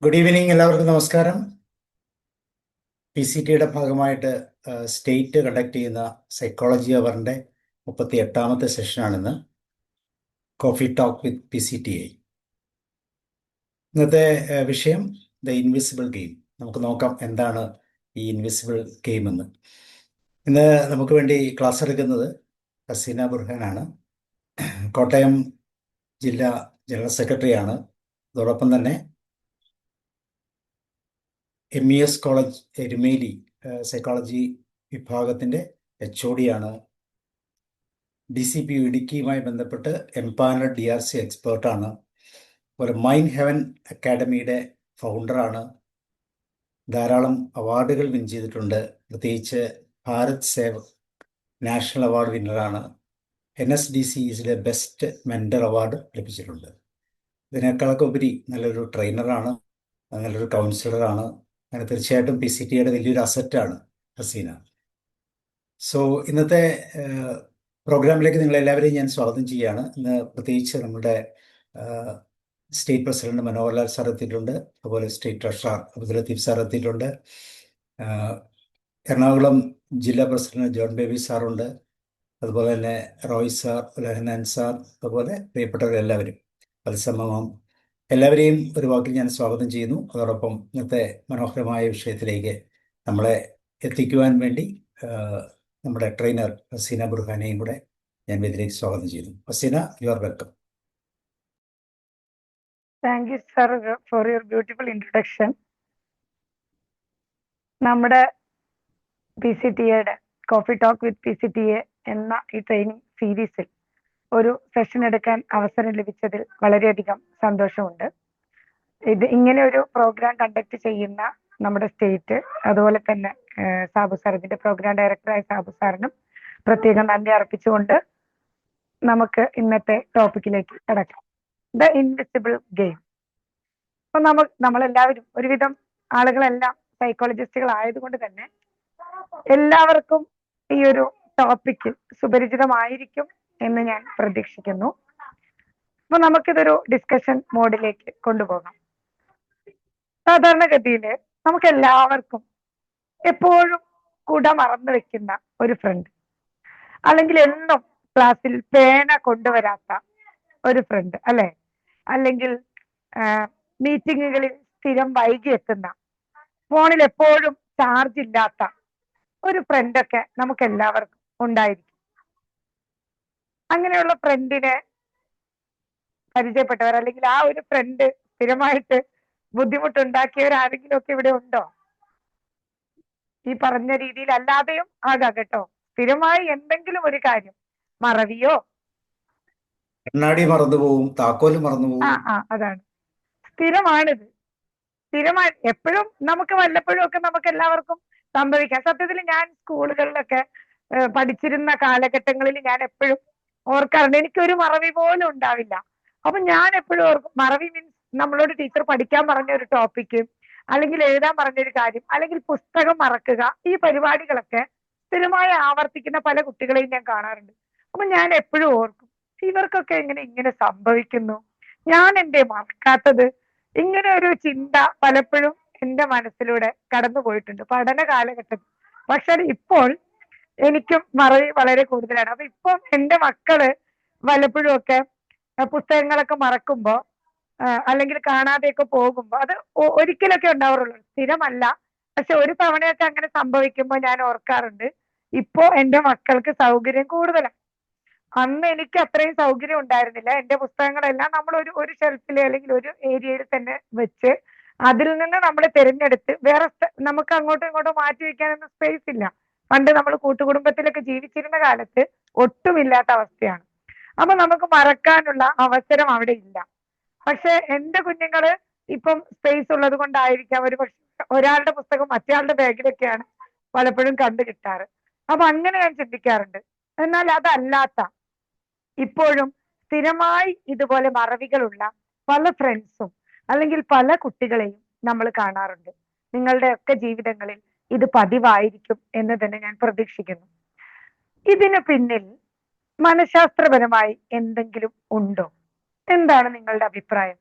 Good evening, എല്ലാവർക്കും നമസ്കാരം. PCTയുടെ ഭാഗമായിട്ട് സ്റ്റേറ്റ് കണ്ടക്ട് ചെയ്യുന്ന സൈക്കോളജി അവറിൻ്റെ 38ാമത്തെ സെഷനാണിന്ന്. Coffee talk with PCTA. ഇന്നത്തെ വിഷയം ദ ഇൻവിസിബിൾ ഗെയിം. നമുക്ക് നോക്കാം എന്താണ് ഈ ഇൻവിസിബിൾ ഗെയിം എന്ന്. ഇന്ന് നമുക്ക് വേണ്ടി ക്ലാസ് എടുക്കുന്നത് ഹസീന ബുർഹാനാണ്. കോട്ടയം ജില്ലാ ജനറൽ സെക്രട്ടറിയാണ്. അതോടൊപ്പം തന്നെ MES കോളേജ് എരുമേലി സൈക്കോളജി വിഭാഗത്തിൻ്റെ HOD ആണ്. DCPU ഇടുക്കിയുമായി ബന്ധപ്പെട്ട് എംപാനൽ DRC എക്സ്പേർട്ടാണ്. അതുപോലെ മൈൻഡ് ഹെവൻ അക്കാഡമിയുടെ ഫൗണ്ടറാണ്. ധാരാളം അവാർഡുകൾ വിൻ ചെയ്തിട്ടുണ്ട്. പ്രത്യേകിച്ച് ഭാരത് സേവ് നാഷണൽ അവാർഡ് വിന്നറാണ്. NSDCസിലെ ബെസ്റ്റ് മെൻറ്റർ അവാർഡ് ലഭിച്ചിട്ടുണ്ട്. ഇതിനേക്കാളൊക്കെ ഉപരി നല്ലൊരു ട്രെയിനറാണ്, നല്ലൊരു കൗൺസിലറാണ്. അങ്ങനെ തീർച്ചയായിട്ടും PCTയുടെ വലിയൊരു അസറ്റാണ് ഹസീന. സോ ഇന്നത്തെ പ്രോഗ്രാമിലേക്ക് നിങ്ങളെല്ലാവരെയും ഞാൻ സ്വാഗതം ചെയ്യുകയാണ്. ഇന്ന് പ്രത്യേകിച്ച് നമ്മുടെ state president Manohar Lal sir എത്തിയിട്ടുണ്ട്. അതുപോലെ state treasurer Abdul Latheef sir എത്തിയിട്ടുണ്ട്. എറണാകുളം ജില്ലാ പ്രസിഡന്റ് ജോൺ ബേബി സാറുണ്ട്. അതുപോലെ തന്നെ റോയ് സാർ, ലഹനാൻ സാർ, അതുപോലെ പ്രിയപ്പെട്ടവരെല്ലാവരും, പൽസമ്മ, എല്ലാവരെയും ഒരു വാക്കിൽ ഞാൻ സ്വാഗതം ചെയ്യുന്നു. അതോടൊപ്പം ഇന്നത്തെ മനോഹരമായ വിഷയത്തിലേക്ക് നമ്മളെ എത്തിക്കുവാൻ വേണ്ടി നമ്മുടെ ട്രെയിനർ ഹസീന ബുർഹാനെയും കൂടെ ഞാൻ ഇതിലേക്ക് സ്വാഗതം ചെയ്യുന്നു. Haseena, you are welcome. Thank you sir for your beautiful introduction. നമ്മുടെ PCTയുടെ കോഫി ടോക്ക് വിത്ത് PCTA എന്ന ഈ ട്രെയിനിങ് സീരീസിൽ ഒരു സെഷൻ എടുക്കാൻ അവസരം ലഭിച്ചതിൽ വളരെയധികം സന്തോഷമുണ്ട്. ഇങ്ങനെ ഒരു പ്രോഗ്രാം കണ്ടക്ട് ചെയ്യുന്ന നമ്മുടെ സ്റ്റേറ്റ്, അതുപോലെ തന്നെ സാബു സാർ, ഇതിന്റെ പ്രോഗ്രാം ഡയറക്ടറായ സാബു സാറിനും പ്രത്യേകം നന്ദി അർപ്പിച്ചുകൊണ്ട് നമുക്ക് ഇന്നത്തെ ടോപ്പിക്കിലേക്ക് കിടക്കാം. The invisible game. അപ്പൊ നമ്മളെല്ലാവരും, ഒരുവിധം ആളുകളെല്ലാം സൈക്കോളജിസ്റ്റുകൾ ആയതുകൊണ്ട് തന്നെ എല്ലാവർക്കും ഈ ഒരു ടോപ്പിക്ക് സുപരിചിതമായിരിക്കും എന്ന് ഞാൻ പ്രതീക്ഷിക്കുന്നു. അപ്പൊ നമുക്കിതൊരു ഡിസ്കഷൻ മോഡിലേക്ക് കൊണ്ടുപോകാം. സാധാരണഗതിയിൽ നമുക്ക് എല്ലാവർക്കും എപ്പോഴും കുട മറന്നു വെക്കുന്ന ഒരു ഫ്രണ്ട്, അല്ലെങ്കിൽ എന്നും ക്ലാസ്സിൽ പേന കൊണ്ടുവരാത്ത ഒരു ഫ്രണ്ട്, അല്ലെ? അല്ലെങ്കിൽ മീറ്റിങ്ങുകളിൽ സ്ഥിരം വൈകി എത്തുന്ന, ഫോണിൽ എപ്പോഴും ചാർജ് ഇല്ലാത്ത ഒരു ഫ്രണ്ടൊക്കെ നമുക്ക് എല്ലാവർക്കും ഉണ്ടായിരിക്കും. അങ്ങനെയുള്ള ഫ്രണ്ടിനെ പരിചയപ്പെട്ടവർ, അല്ലെങ്കിൽ ആ ഒരു ഫ്രണ്ട് സ്ഥിരമായിട്ട് ബുദ്ധിമുട്ടുണ്ടാക്കിയവർ ആരെങ്കിലും ഒക്കെ ഇവിടെ ഉണ്ടോ? ഈ പറഞ്ഞ രീതിയിൽ അല്ലാതെയും ആകാം കേട്ടോ. സ്ഥിരമായി എന്തെങ്കിലും ഒരു കാര്യം, മറവിയോ, കണ്ണാടി മറന്നുപോകും, താക്കോല് മറന്നുപോകും. അതാണ് സ്ഥിരമാണിത്. സ്ഥിരമായി എപ്പോഴും നമുക്ക് വല്ലപ്പോഴും ഒക്കെ നമുക്ക് എല്ലാവർക്കും സംഭവിക്കാം. സത്യത്തിൽ ഞാൻ സ്കൂളുകളിലൊക്കെ പഠിച്ചിരുന്ന കാലഘട്ടങ്ങളിൽ ഞാൻ എപ്പോഴും ഓർക്കാറുണ്ട്, എനിക്കൊരു മറവി പോലും ഉണ്ടാവില്ല. അപ്പൊ ഞാൻ എപ്പോഴും ഓർക്കും, മറവി മീൻസ് നമ്മളോട് ടീച്ചർ പഠിക്കാൻ പറഞ്ഞ ഒരു ടോപ്പിക്ക്, അല്ലെങ്കിൽ എഴുതാൻ പറഞ്ഞൊരു കാര്യം, അല്ലെങ്കിൽ പുസ്തകം മറക്കുക. ഈ പരിപാടികളൊക്കെ സ്ഥിരമായി ആവർത്തിക്കുന്ന പല കുട്ടികളെയും ഞാൻ കാണാറുണ്ട്. അപ്പൊ ഞാൻ എപ്പോഴും ഓർക്കും, ഇവർക്കൊക്കെ ഇങ്ങനെ സംഭവിക്കുന്നു, ഞാൻ എന്തേ മറക്കാത്തത്? ഇങ്ങനെ ഒരു ചിന്ത പലപ്പോഴും എൻ്റെ മനസ്സിലൂടെ കടന്നു പോയിട്ടുണ്ട് പഠന കാലഘട്ടത്തിൽ. പക്ഷെ ഇപ്പോൾ എനിക്കും മറവി വളരെ കൂടുതലാണ്. അപ്പൊ ഇപ്പം എൻ്റെ മക്കള് വല്ലപ്പോഴും ഒക്കെ പുസ്തകങ്ങളൊക്കെ മറക്കുമ്പോ, അല്ലെങ്കിൽ കാണാതെയൊക്കെ പോകുമ്പോ, അത് ഒരിക്കലൊക്കെ ഉണ്ടാവാറുള്ളൂ, സ്ഥിരമല്ല. പക്ഷെ ഒരു തവണയൊക്കെ അങ്ങനെ സംഭവിക്കുമ്പോ ഞാൻ ഓർക്കാറുണ്ട്, ഇപ്പോ എൻ്റെ മക്കൾക്ക് സൗകര്യം കൂടുതലാണ്. അന്ന് എനിക്ക് അത്രയും സൗകര്യം ഉണ്ടായിരുന്നില്ല. എൻ്റെ പുസ്തകങ്ങളെല്ലാം നമ്മൾ ഒരു ഷെൽഫിൽ അല്ലെങ്കിൽ ഒരു ഏരിയയിൽ തന്നെ വെച്ച് അതിൽ നിന്ന് നമ്മൾ തിരഞ്ഞെടുത്ത് വേറെ നമുക്ക് അങ്ങോട്ടും ഇങ്ങോട്ടും മാറ്റി വെക്കാനൊന്നും സ്പേസ് ഇല്ല. പണ്ട് നമ്മൾ കൂട്ടുകുടുംബത്തിലൊക്കെ ജീവിച്ചിരുന്ന കാലത്ത് ഒട്ടുമില്ലാത്ത അവസ്ഥയാണ്. അപ്പൊ നമുക്ക് മറക്കാനുള്ള അവസരം അവിടെ ഇല്ല. പക്ഷെ എൻ്റെ കുഞ്ഞുങ്ങള് ഇപ്പം സ്പേസ് ഉള്ളത് കൊണ്ടായിരിക്കാം ഒരു പക്ഷെ ഒരാളുടെ പുസ്തകം മറ്റേയാളുടെ ബാഗിലൊക്കെയാണ് പലപ്പോഴും കണ്ടു കിട്ടാറ്. അപ്പൊ അങ്ങനെ ഞാൻ ചിന്തിക്കാറുണ്ട്. എന്നാൽ അതല്ലാത്ത, ഇപ്പോഴും സ്ഥിരമായി ഇതുപോലെ മറവികളുള്ള പല ഫ്രണ്ട്സും അല്ലെങ്കിൽ പല കുട്ടികളെയും നമ്മൾ കാണാറുണ്ട്. നിങ്ങളുടെ ഒക്കെ ജീവിതങ്ങളിൽ ഇത് പതിവായിരിക്കും എന്ന് തന്നെ ഞാൻ പ്രതീക്ഷിക്കുന്നു. ഇതിന് പിന്നിൽ മനഃശാസ്ത്രപരമായി എന്തെങ്കിലും ഉണ്ടോ? എന്താണ് നിങ്ങളുടെ അഭിപ്രായം?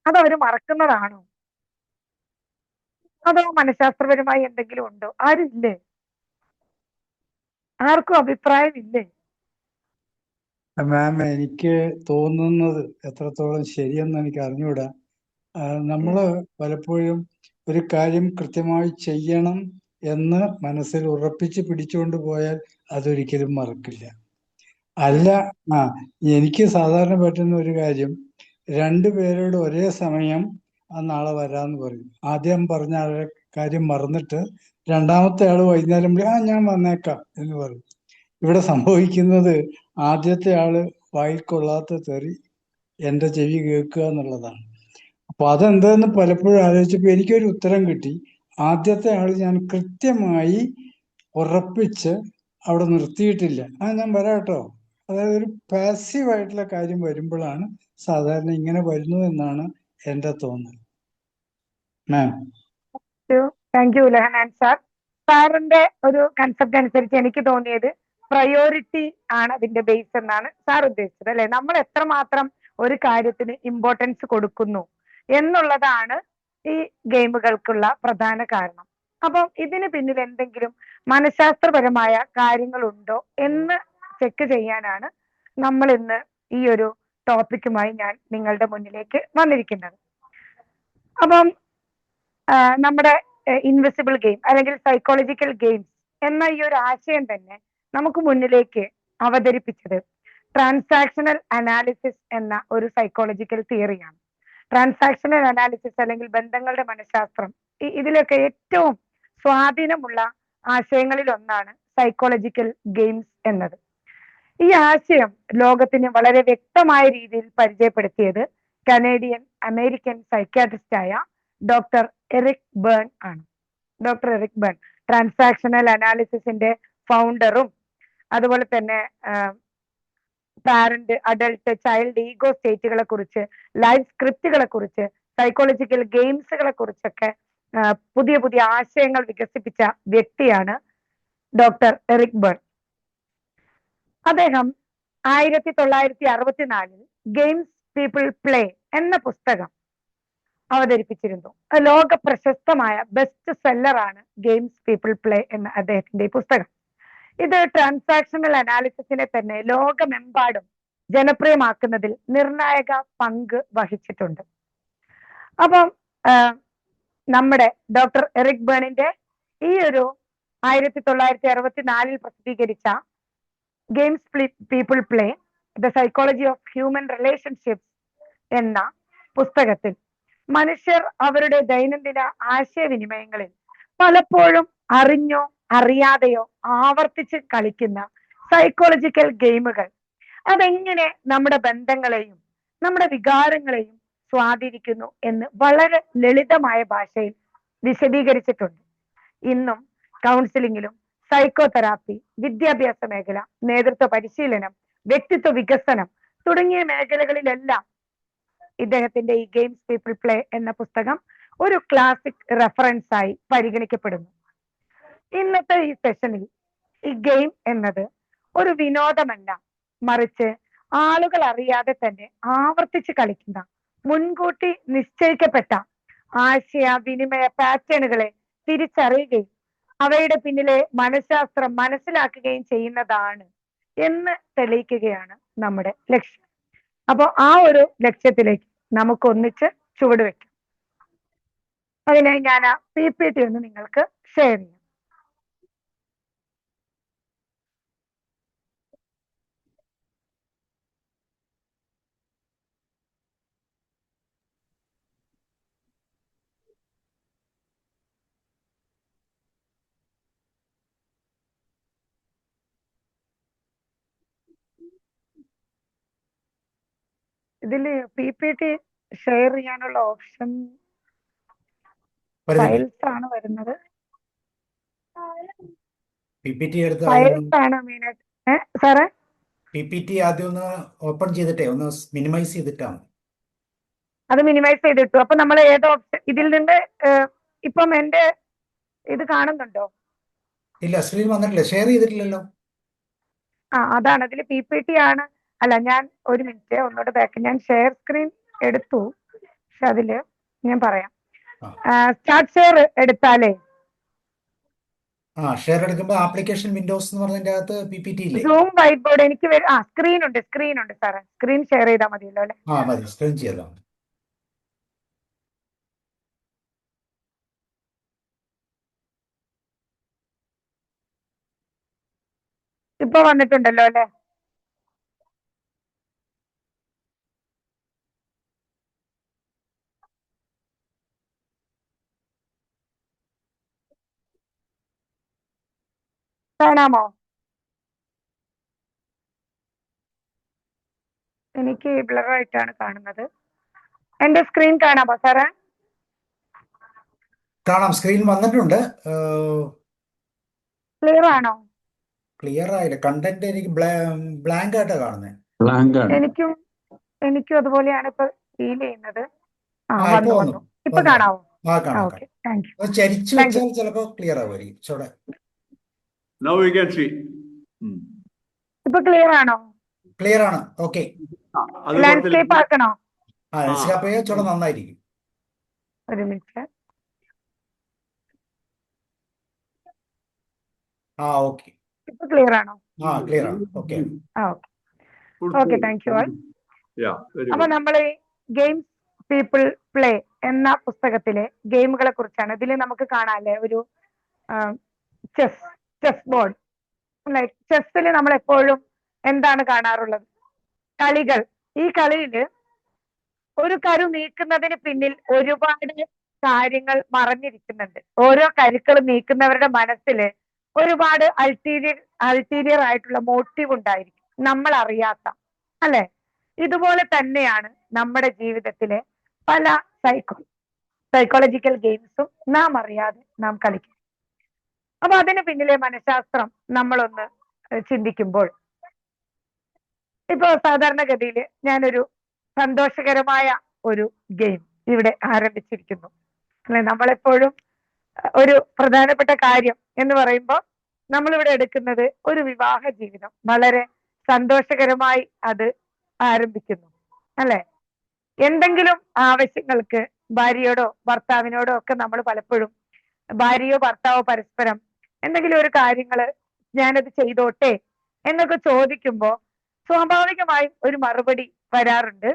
അതവര് മറക്കുന്നതാണോ? അതോ മനഃശാസ്ത്രപരമായി എന്തെങ്കിലും ഉണ്ടോ? ആരുമില്ലേ? ആർക്കും അഭിപ്രായമില്ലേ? മാം, എനിക്ക് തോന്നുന്നത് എത്രത്തോളം ശരിയെന്ന് എനിക്ക് അറിഞ്ഞൂടാ. നമ്മള് പലപ്പോഴും ഒരു കാര്യം കൃത്യമായി ചെയ്യണം എന്ന് മനസ്സിൽ ഉറപ്പിച്ച് പിടിച്ചുകൊണ്ട് പോയാൽ അതൊരിക്കലും മറക്കില്ല. അല്ല, എനിക്ക് സാധാരണ പറ്റുന്ന ഒരു കാര്യം, രണ്ടുപേരോട് ഒരേ സമയം നാളെ വരാന്ന് പറയും. ആദ്യം പറഞ്ഞ ആളെ കാര്യം മറന്നിട്ട് രണ്ടാമത്തെ ആള് വൈകുന്നേരം ഞാൻ വന്നേക്കാം എന്ന് പറയും. ഇവിടെ സംഭവിക്കുന്നത് ആദ്യത്തെ ആള് വായിൽ കൊള്ളാത്ത തെറി എന്റെ ചെവി കേൾക്കുക എന്നുള്ളതാണ്. അപ്പൊ അതെന്തെന്ന് പലപ്പോഴും ആലോചിച്ചപ്പോ എനിക്കൊരു ഉത്തരം കിട്ടി. ആദ്യത്തെ ആള് ഞാൻ കൃത്യമായി ഉറപ്പിച്ച് അവിടെ നിർത്തിയിട്ടില്ല. ഞാൻ വരാട്ടോ. അതായത് ഒരു പാസീവ് ആയിട്ടുള്ള കാര്യം വരുമ്പോഴാണ് സാധാരണ ഇങ്ങനെ വരുന്നു എന്നാണ് എന്റെ തോന്നൽ. മാം, താങ്ക് യു ലഹനാൻ സാർ. സാറിന്റെ ഒരു കൺസെപ്റ്റ് അനുസരിച്ച് എനിക്ക് തോന്നിയത് പ്രയോറിറ്റി ആണ് അതിന്റെ ബേസ് എന്നാണ് സാർ ഉദ്ദേശിച്ചത്, അല്ലെ? നമ്മൾ എത്രമാത്രം ഒരു കാര്യത്തിന് ഇമ്പോർട്ടൻസ് കൊടുക്കുന്നു എന്നുള്ളതാണ് ഈ ഗെയിമുകൾക്കുള്ള പ്രധാന കാരണം. അപ്പം ഇതിന് പിന്നിൽ എന്തെങ്കിലും മനഃശാസ്ത്രപരമായ കാര്യങ്ങളുണ്ടോ എന്ന് ചെക്ക് ചെയ്യാനാണ് നമ്മൾ ഇന്ന് ഈ ഒരു ടോപ്പിക്കുമായി ഞാൻ നിങ്ങളുടെ മുന്നിലേക്ക് വന്നിരിക്കുന്നത്. അപ്പം നമ്മുടെ ഇൻവിസിബിൾ ഗെയിം അല്ലെങ്കിൽ സൈക്കോളജിക്കൽ ഗെയിംസ് എന്ന ഈ ഒരു ആശയം തന്നെ നമുക്ക് മുന്നിലേക്ക് അവതരിപ്പിച്ചത് ട്രാൻസാക്ഷണൽ അനാലിസിസ് എന്ന ഒരു സൈക്കോളജിക്കൽ തിയറിയാണ്. ട്രാൻസാക്ഷണൽ അനാലിസിസ് അല്ലെങ്കിൽ ബന്ധങ്ങളുടെ മനഃശാസ്ത്രം, ഇതിലൊക്കെ ഏറ്റവും സ്വാധീനമുള്ള ആശയങ്ങളിൽ ഒന്നാണ് സൈക്കോളജിക്കൽ ഗെയിംസ് എന്നത്. ഈ ആശയം ലോകത്തിന് വളരെ വ്യക്തമായ രീതിയിൽ പരിചയപ്പെടുത്തിയത് കനേഡിയൻ അമേരിക്കൻ സൈക്യാട്രിസ്റ്റായ ഡോക്ടർ എറിക് ബേൺ ആണ്. ഡോക്ടർ എറിക് ബേൺ ട്രാൻസാക്ഷണൽ അനാലിസിസിന്റെ ഫൗണ്ടറും അതുപോലെ തന്നെ പാരന്റ്, അഡൾട്ട്, ചൈൽഡ് ഈഗോ സ്റ്റേറ്റുകളെ കുറിച്ച്, ലൈഫ് സ്ക്രിപ്റ്റുകളെ കുറിച്ച്, സൈക്കോളജിക്കൽ ഗെയിംസുകളെ കുറിച്ചൊക്കെ പുതിയ പുതിയ ആശയങ്ങൾ വികസിപ്പിച്ച വ്യക്തിയാണ് ഡോക്ടർ എറിക് ബേൺ. അദ്ദേഹം 1964 ഗെയിംസ് പീപ്പിൾ പ്ലേ എന്ന പുസ്തകം അവതരിപ്പിച്ചിരുന്നു. ലോക പ്രശസ്തമായ ബെസ്റ്റ് സെല്ലറാണ് ഗെയിംസ് പീപ്പിൾ പ്ലേ എന്ന അദ്ദേഹത്തിന്റെ ഈ പുസ്തകം. ഇത് ട്രാൻസാക്ഷണൽ അനാലിസിസിനെ തന്നെ ലോകമെമ്പാടും ജനപ്രിയമാക്കുന്നതിൽ നിർണായക പങ്ക് വഹിച്ചിട്ടുണ്ട്. അപ്പം നമ്മുടെ ഡോക്ടർ എറിക് ബേണിന്റെ ഈ ഒരു 1964 പ്രസിദ്ധീകരിച്ച games people play the psychology of human relationships എന്ന പുസ്തകത്തിൽ മനുഷ്യർ അവരുടെ ദൈനംദിന ആശയവിനിമയങ്ങളിൽ പലപ്പോഴും അറിഞ്ഞോ അറിയാതെയോ ആവർത്തിച്ച് കളിക്കുന്ന സൈക്കോളജിക്കൽ ഗെയിമുകൾ അതെങ്ങനെ നമ്മുടെ ബന്ധങ്ങളെയും നമ്മുടെ വികാരങ്ങളെയും സ്വാധീനിക്കുന്നു എന്ന് വളരെ ലളിതമായ ഭാഷയിൽ വിശദീകരിച്ചിട്ടുണ്ട്. ഇന്നും കൗൺസിലിംഗിലും സൈക്കോതെറാപ്പി, വിദ്യാഭ്യാസ മേഖല, നേതൃത്വ പരിശീലനം, വ്യക്തിത്വ വികസനം തുടങ്ങിയ മേഖലകളിലെല്ലാം ഇദ്ദേഹത്തിന്റെ ഈ ഗെയിംസ് പീപ്പിൾ പ്ലേ എന്ന പുസ്തകം ഒരു ക്ലാസിക് റെഫറൻസ് ആയി പരിഗണിക്കപ്പെടുന്നു. ഇന്നത്തെ ഈ സെഷനിൽ ഈ ഗെയിം എന്നത് ഒരു വിനോദമല്ല, മറിച്ച് ആളുകൾ അറിയാതെ തന്നെ ആവർത്തിച്ച് കളിക്കുന്ന, മുൻകൂട്ടി നിശ്ചയിക്കപ്പെട്ട ആശയവിനിമയ പാറ്റേണുകളെ തിരിച്ചറിയുകയും അവയുടെ പിന്നിലെ മനഃശാസ്ത്രം മനസ്സിലാക്കുകയും ചെയ്യുന്നതാണ് എന്ന് തെളിയിക്കുകയാണ് നമ്മുടെ ലക്ഷ്യം. അപ്പോൾ ആ ഒരു ലക്ഷ്യത്തിലേക്ക് നമുക്ക് ഒന്നിച്ച് ചുവടുവെക്കാം. അതിനായി ഞാൻ ആ PPT ഒന്ന് നിങ്ങൾക്ക് ഷെയർ ചെയ്യാം. ഇതില് PPT ഷെയർ ചെയ്യാനുള്ള ഓപ്ഷൻ ഫയൽസ് ആണ് വരുന്നത്. PPT എടുത്ത് ഫയൽസ് ആണ് മെയിനായിട്ട്. സാറേ, PPT ആദ്യം ഒന്ന് ഓപ്പൺ ചെയ്തിട്ടേ ഒന്ന് മിനിമൈസ് ചെയ്തിട്ടാണ്. അത് മിനിമൈസ് ചെയ്തിട്ടു. അപ്പൊ നമ്മൾ ഏത് ഓപ്ഷൻ ഇതിൽ നിന്ന് ഇപ്പം എന്റെ ഇത് കാണുന്നുണ്ടോ? ഇല്ല, സ്ക്രീൻ വന്നിട്ടില്ല, ഷെയർ ചെയ്തിട്ടില്ലല്ലോ. അതാണ് അതിൽ PPT ആണ്. അല്ല, ഞാൻ ഒരു മിനിറ്റ് ഒന്നുകൂടെ ബാക്ക്. ഞാൻ ഷെയർ സ്ക്രീൻ എടുത്തു, പക്ഷെ അതില് ഞാൻ പറയാം. സ്റ്റാർട്ട് ഷെയർ എടുത്താലേ ഷെയർ എടുക്കുമ്പോൾ ആപ്ലിക്കേഷൻ വിൻഡോസ് എന്ന് പറഞ്ഞതിന്റെ അകത്ത് PPT ഇല്ലേ? സൂം വൈറ്റ് ബോർഡ് എനിക്ക് സ്ക്രീൻ ഉണ്ട് സാറേ. സ്ക്രീൻ ഷെയർ ചെയ്താൽ മതിയല്ലോ അല്ലെ? മതി, സ്ക്രീൻ ചെയ്തോ. ഇപ്പൊ വന്നിട്ടുണ്ടല്ലോ അല്ലെ? കാണാമോ? എനിക്ക് ബ്ലർ ആയിട്ടാണ് കാണുന്നത്. എന്റെ സ്ക്രീൻ കാണാമോ സാറേ? കാണാം, സ്ക്രീൻ വന്നിട്ടുണ്ട്. ക്ലിയർ ആണോ? ക്ലിയർ ആയില്ല, കണ്ടന്റ് എനിക്ക് ബ്ലാങ്ക് ആയിട്ടാണ് കാണുന്നത്. എനിക്കും അതുപോലെയാണ് ഇപ്പൊ ഫീൽ ചെയ്യുന്നത്. ഇപ്പൊ വന്നു. ഇപ്പൊ കാണാവോ? കാണാം. Okay, thank U. ചരിച്ചു വെച്ചാൽ ചിലപ്പോ ക്ലിയർ ആവുമായിരിക്കും. ഇപ്പൊ ക്ലിയർ ആണോ? ക്ലിയർ ആണ്. Okay, landscape ആക്കണോ? ചുട നന്നായിരിക്കും. ഒരു മിനിറ്റ്. ഓക്കെ, ഇപ്പൊ ക്ലിയർ ആണോ? ക്ലിയർ ആണ്. Okay, okay, thank you all. അപ്പൊ നമ്മള് ഗെയിംസ് പീപ്പിൾ പ്ലേ എന്ന പുസ്തകത്തിലെ ഗെയിമുകളെ കുറിച്ചാണ്. ഇതിൽ നമുക്ക് കാണാല്ലേ ഒരു ചെസ് ബോർഡ്. ചെസ്സിൽ നമ്മൾ എപ്പോഴും എന്താണ് കാണാറുള്ളത്? കളികൾ. ഈ കളിയില് ഒരു കരു നീക്കുന്നതിന് പിന്നിൽ ഒരുപാട് കാര്യങ്ങൾ മറഞ്ഞിരിക്കുന്നുണ്ട്. ഓരോ കരുക്കൾ നീക്കുന്നവരുടെ മനസ്സില് ഒരുപാട് അൾട്ടീരിയർ ആയിട്ടുള്ള മോട്ടീവ് ഉണ്ടായിരിക്കും, നമ്മൾ അറിയാത്ത, അല്ലെ? ഇതുപോലെ തന്നെയാണ് നമ്മുടെ ജീവിതത്തിലെ പല സൈക്കോളജിക്കൽ ഗെയിംസും നാം അറിയാതെ നാം കളിക്കും. അപ്പൊ അതിന് പിന്നിലെ മനഃശാസ്ത്രം നമ്മളൊന്ന് ചിന്തിക്കുമ്പോൾ, ഇപ്പൊ സാധാരണഗതിയിൽ ഞാനൊരു സന്തോഷകരമായ ഒരു ഗെയിം ഇവിടെ ആരംഭിച്ചിരിക്കുന്നു. അല്ലെ, നമ്മളെപ്പോഴും ഒരു പ്രധാനപ്പെട്ട കാര്യം എന്ന് പറയുമ്പോൾ നമ്മളിവിടെ എടുക്കുന്നത് ഒരു വിവാഹ ജീവിതം വളരെ സന്തോഷകരമായി അത് ആരംഭിക്കുന്നു, അല്ലെ? എന്തെങ്കിലും ആവശ്യങ്ങൾക്ക് ഭാര്യയോടോ ഭർത്താവിനോടോ ഒക്കെ നമ്മൾ പലപ്പോഴും ഭാര്യയോ ഭർത്താവോ പരസ്പരം എന്തെങ്കിലും ഒരു കാര്യങ്ങള് ഞാനത് ചെയ്തോട്ടെ എന്നൊക്കെ ചോദിക്കുമ്പോ സ്വാഭാവികമായും ഒരു മറുപടി വരാറുണ്ട്,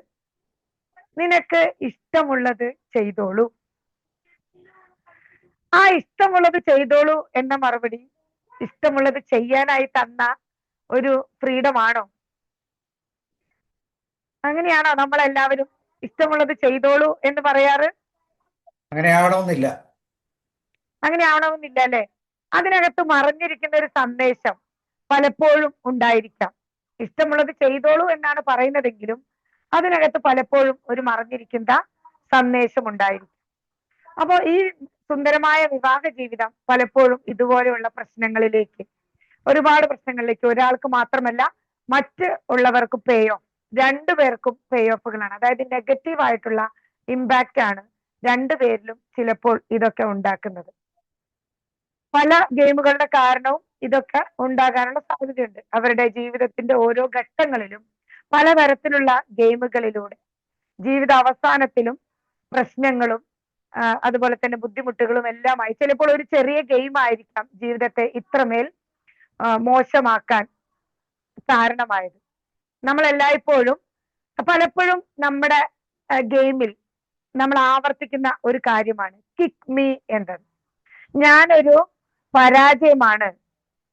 നിനക്ക് ഇഷ്ടമുള്ളത് ചെയ്തോളൂ. ആ ഇഷ്ടമുള്ളത് ചെയ്തോളൂ എന്ന മറുപടി ഇഷ്ടമുള്ളത് ചെയ്യാനായി തന്ന ഒരു ഫ്രീഡം ആണോ? അങ്ങനെയാണോ നമ്മളെല്ലാവരും ഇഷ്ടമുള്ളത് ചെയ്തോളൂ എന്ന് പറയാറ്? അങ്ങനെ ആവണമെന്നില്ല അല്ലെ? അതിനകത്ത് മറഞ്ഞിരിക്കുന്ന ഒരു സന്ദേശം പലപ്പോഴും ഉണ്ടായിരിക്കാം. ഇഷ്ടമുള്ളത് ചെയ്തോളൂ എന്നാണ് പറയുന്നതെങ്കിലും അതിനകത്ത് പലപ്പോഴും ഒരു മറഞ്ഞിരിക്കുന്ന സന്ദേശം ഉണ്ടായിരിക്കും. അപ്പോ ഈ സുന്ദരമായ വിവാഹ ജീവിതം പലപ്പോഴും ഇതുപോലെയുള്ള പ്രശ്നങ്ങളിലേക്ക്, ഒരുപാട് പ്രശ്നങ്ങളിലേക്ക്, ഒരാൾക്ക് മാത്രമല്ല മറ്റ് ഉള്ളവർക്ക് രണ്ടുപേർക്കും പേ ഓഫുകളാണ്. അതായത് നെഗറ്റീവ് ആയിട്ടുള്ള ഇമ്പാക്റ്റ് ആണ് രണ്ടുപേരിലും ചിലപ്പോൾ ഇതൊക്കെ ഉണ്ടാക്കുന്നത്. പല ഗെയിമുകളുടെ കാരണവും ഇതൊക്കെ ഉണ്ടാകാനുള്ള സാധ്യതയുണ്ട്. അവരുടെ ജീവിതത്തിന്റെ ഓരോ ഘട്ടങ്ങളിലും പലതരത്തിലുള്ള ഗെയിമുകളിലൂടെ ജീവിത അവസാനത്തിലും പ്രശ്നങ്ങളും അതുപോലെ തന്നെ ബുദ്ധിമുട്ടുകളും എല്ലാമായി ചിലപ്പോൾ ഒരു ചെറിയ ഗെയിം ആയിരിക്കാം ജീവിതത്തെ ഇത്രമേൽ മോശമാക്കാൻ കാരണമായത്. നമ്മൾ എല്ലായ്പ്പോഴും പലപ്പോഴും നമ്മുടെ ഗെയിമിൽ നമ്മൾ ആവർത്തിക്കുന്ന ഒരു കാര്യമാണ് കിക്ക് മീ എന്നത്. ഞാനൊരു പരാജയമാണ്,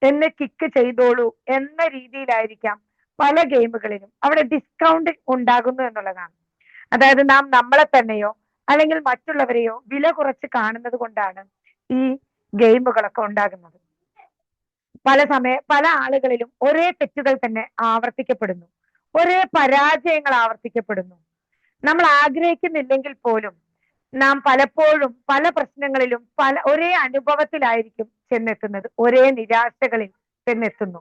എന്നെ കിക്ക് ചെയ്തോളൂ എന്ന രീതിയിലായിരിക്കാം പല ഗെയിമുകളിലും അവിടെ ഡിസ്കൗണ്ടിങ് ഉണ്ടാകുന്നു എന്നുള്ളതാണ്. അതായത് നാം നമ്മളെ തന്നെയോ അല്ലെങ്കിൽ മറ്റുള്ളവരെയോ വില കുറച്ച് കാണുന്നത് കൊണ്ടാണ് ഈ ഗെയിമുകളൊക്കെ ഉണ്ടാകുന്നത്. പല ആളുകളിലും ഒരേ തെറ്റുകൾ തന്നെ ആവർത്തിക്കപ്പെടുന്നു, ഒരേ പരാജയങ്ങൾ ആവർത്തിക്കപ്പെടുന്നു. നമ്മൾ ആഗ്രഹിക്കുന്നില്ലെങ്കിൽ പോലും നാം പലപ്പോഴും പല പ്രശ്നങ്ങളിലും ഒരേ അനുഭവത്തിലായിരിക്കും ചെന്നെത്തുന്നത്, ഒരേ നിരാശകളിൽ ചെന്നെത്തുന്നു.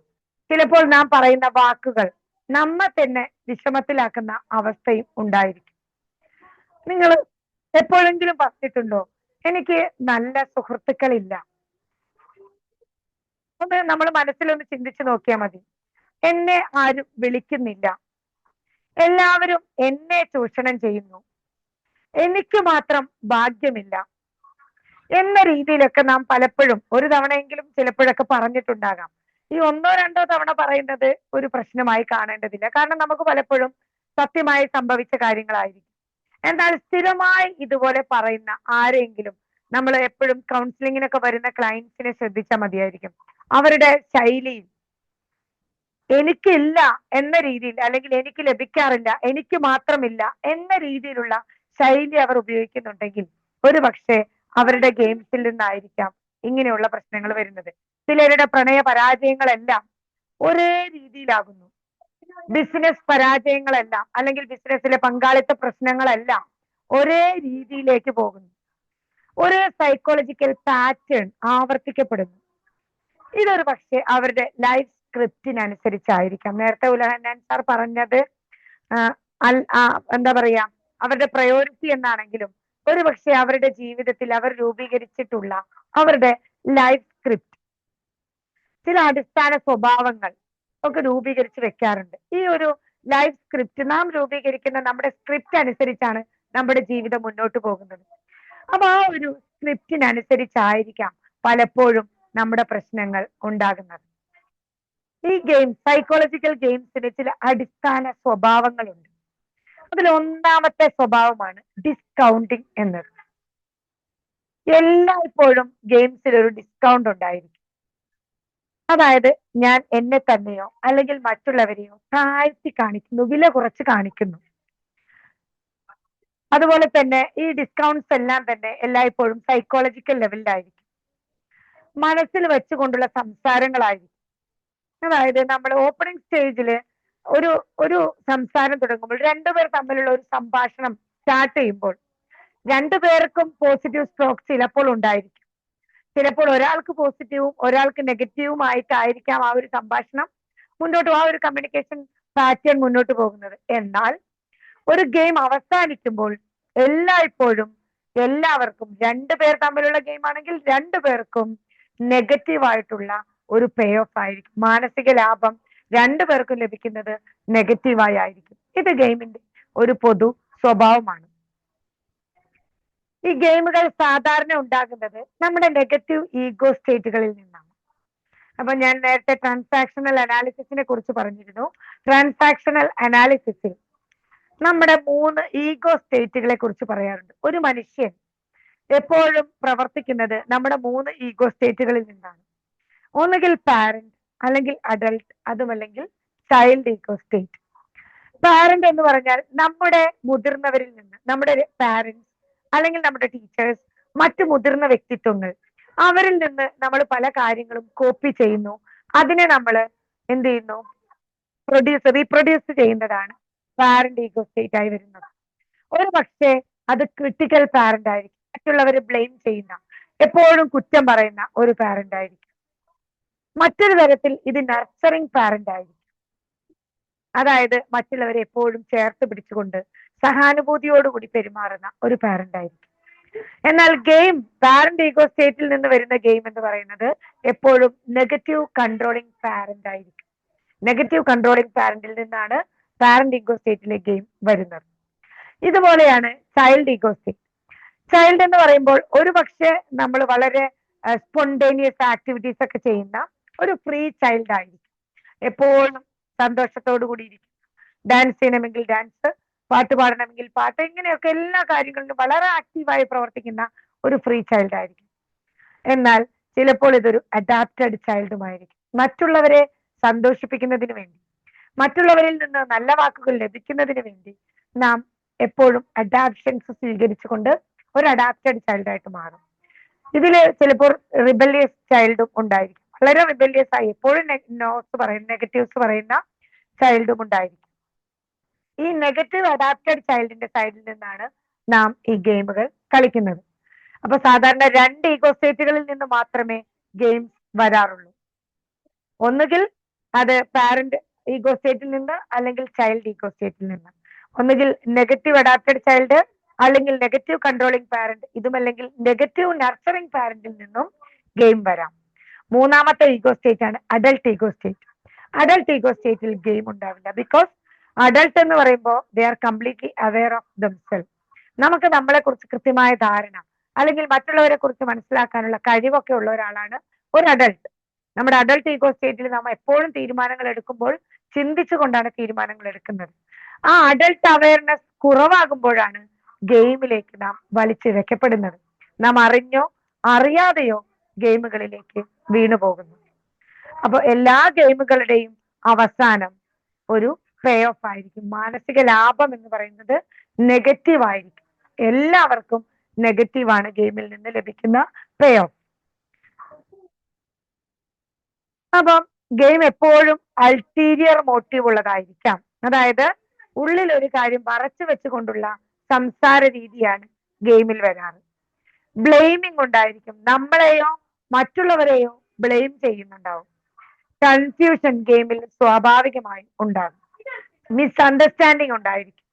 ചിലപ്പോൾ നാം പറയുന്ന വാക്കുകൾ നമ്മെ തന്നെ വിഷമത്തിലാക്കുന്ന അവസ്ഥയും ഉണ്ടായിരിക്കും. നിങ്ങൾ എപ്പോഴെങ്കിലും പറഞ്ഞിട്ടുണ്ടോ, എനിക്ക് നല്ല സുഹൃത്തുക്കളില്ല? ഒന്ന് നമ്മൾ മനസ്സിലൊന്ന് ചിന്തിച്ചു നോക്കിയാൽ മതി. എന്നെ ആരും വിളിക്കുന്നില്ല, എല്ലാവരും എന്നെ ചൂഷണം ചെയ്യുന്നു, എനിക്ക് മാത്രം ഭാഗ്യമില്ല എന്ന രീതിയിലൊക്കെ നാം പലപ്പോഴും ഒരു തവണയെങ്കിലും ചിലപ്പോഴൊക്കെ പറഞ്ഞിട്ടുണ്ടാകാം. ഈ ഒന്നോ രണ്ടോ തവണ പറയുന്നത് ഒരു പ്രശ്നമായി കാണേണ്ടതില്ല. കാരണം നമുക്ക് പലപ്പോഴും സത്യമായി സംഭവിച്ച കാര്യങ്ങളായിരിക്കും. എന്നാൽ സ്ഥിരമായി ഇതുപോലെ പറയുന്ന ആരെങ്കിലും നമ്മൾ എപ്പോഴും കൗൺസിലിങ്ങിനൊക്കെ വരുന്ന ക്ലയൻസിനെ ശ്രദ്ധിച്ചാൽ മതിയായിരിക്കും. അവരുടെ ശൈലിയിൽ എനിക്കില്ല എന്ന രീതിയിൽ, അല്ലെങ്കിൽ എനിക്ക് ലഭിക്കാറില്ല, എനിക്ക് മാത്രമില്ല എന്ന രീതിയിലുള്ള ശൈലി അവർ ഉപയോഗിക്കുന്നുണ്ടെങ്കിൽ ഒരു പക്ഷേ അവരുടെ ഗെയിംസിൽ നിന്നായിരിക്കാം ഇങ്ങനെയുള്ള പ്രശ്നങ്ങൾ വരുന്നത്. ചിലരുടെ പ്രണയ പരാജയങ്ങളെല്ലാം ഒരേ രീതിയിലാകുന്നു. ബിസിനസ് പരാജയങ്ങളെല്ലാം അല്ലെങ്കിൽ ബിസിനസ്സിലെ പങ്കാളിത്ത പ്രശ്നങ്ങളെല്ലാം ഒരേ രീതിയിലേക്ക് പോകുന്നു. ഒരേ സൈക്കോളജിക്കൽ പാറ്റേൺ ആവർത്തിക്കപ്പെടുന്നു. ഇതൊരു പക്ഷേ അവരുടെ ലൈഫ് സ്ക്രിപ്റ്റിനനുസരിച്ചായിരിക്കാം. നേരത്തെ ഉലഹന്നാൻ സാർ പറഞ്ഞത് എന്താ പറയാ, അവരുടെ പ്രയോറിറ്റി എന്നാണെങ്കിലും ഒരു പക്ഷേ അവരുടെ ജീവിതത്തിൽ അവർ രൂപീകരിച്ചിട്ടുള്ള അവരുടെ ലൈഫ് സ്ക്രിപ്റ്റ്, ചില അടിസ്ഥാന സ്വഭാവങ്ങൾ ഒക്കെ രൂപീകരിച്ച് വെക്കാറുണ്ട്. ഈ ഒരു ലൈഫ് സ്ക്രിപ്റ്റ്, നാം രൂപീകരിക്കുന്ന നമ്മുടെ സ്ക്രിപ്റ്റ് അനുസരിച്ചാണ് നമ്മുടെ ജീവിതം മുന്നോട്ട് പോകുന്നത്. അപ്പൊ ആ ഒരു സ്ക്രിപ്റ്റിനനുസരിച്ചായിരിക്കാം പലപ്പോഴും നമ്മുടെ പ്രശ്നങ്ങൾ ഉണ്ടാകുന്നത്. ഈ ഗെയിം, സൈക്കോളജിക്കൽ ഗെയിംസിന് ചില അടിസ്ഥാന സ്വഭാവങ്ങളുണ്ട്. അതിൽ ഒന്നാമത്തെ സ്വഭാവമാണ് ഡിസ്കൗണ്ടിങ് എന്നത്. എല്ലായ്പ്പോഴും ഗെയിംസിൽ ഒരു ഡിസ്കൗണ്ട് ഉണ്ടായിരിക്കും. അതായത് ഞാൻ എന്നെ തന്നെയോ അല്ലെങ്കിൽ മറ്റുള്ളവരെയോ താഴ്ത്തി കാണിക്കുന്നു, വില കുറച്ച് കാണിക്കുന്നു. അതുപോലെ തന്നെ ഈ ഡിസ്കൗണ്ട്സ് എല്ലാം തന്നെ എല്ലായ്പ്പോഴും സൈക്കോളജിക്കൽ ലെവലിലായിരിക്കും, മനസ്സിൽ വെച്ചുകൊണ്ടുള്ള സംസാരങ്ങളായിരിക്കും. അതായത് നമ്മൾ ഓപ്പണിംഗ് സ്റ്റേജിൽ ഒരു ഒരു സംസാരം തുടങ്ങുമ്പോൾ, രണ്ടുപേർ തമ്മിലുള്ള ഒരു സംഭാഷണം സ്റ്റാർട്ട് ചെയ്യുമ്പോൾ രണ്ടുപേർക്കും പോസിറ്റീവ് സ്ട്രോക്ക് ചിലപ്പോൾ ഉണ്ടായിരിക്കും. ചിലപ്പോൾ ഒരാൾക്ക് പോസിറ്റീവും ഒരാൾക്ക് നെഗറ്റീവും ആയിട്ടായിരിക്കാം ആ ഒരു സംഭാഷണം മുന്നോട്ട്, ആ ഒരു കമ്മ്യൂണിക്കേഷൻ പാറ്റേൺ മുന്നോട്ട് പോകുന്നത്. എന്നാൽ ഒരു ഗെയിം അവസാനിക്കുമ്പോൾ എല്ലായ്പ്പോഴും എല്ലാവർക്കും, രണ്ടുപേർ തമ്മിലുള്ള ഗെയിം ആണെങ്കിൽ രണ്ടുപേർക്കും നെഗറ്റീവ് ആയിട്ടുള്ള ഒരു പേ ഓഫ് ആയിരിക്കും. മാനസിക ലാഭം രണ്ടുപേർക്കും ലഭിക്കുന്നത് നെഗറ്റീവായി ആയിരിക്കും. ഇത് ഗെയിമിന്റെ ഒരു പൊതു സ്വഭാവമാണ്. ഈ ഗെയിമുകൾ സാധാരണ ഉണ്ടാകുന്നത് നമ്മുടെ നെഗറ്റീവ് ഈഗോ സ്റ്റേറ്റുകളിൽ നിന്നാണ്. അപ്പൊ ഞാൻ നേരത്തെ ട്രാൻസാക്ഷണൽ അനാലിസിസിനെ കുറിച്ച് പറഞ്ഞിരുന്നു. ട്രാൻസാക്ഷണൽ അനാലിസിസിൽ നമ്മുടെ 3 ഈഗോ സ്റ്റേറ്റുകളെ കുറിച്ച് പറയാറുണ്ട്. ഒരു മനുഷ്യൻ എപ്പോഴും പ്രവർത്തിക്കുന്നത് നമ്മുടെ 3 ഈഗോ സ്റ്റേറ്റുകളിൽ നിന്നാണ്. ഒന്നുകിൽ പാരന്റ്, അല്ലെങ്കിൽ അഡൾട്ട്, അതുമല്ലെങ്കിൽ ചൈൽഡ് ഈഗോ സ്റ്റേറ്റ്. പാരന്റ് എന്ന് പറഞ്ഞാൽ നമ്മുടെ മുതിർന്നവരിൽ നിന്ന്, നമ്മുടെ പാരന്റ്സ് അല്ലെങ്കിൽ നമ്മുടെ ടീച്ചേഴ്സ്, മറ്റു മുതിർന്ന വ്യക്തിത്വങ്ങൾ, അവരിൽ നിന്ന് നമ്മൾ പല കാര്യങ്ങളും കോപ്പി ചെയ്യുന്നു. അതിനെ നമ്മൾ എന്ത് ചെയ്യുന്നു, റീപ്രൊഡ്യൂസ് ചെയ്യുന്നതാണ് പാരന്റ് ഈഗോ സ്റ്റേറ്റ് ആയി വരുന്നത്. ഒരു പക്ഷേ അത് ക്രിട്ടിക്കൽ പാരന്റ് ആയിരിക്കും, മറ്റുള്ളവരെ ബ്ലെയിം ചെയ്യുന്ന, എപ്പോഴും കുറ്റം പറയുന്ന ഒരു പാരന്റ് ആയിരിക്കും. മറ്റൊരു തരത്തിൽ ഇത് നർച്ചറിങ് പാരന്റ് ആയിരിക്കും. അതായത് മറ്റുള്ളവരെ എപ്പോഴും ചേർത്ത് പിടിച്ചുകൊണ്ട് സഹാനുഭൂതിയോടുകൂടി പെരുമാറുന്ന ഒരു പാരന്റ് ആയിരിക്കും. എന്നാൽ ഗെയിം, പാരന്റ് ഈഗോ സ്റ്റേറ്റിൽ നിന്ന് വരുന്ന ഗെയിം എന്ന് പറയുന്നത് എപ്പോഴും നെഗറ്റീവ് കൺട്രോളിങ് പാരന്റ് ആയിരിക്കും. നെഗറ്റീവ് കൺട്രോളിങ് പാരന്റിൽ നിന്നാണ് പാരന്റ് ഈഗോ സ്റ്റേറ്റിലെ ഗെയിം വരുന്നത്. ഇതുപോലെയാണ് ചൈൽഡ് ഈഗോ സ്റ്റേറ്റ്. ചൈൽഡ് എന്ന് പറയുമ്പോൾ ഒരു പക്ഷേ നമ്മൾ വളരെ സ്പോണ്ടേനിയസ് ആക്ടിവിറ്റീസ് ഒക്കെ ചെയ്യുന്ന ഒരു ഫ്രീ ചൈൽഡ് ആയിരിക്കും. എപ്പോഴും സന്തോഷത്തോടു കൂടി ഇരിക്കും. ഡാൻസ് ചെയ്യണമെങ്കിൽ ഡാൻസ്, പാട്ട് പാടണമെങ്കിൽ പാട്ട്, ഇങ്ങനെയൊക്കെ എല്ലാ കാര്യങ്ങളിലും വളരെ ആക്റ്റീവായി പ്രവർത്തിക്കുന്ന ഒരു ഫ്രീ ചൈൽഡ് ആയിരിക്കും. എന്നാൽ ചിലപ്പോൾ ഇതൊരു അഡാപ്റ്റഡ് ചൈൽഡുമായിരിക്കും. മറ്റുള്ളവരെ സന്തോഷിപ്പിക്കുന്നതിന് വേണ്ടി, മറ്റുള്ളവരിൽ നിന്ന് നല്ല വാക്കുകൾ ലഭിക്കുന്നതിന് വേണ്ടി നാം എപ്പോഴും അഡാപ്ഷൻസ് സ്വീകരിച്ചുകൊണ്ട് ഒരു അഡാപ്റ്റഡ് ചൈൽഡായിട്ട് മാറും. ഇതില് ചിലപ്പോൾ റിബല്യസ് ചൈൽഡും ഉണ്ടായിരിക്കും. വളരെ റിബല്യസ് ആയി എപ്പോഴും നെഗറ്റീവ്സ് പറയുന്ന ചൈൽഡും ഉണ്ടായിരിക്കും. ഈ നെഗറ്റീവ് അഡാപ്റ്റഡ് ചൈൽഡിന്റെ സൈഡിൽ നിന്നാണ് നാം ഈ ഗെയിമുകൾ കളിക്കുന്നത്. അപ്പൊ സാധാരണ 2 ഈഗോ സ്റ്റേറ്റുകളിൽ നിന്ന് മാത്രമേ ഗെയിംസ് വരാറുള്ളൂ. ഒന്നുകിൽ അത് പാരന്റ് ഈഗോ സ്റ്റേറ്റിൽ നിന്ന്, അല്ലെങ്കിൽ ചൈൽഡ് ഈഗോ സ്റ്റേറ്റിൽ നിന്ന്. ഒന്നുകിൽ നെഗറ്റീവ് അഡാപ്റ്റഡ് ചൈൽഡ്, അല്ലെങ്കിൽ നെഗറ്റീവ് കൺട്രോളിങ് പാരന്റ്, ഇതുമല്ലെങ്കിൽ നെഗറ്റീവ് നർച്ചറിങ് പാരന്റിൽ നിന്നും ഗെയിം വരാം. മൂന്നാമത്തെ ഈഗോ സ്റ്റേറ്റ് ആണ് adult ego state. Adult ego സ്റ്റേറ്റിൽ ഗെയിം ഉണ്ടാവില്ല. ബിക്കോസ് അഡൾട്ട് എന്ന് പറയുമ്പോൾ they are completely aware of themselves. നമുക്ക് നമ്മളെ കുറിച്ച് കൃത്യമായ ധാരണ അല്ലെങ്കിൽ മറ്റുള്ളവരെ കുറിച്ച് മനസ്സിലാക്കാനുള്ള കഴിവൊക്കെ ഉള്ള ഒരാളാണ് ഒരു അഡൾട്ട്. നമ്മുടെ അഡൾട്ട് ഈഗോ സ്റ്റേറ്റിൽ നാം എപ്പോഴും തീരുമാനങ്ങൾ എടുക്കുമ്പോൾ ചിന്തിച്ചുകൊണ്ടാണ് തീരുമാനങ്ങൾ എടുക്കുന്നത്. ആ അഡൾട്ട് അവയർനെസ് കുറവാകുമ്പോഴാണ് ഗെയിമിലേക്ക് നാം വലിച്ചിഴക്കപ്പെടുന്നത്. നാം അറിഞ്ഞോ അറിയാതെയോ ഗെയിമുകളിലേക്ക് വീണു പോകുന്നു. അപ്പൊ എല്ലാ ഗെയിമുകളുടെയും അവസാനം ഒരു പേ ഓഫ് ആയിരിക്കും. മാനസിക ലാഭം എന്ന് പറയുന്നത് നെഗറ്റീവ് ആയിരിക്കും. എല്ലാവർക്കും നെഗറ്റീവാണ് ഗെയിമിൽ നിന്ന് ലഭിക്കുന്ന പേ ഓഫ്. അപ്പം ഗെയിം എപ്പോഴും അൾട്ടീരിയർ മോട്ടീവ് ഉള്ളതായിരിക്കാം. അതായത് ഉള്ളിൽ ഒരു കാര്യം മറച്ചു വെച്ചുകൊണ്ടുള്ള സംസാര രീതിയാണ് ഗെയിമിൽ വരാറ്. ബ്ലെയിമിംഗ് ഉണ്ടായിരിക്കും. നമ്മളെയോ മറ്റുള്ളവരെയോ ബ്ലെയിം ചെയ്യുന്നുണ്ടാവും. കൺഫ്യൂഷൻ ഗെയിമിൽ സ്വാഭാവികമായി ഉണ്ടാകും. മിസ്അണ്ടർസ്റ്റാൻഡിങ് ഉണ്ടായിരിക്കും.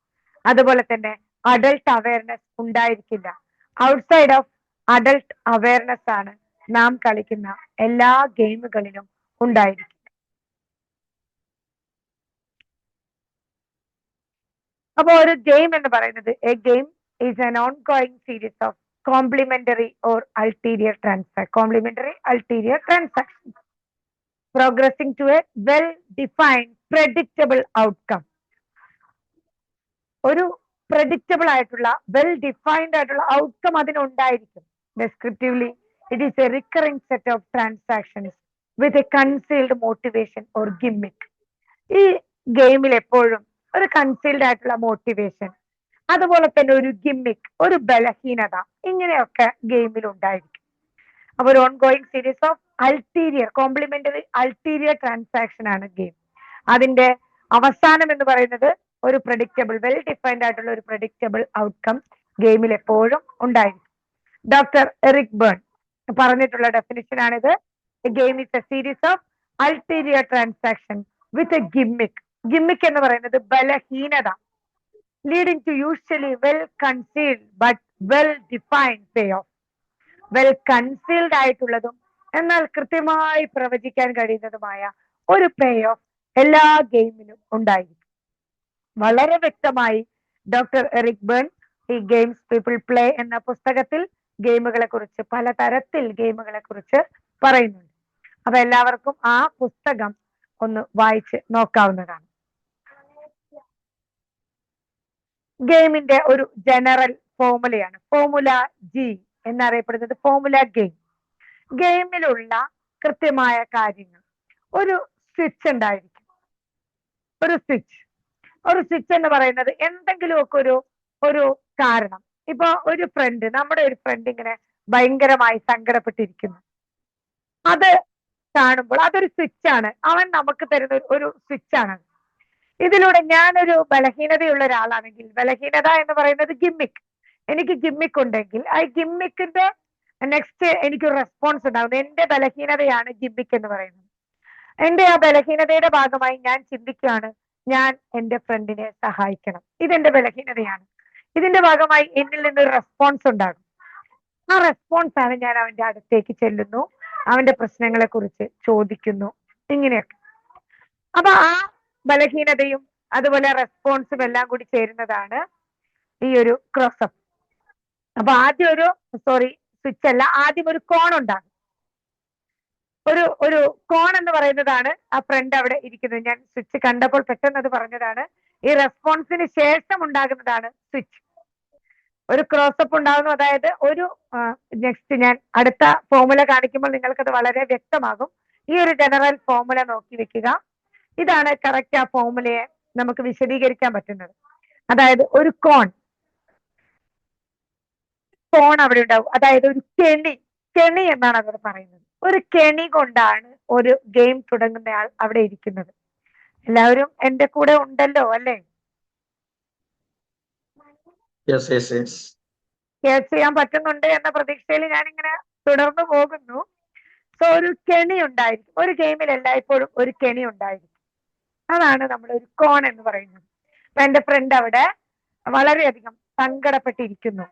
അതുപോലെ തന്നെ അഡൾട്ട് അവയർനെസ് ഉണ്ടായിരിക്കില്ല. ഔട്ട്സൈഡ് ഓഫ് അഡൾട്ട് അവയർനെസ് ആണ് നാം കളിക്കുന്ന എല്ലാ ഗെയിമുകളിലും ഉണ്ടായിരിക്കും. അപ്പൊ ഒരു ഗെയിം എന്ന് പറയുന്നത് a game is an ongoing series of complementary or ulterior transaction progressing to a well defined predictable outcome. ഒരു പ്രെഡിക്റ്റബിൾ ആയിട്ടുള്ള വെൽ ഡിഫൈൻഡ് ആയിട്ടുള്ള ഔട്ട്കം അതിനുണ്ടായിരിക്കും. Descriptively it is a recurring set of transactions with a concealed motivation or gimmick. ഈ ഗെയിമിൽ എപ്പോഴും ഒരു concealed ആയിട്ടുള്ള motivation, അതുപോലെ തന്നെ ഒരു ഗിമ്മിക്, ഒരു ബലഹീനത, ഇങ്ങനെയൊക്കെ ഗെയിമിൽ ഉണ്ടായിരിക്കും. അപ്പൊ ഒരു ongoing series of ulterior complementary ulterior transaction ആണ് ഗെയിം. അതിന്റെ അവസാനം എന്ന് പറയുന്നത് ഒരു പ്രഡിക്റ്റബിൾ വെൽ ഡിഫൈൻഡ് ആയിട്ടുള്ള ഒരു പ്രഡിക്റ്റബിൾ ഔട്ട്കം ഗെയിമിൽ എപ്പോഴും ഉണ്ടായിരിക്കും. ഡോക്ടർ എറിക് ബേൺ പറഞ്ഞിട്ടുള്ള ഡെഫിനിഷൻ ആണിത്. Game is a series of ulterior transaction with a gimmick. Gimmick എന്ന് പറയുന്നത് ബലഹീനത, leading to usually well concealed but well defined payoff. Well concealed ആയിട്ടുള്ളതും എന്നാൽ കൃത്യമായി പ്രവചിക്കാൻ കഴിയുന്നതുമായ ഒരു പേ ഓഫ് എല്ലാ ഗെയിമിലും ഉണ്ടായിരിക്കും. വളരെ വ്യക്തമായി ഡോക്ടർ എറിക് ബേൺ ഈ ഗെയിംസ് പീപ്പിൾ പ്ലേ എന്ന പുസ്തകത്തിൽ ഗെയിമുകളെ കുറിച്ച്, പലതരത്തിൽ ഗെയിമുകളെ കുറിച്ച് പറയുന്നുണ്ട്. അപ്പൊ എല്ലാവർക്കും ആ പുസ്തകം ഒന്ന് വായിച്ച് നോക്കാവുന്നതാണ്. ഗെയിമിന്റെ ഒരു ജനറൽ ഫോർമുലയാണ് ഫോർമുല ജി എന്നറിയപ്പെടുന്നത്. Formula game. ഗെയിമിലുള്ള കൃത്യമായ കാര്യങ്ങൾ. ഒരു സ്വിച്ച് ഉണ്ടായിരിക്കും. ഒരു സ്വിച്ച് എന്ന് പറയുന്നത് എന്തെങ്കിലുമൊക്കെ ഒരു കാരണം. ഇപ്പൊ നമ്മുടെ ഒരു ഫ്രണ്ട് ഇങ്ങനെ ഭയങ്കരമായി സങ്കടപ്പെട്ടിരിക്കുന്നു. അത് കാണുമ്പോൾ അതൊരു സ്വിച്ചാണ്. അവൻ നമുക്ക് തരുന്ന ഒരു സ്വിച്ചാണ്. ഇതിലൂടെ ഞാനൊരു ബലഹീനതയുള്ള ഒരാളാണെങ്കിൽ, ബലഹീനത എന്ന് പറയുന്നത് ഗിമ്മിക്. എനിക്ക് ഗിമ്മിക് ഉണ്ടെങ്കിൽ ആ ഗിമ്മിക്കിന്റെ നെക്സ്റ്റ് എനിക്കൊരു റെസ്പോൺസ് ഉണ്ടാകും. എന്റെ ബലഹീനതയാണ് ഗിമ്മിക് എന്ന് പറയുന്നത്. എന്റെ ആ ബലഹീനതയുടെ ഭാഗമായി ഞാൻ ചിന്തിക്കുകയാണ്, ഞാൻ എന്റെ ഫ്രണ്ടിനെ സഹായിക്കണം. ഇതെന്റെ ബലഹീനതയാണ്. ഇതിന്റെ ഭാഗമായി എന്നിൽ നിന്നൊരു റെസ്പോൺസ് ഉണ്ടാകും. ആ റെസ്പോൺസ് ആണ് ഞാൻ അവന്റെ അടുത്തേക്ക് ചെല്ലുന്നു, അവന്റെ പ്രശ്നങ്ങളെ കുറിച്ച് ചോദിക്കുന്നു, ഇങ്ങനെയൊക്കെ. അപ്പൊ ആ ബലഹീനതയും അതുപോലെ റെസ്പോൺസും എല്ലാം കൂടി ചേരുന്നതാണ് ഈ ഒരു ക്രോസപ്പ്. അപ്പൊ സ്വിച്ച് അല്ല, ആദ്യം ഒരു കോൺ ഉണ്ടാകും. ഒരു കോൺ എന്ന് പറയുന്നതാണ് ആ ഫ്രണ്ട് അവിടെ ഇരിക്കുന്നത്. ഞാൻ സ്വിച്ച് കണ്ടപ്പോൾ പെട്ടെന്ന് അത് പറഞ്ഞതാണ്. ഈ റെസ്പോൺസിന് ശേഷം ഉണ്ടാകുന്നതാണ് സ്വിച്ച്. ഒരു ക്രോസപ്പ് ഉണ്ടാകുന്നു. അതായത് നെക്സ്റ്റ് ഞാൻ അടുത്ത ഫോർമുല കാണിക്കുമ്പോൾ നിങ്ങൾക്കത് വളരെ വ്യക്തമാകും. ഈ ഒരു ജനറൽ ഫോർമുല നോക്കി വെക്കുക. ഇതാണ് കറക്റ്റ് ആ ഫോർമുലയെ നമുക്ക് വിശദീകരിക്കാൻ പറ്റുന്നത്. അതായത് ഒരു കോൺ അവിടെ ഉണ്ടാവും. അതായത് ഒരു കെണി എന്നാണ് അവിടെ പറയുന്നത്. ഒരു കെണി കൊണ്ടാണ് ഒരു ഗെയിം തുടങ്ങുന്നയാൾ അവിടെ ഇരിക്കുന്നത്. എല്ലാവരും എന്റെ കൂടെ ഉണ്ടല്ലോ അല്ലേ? കേസ് ചെയ്യാൻ പറ്റുന്നുണ്ട് എന്ന പ്രതീക്ഷയിൽ ഞാനിങ്ങനെ തുടർന്നു പോകുന്നു. സോ ഒരു കെണി ഉണ്ടായിരിക്കും. ഒരു ഗെയിമിൽ എല്ലായ്പ്പോഴും ഒരു കെണി ഉണ്ടായിരിക്കും. അതാണ് നമ്മൾ ഒരു കോൺ എന്ന് പറയുന്നത്. അപ്പൊ എന്റെ ഫ്രണ്ട് അവിടെ വളരെയധികം സങ്കടപ്പെട്ടിരിക്കുന്നു.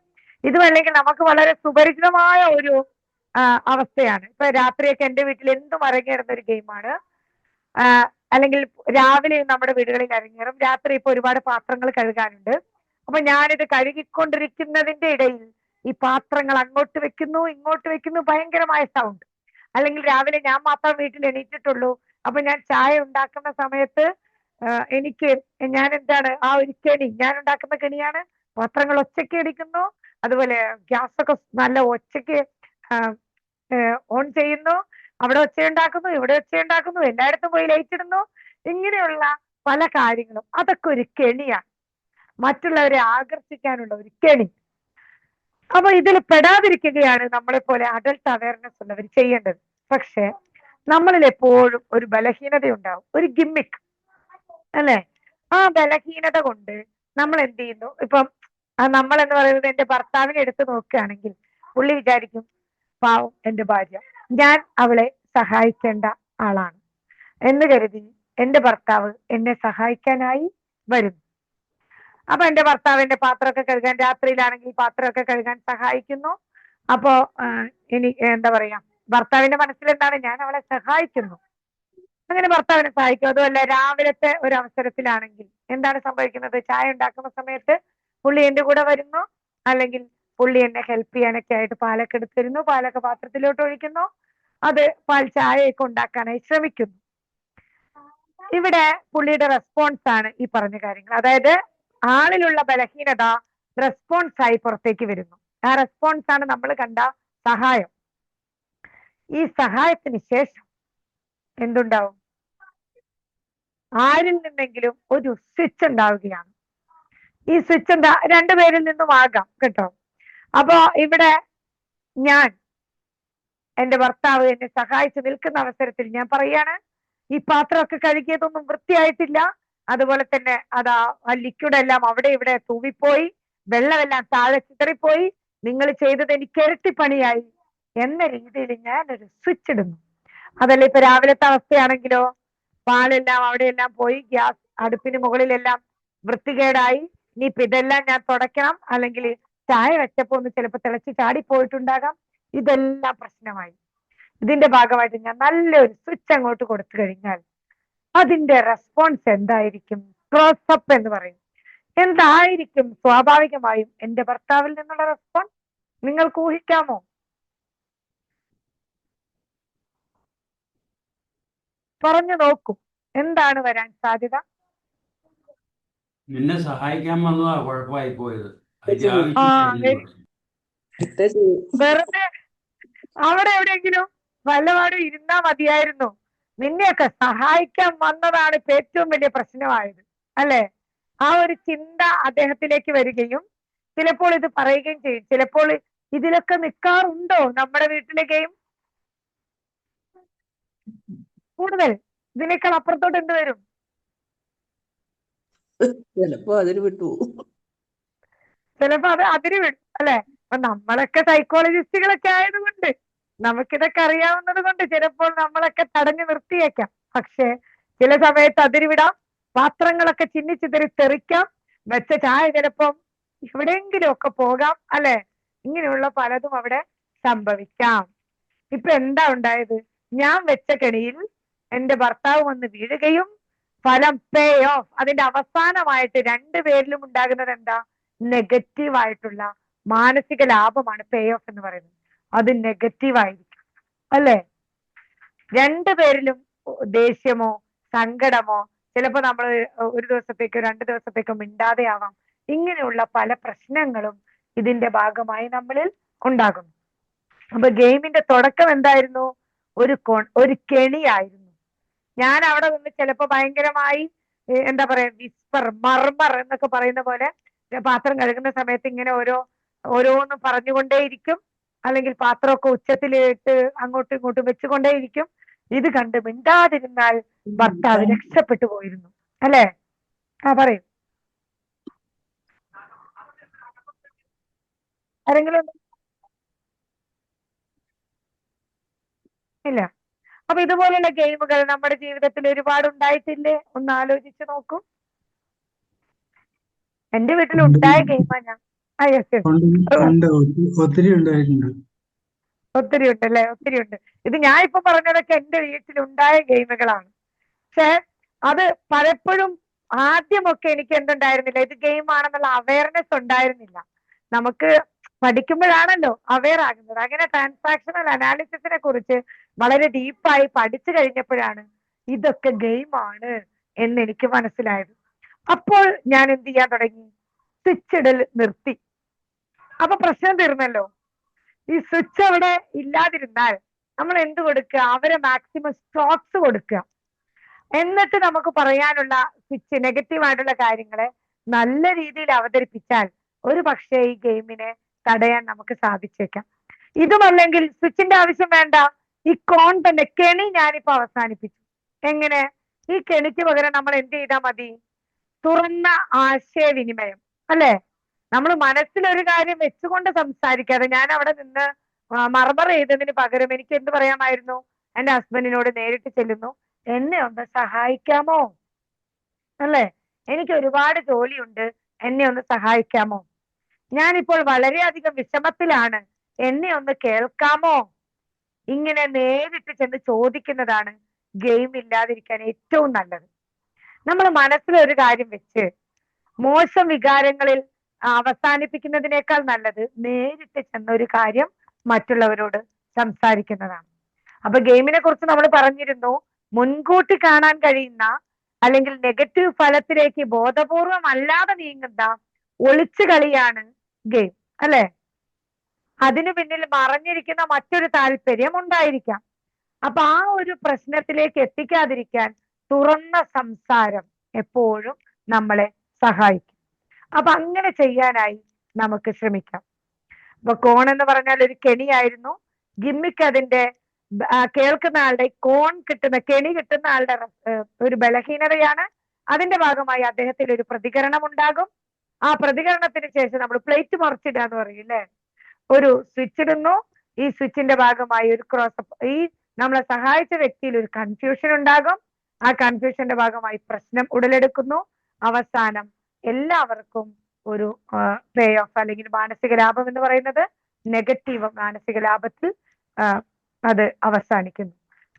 ഇതുമല്ലെങ്കിൽ നമുക്ക് വളരെ സുപരിചിതമായ ഒരു അവസ്ഥയാണ്. ഇപ്പൊ രാത്രിയൊക്കെ എന്റെ വീട്ടിൽ എന്തും അരങ്ങേറുന്ന ഒരു ഗെയിമാണ്. അല്ലെങ്കിൽ രാവിലെ നമ്മുടെ വീടുകളിൽ അരങ്ങേറും, രാത്രി ഇപ്പൊ ഒരുപാട് പാത്രങ്ങൾ കഴുകാനുണ്ട്. അപ്പൊ ഞാനിത് കഴുകിക്കൊണ്ടിരിക്കുന്നതിന്റെ ഇടയിൽ ഈ പാത്രങ്ങൾ അങ്ങോട്ട് വെക്കുന്നു ഇങ്ങോട്ട് വെക്കുന്നു, ഭയങ്കരമായ സൗണ്ട്. അല്ലെങ്കിൽ രാവിലെ ഞാൻ മാത്രം വീട്ടിൽ എണീറ്റിട്ടുള്ളൂ, അപ്പൊ ഞാൻ ചായ ഉണ്ടാക്കുന്ന സമയത്ത് എനിക്ക് ഞാൻ എന്താണ് ആ ഒരു കെണി, ഞാൻ ഉണ്ടാക്കുന്ന കെണിയാണ്, പാത്രങ്ങൾ ഒച്ചയ്ക്ക് അടിക്കുന്നു, അതുപോലെ ഗ്യാസൊക്കെ നല്ല ഒച്ചയ്ക്ക് ഓൺ ചെയ്യുന്നു, അവിടെ ഒച്ചയുണ്ടാക്കുന്നു, ഇവിടെ ഒച്ചയുണ്ടാക്കുന്നു, എല്ലായിടത്തും പോയി ലൈറ്റ് ഇടുന്നു. ഇങ്ങനെയുള്ള പല കാര്യങ്ങളും, അതൊക്കെ ഒരു കെണിയാണ്, മറ്റുള്ളവരെ ആകർഷിക്കാനുള്ള ഒരു കെണി. അപ്പൊ ഇതിൽ പെടാതിരിക്കുകയാണ് നമ്മളെ പോലെ അഡൽട്ട് അവയർനെസ് ഉള്ളവർ ചെയ്യേണ്ടത്. പക്ഷെ നമ്മളിൽ എപ്പോഴും ഒരു ബലഹീനത ഉണ്ടാവും, ഒരു ഗിമ്മിക്ക് അല്ലെ. ആ ബലഹീനത കൊണ്ട് നമ്മൾ എന്ത് ചെയ്യുന്നു? ഇപ്പം നമ്മൾ എന്ന് പറയുന്നത്, എന്റെ ഭർത്താവിനെ എടുത്ത് നോക്കുകയാണെങ്കിൽ പുള്ളി വിചാരിക്കും, പാവം എന്റെ ഭാര്യ, ഞാൻ അവളെ സഹായിക്കേണ്ട ആളാണ് എന്ന് കരുതി എന്റെ ഭർത്താവ് എന്നെ സഹായിക്കാനായി വരുന്നു. അപ്പൊ എന്റെ ഭർത്താവ് എന്റെ പാത്രമൊക്കെ കഴുകാൻ, രാത്രിയിലാണെങ്കിൽ പാത്രമൊക്കെ കഴുകാൻ സഹായിക്കുന്നു. അപ്പോ എന്താ പറയാ, ഭർത്താവിന്റെ മനസ്സിൽ എന്താണ്? ഞാൻ അവളെ സഹായിക്കുന്നു, അങ്ങനെ ഭർത്താവിനെ സഹായിക്കും. അതുമല്ല, രാവിലത്തെ ഒരു അവസരത്തിലാണെങ്കിൽ എന്താണ് സംഭവിക്കുന്നത്? ചായ ഉണ്ടാക്കുന്ന സമയത്ത് പുള്ളി എന്റെ കൂടെ വരുന്നു, അല്ലെങ്കിൽ പുള്ളി എന്നെ ഹെൽപ്പ് ചെയ്യാനൊക്കെ ആയിട്ട് പാലൊക്കെ എടുത്ത് തരുന്നു, പാലൊക്കെ പാത്രത്തിലോട്ട് ഒഴിക്കുന്നു, അത് പാൽ ചായയൊക്കെ ഉണ്ടാക്കാനായി ശ്രമിക്കുന്നു. ഇവിടെ പുള്ളിയുടെ റെസ്പോൺസ് ആണ് ഈ പറഞ്ഞ കാര്യങ്ങൾ. അതായത് ആളിലുള്ള ബലഹീനത റെസ്പോൺസ് ആയി പുറത്തേക്ക് വരുന്നു. ആ റെസ്പോൺസ് ആണ് നമ്മൾ കണ്ട സഹായം. ഈ സഹായത്തിന് ശേഷം എന്തുണ്ടാവും? ആരിൽ നിന്നെങ്കിലും ഒരു സ്വിച്ച് ഉണ്ടാവുകയാണ്. ഈ സ്വിച്ച് എന്താ? രണ്ടുപേരിൽ നിന്നും ആകാം കേട്ടോ. അപ്പോ ഇവിടെ ഞാൻ, എന്റെ ഭർത്താവ് എന്നെ സഹായിച്ച് നിൽക്കുന്ന അവസരത്തിൽ ഞാൻ പറയാണ്, ഈ പാത്രമൊക്കെ കഴുകിയതൊന്നും വൃത്തിയായിട്ടില്ല, അതുപോലെ തന്നെ അതാ ആ ലിക്വിഡ് എല്ലാം അവിടെ ഇവിടെ തൂവിപ്പോയി, വെള്ളമെല്ലാം താഴെ ചിതറിപ്പോയി, നിങ്ങൾ ചെയ്തത് എനിക്ക് ഇരട്ടിപ്പണിയായി എന്ന രീതിയിൽ ഞാൻ ഒരു സ്വിച്ച് ഇടുന്നു. അതല്ല ഇപ്പൊ രാവിലത്തെ അവസ്ഥയാണെങ്കിലോ, പാലെല്ലാം അവിടെയെല്ലാം പോയി, ഗ്യാസ് അടുപ്പിന് മുകളിലെല്ലാം വൃത്തികേടായി, ഇനിയിപ്പൊ ഇതെല്ലാം ഞാൻ തുടയ്ക്കണം, അല്ലെങ്കിൽ ചായ വെച്ചപ്പോ ഒന്ന് ചിലപ്പോൾ തിളച്ച് ചാടിപ്പോയിട്ടുണ്ടാകാം, ഇതെല്ലാം പ്രശ്നമായി. ഇതിന്റെ ഭാഗമായിട്ട് ഞാൻ നല്ലൊരു സ്വിച്ച് അങ്ങോട്ട് കൊടുത്തു കഴിഞ്ഞാൽ അതിന്റെ റെസ്പോൺസ് എന്തായിരിക്കും? ക്ലോസപ്പ് എന്ന് പറയും. എന്തായിരിക്കും സ്വാഭാവികമായും എന്റെ ഭർത്താവിൽ നിന്നുള്ള റെസ്പോൺസ്? നിങ്ങൾക്ക് ഊഹിക്കാമോ? പറഞ്ഞു നോക്കൂ, എന്താണ് വരാൻ സാധ്യത? നിന്നെ സഹായിക്കാൻ വന്നതാ കുഴപ്പമായി പോയത്. വെറുതെ അവിടെ എവിടെയെങ്കിലും വല്ലപാടും ഇരുന്നാ മതിയായിരുന്നു. നിന്നെയൊക്കെ സഹായിക്കാൻ വന്നതാണ് ഇപ്പൊ ഏറ്റവും വലിയ പ്രശ്നമായത്, അല്ലെ? ആ ഒരു ചിന്ത അദ്ദേഹത്തിലേക്ക് വരികയും ചിലപ്പോൾ ഇത് പറയുകയും ചെയ്യും. ചിലപ്പോൾ ഇതിലൊക്കെ നിൽക്കാറുണ്ടോ നമ്മുടെ വീട്ടിലെ ഗെയിം? കൂടുതൽ ഇതിനേക്കാൾ അപ്പുറത്തോട്ട് എന്ത് വരും? ചിലപ്പോ അതിന് വിട്ടു, ചിലപ്പോ അത് അതിര് വിടും, അല്ലെ? അപ്പൊ നമ്മളൊക്കെ സൈക്കോളജിസ്റ്റുകളൊക്കെ ആയതുകൊണ്ട്, നമുക്കിതൊക്കെ അറിയാവുന്നത് കൊണ്ട് ചിലപ്പോൾ നമ്മളൊക്കെ തടഞ്ഞു നിർത്തിയേക്കാം. പക്ഷെ ചില സമയത്ത് അതിരുവിടാം, പാത്രങ്ങളൊക്കെ ചിന്നിച്ചിതറി തെറിക്കാം, വെച്ച ചായ ചിലപ്പം എവിടെയെങ്കിലും ഒക്കെ പോകാം, അല്ലെ? ഇങ്ങനെയുള്ള പലതും അവിടെ സംഭവിക്കാം. ഇപ്പൊ എന്താ ഉണ്ടായത്? ഞാൻ വെച്ച കെണിയിൽ എന്റെ ഭർത്താവ് വന്ന് വീഴുകയും ഫലം പേ ഓഫ്, അതിന്റെ അവസാനമായിട്ട് രണ്ടുപേരിലും ഉണ്ടാകുന്നത് എന്താ? നെഗറ്റീവ് ആയിട്ടുള്ള മാനസിക ലാഭമാണ് പേ ഓഫ് എന്ന് പറയുന്നത്. അത് നെഗറ്റീവ് ആയിരിക്കും, അല്ലെ? രണ്ടുപേരിലും ദേഷ്യമോ സങ്കടമോ, ചിലപ്പോ നമ്മൾ ഒരു ദിവസത്തേക്കോ 2 ദിവസത്തേക്കോ മിണ്ടാതെ ആവാം. ഇങ്ങനെയുള്ള പല പ്രശ്നങ്ങളും ഇതിന്റെ ഭാഗമായി നമ്മളിൽ ഉണ്ടാകുന്നു. അപ്പൊ ഗെയിമിന്റെ തുടക്കം എന്തായിരുന്നു? ഒരു കെണിയായിരുന്നു. ഞാൻ അവിടെ നിന്ന് ചിലപ്പോ ഭയങ്കരമായി എന്താ പറയാ, വിസ്പർ, മർമർ എന്നൊക്കെ പറയുന്ന പോലെ പാത്രം കഴുകുന്ന സമയത്ത് ഇങ്ങനെ ഓരോന്നും പറഞ്ഞുകൊണ്ടേയിരിക്കും, അല്ലെങ്കിൽ പാത്രമൊക്കെ ഉച്ചത്തിലിട്ട് അങ്ങോട്ടും ഇങ്ങോട്ടും വെച്ചുകൊണ്ടേയിരിക്കും. ഇത് കണ്ട് മിണ്ടാതിരുന്നാൽ ഭർത്താവ് രക്ഷപ്പെട്ടു പോയിരുന്നു, അല്ലെ? പറയൂ. ആരെങ്കിലും ഇല്ല? അപ്പൊ ഇതുപോലുള്ള ഗെയിമുകൾ നമ്മുടെ ജീവിതത്തിൽ ഒരുപാട് ഉണ്ടായിട്ടില്ലേ? ഒന്ന് ആലോചിച്ച് നോക്കൂ. എന്റെ വീട്ടിൽ ഉണ്ടായ ഗെയിമാ ഞാൻ. ഒത്തിരി ഉണ്ടായിട്ടുണ്ട്. ഒത്തിരി ഉണ്ട് അല്ലെ? ഒത്തിരി ഉണ്ട്. ഇത് ഞാൻ ഇപ്പൊ പറഞ്ഞതൊക്കെ എന്റെ വീട്ടിൽ ഉണ്ടായ ഗെയിമുകളാണ്. പക്ഷെ അത് പലപ്പോഴും ആദ്യമൊക്കെ എനിക്ക് എന്തുണ്ടായിരുന്നില്ല, ഇത് ഗെയിം ആണെന്നുള്ള അവയർനെസ് ഉണ്ടായിരുന്നില്ല. നമുക്ക് പഠിക്കുമ്പോഴാണല്ലോ അവെയർ ആകുന്നത്. അങ്ങനെ ട്രാൻസാക്ഷണൽ അനാലിസിസിനെ കുറിച്ച് വളരെ ഡീപ്പായി പഠിച്ചു കഴിഞ്ഞപ്പോഴാണ് ഇതൊക്കെ ഗെയിമാണ് എന്ന് എനിക്ക് മനസ്സിലായത്. അപ്പോൾ ഞാൻ എന്ത് ചെയ്യാൻ തുടങ്ങി, സ്വിച്ച് ഇടൽ നിർത്തി. അപ്പൊ പ്രശ്നം തീർന്നല്ലോ. ഈ സ്വിച്ച് അവിടെ ഇല്ലാതിരുന്നാൽ നമ്മൾ എന്ത് കൊടുക്കുക, അവരെ മാക്സിമം സ്ട്രോക്സ് കൊടുക്കുക. എന്നിട്ട് നമുക്ക് പറയാനുള്ള സ്വിച്ച് നെഗറ്റീവ് ആയിട്ടുള്ള കാര്യങ്ങളെ നല്ല രീതിയിൽ അവതരിപ്പിച്ചാൽ ഒരു പക്ഷേ ഈ ഗെയിമിനെ തടയാൻ നമുക്ക് സാധിച്ചേക്കാം. ഇതുമല്ലെങ്കിൽ സ്വിച്ചിന്റെ ആവശ്യം വേണ്ട, ഈ കോൺ തന്നെ കെണി ഞാനിപ്പോ അവസാനിപ്പിച്ചു. എങ്ങനെ? ഈ കെണിക്ക് പകരം നമ്മൾ എന്ത് ചെയ്താൽ മതി, തുറന്ന ആശയവിനിമയം, അല്ലെ? നമ്മൾ മനസ്സിലൊരു കാര്യം വെച്ചുകൊണ്ട് സംസാരിക്കാതെ, ഞാൻ അവിടെ നിന്ന് മർമർ ചെയ്തതിന് പകരം എനിക്ക് എന്ത് പറയാമായിരുന്നു, എന്റെ ഹസ്ബൻഡിനോട് നേരിട്ട് ചെല്ലുന്നു, എന്നെ ഒന്ന് സഹായിക്കാമോ, അല്ലെ? എനിക്ക് ഒരുപാട് ജോലിയുണ്ട്, എന്നെ ഒന്ന് സഹായിക്കാമോ? ഞാനിപ്പോൾ വളരെയധികം വിഷമത്തിലാണ്, എന്നെ ഒന്ന് കേൾക്കാമോ? ഇങ്ങനെ നേരിട്ട് ചെന്ന് ചോദിക്കുന്നതാണ് ഗെയിം ഇല്ലാതിരിക്കാൻ ഏറ്റവും നല്ലത്. നമ്മൾ മനസ്സിലൊരു കാര്യം വെച്ച് മോശം വികാരങ്ങളിൽ അവസാനിപ്പിക്കുന്നതിനേക്കാൾ നല്ലത് നേരിട്ട് ചെന്നൊരു കാര്യം മറ്റുള്ളവരോട് സംസാരിക്കുന്നതാണ്. അപ്പൊ ഗെയിമിനെ കുറിച്ച് നമ്മൾ പറഞ്ഞിരുന്നു, മുൻകൂട്ടി കാണാൻ കഴിയുന്ന അല്ലെങ്കിൽ നെഗറ്റീവ് ഫലത്തിലേക്ക് ബോധപൂർവം അല്ലാതെ നീങ്ങുന്ന ഒളിച്ചു കളിയാണ് ഗെയിം, അല്ലെ? അതിനു പിന്നിൽ മറഞ്ഞിരിക്കുന്ന മറ്റൊരു താല്പര്യം ഉണ്ടായിരിക്കാം. അപ്പൊ ആ ഒരു പ്രശ്നത്തിലേക്ക് എത്തിക്കാതിരിക്കാൻ തുറന്ന സംസാരം എപ്പോഴും നമ്മളെ സഹായിക്കും. അപ്പൊ അങ്ങനെ ചെയ്യാനായി നമുക്ക് ശ്രമിക്കാം. അപ്പൊ കോൺ എന്ന് പറഞ്ഞാൽ ഒരു കെണിയായിരുന്നു. ഗിമ്മിക്ക് അതിന്റെ കേൾക്കുന്ന ആളുടെ കോൺ കിട്ടുന്ന കെണി കിട്ടുന്ന ആളുടെ ഒരു ബലഹീനതയാണ്. അതിന്റെ ഭാഗമായി അദ്ദേഹത്തിൽ ഒരു പ്രതികരണം ഉണ്ടാകും. ആ പ്രതികരണത്തിന് ശേഷം നമ്മൾ പ്ലേറ്റ് മറിച്ചിടുക എന്ന് പറയും, അല്ലെ? ഒരു സ്വിച്ച് ഇടുന്നു, ഈ സ്വിച്ചിന്റെ ഭാഗമായി ഒരു ക്രോസ്, ഈ നമ്മളെ സഹായിച്ച വ്യക്തിയിൽ ഒരു കൺഫ്യൂഷൻ ഉണ്ടാകും. ആ കൺഫ്യൂഷന്റെ ഭാഗമായി പ്രശ്നം ഉടലെടുക്കുന്നു. അവസാനം എല്ലാവർക്കും ഒരു പേ ഓഫ് അല്ലെങ്കിൽ മാനസിക ലാഭം എന്ന് പറയുന്നത് നെഗറ്റീവ് മാനസിക ലാഭത്തിൽ അത് അവസാനിക്കുന്നു.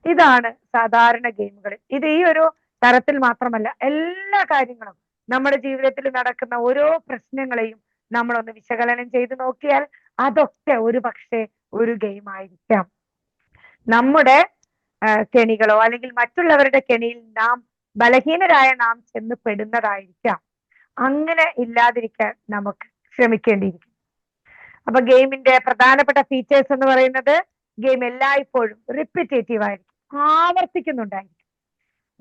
ഇതാണ് സാധാരണ ഗെയിമുകൾ. ഇത് ഈ ഒരു തരത്തിൽ മാത്രമല്ല, എല്ലാ കാര്യങ്ങളും നമ്മുടെ ജീവിതത്തിൽ നടക്കുന്ന ഓരോ പ്രശ്നങ്ങളെയും നമ്മളൊന്ന് വിശകലനം ചെയ്ത് നോക്കിയാൽ അതൊക്കെ ഒരു പക്ഷേ ഒരു ഗെയിം ആയിരിക്കാം. നമ്മുടെ കെണികളോ അല്ലെങ്കിൽ മറ്റുള്ളവരുടെ കെണിയിൽ നാം ബലഹീനരായ നാം ചെന്ന് പെടുന്നതായിരിക്കാം. അങ്ങനെ ഇല്ലാതിരിക്കാൻ നമുക്ക് ശ്രമിക്കേണ്ടിയിരിക്കും. അപ്പൊ ഗെയിമിന്റെ പ്രധാനപ്പെട്ട ഫീച്ചേഴ്സ് എന്ന് പറയുന്നത്, ഗെയിം എല്ലായ്പ്പോഴും റിപ്പിറ്റേറ്റീവ് ആയിരിക്കും, ആവർത്തിക്കുന്നുണ്ടായിരിക്കും.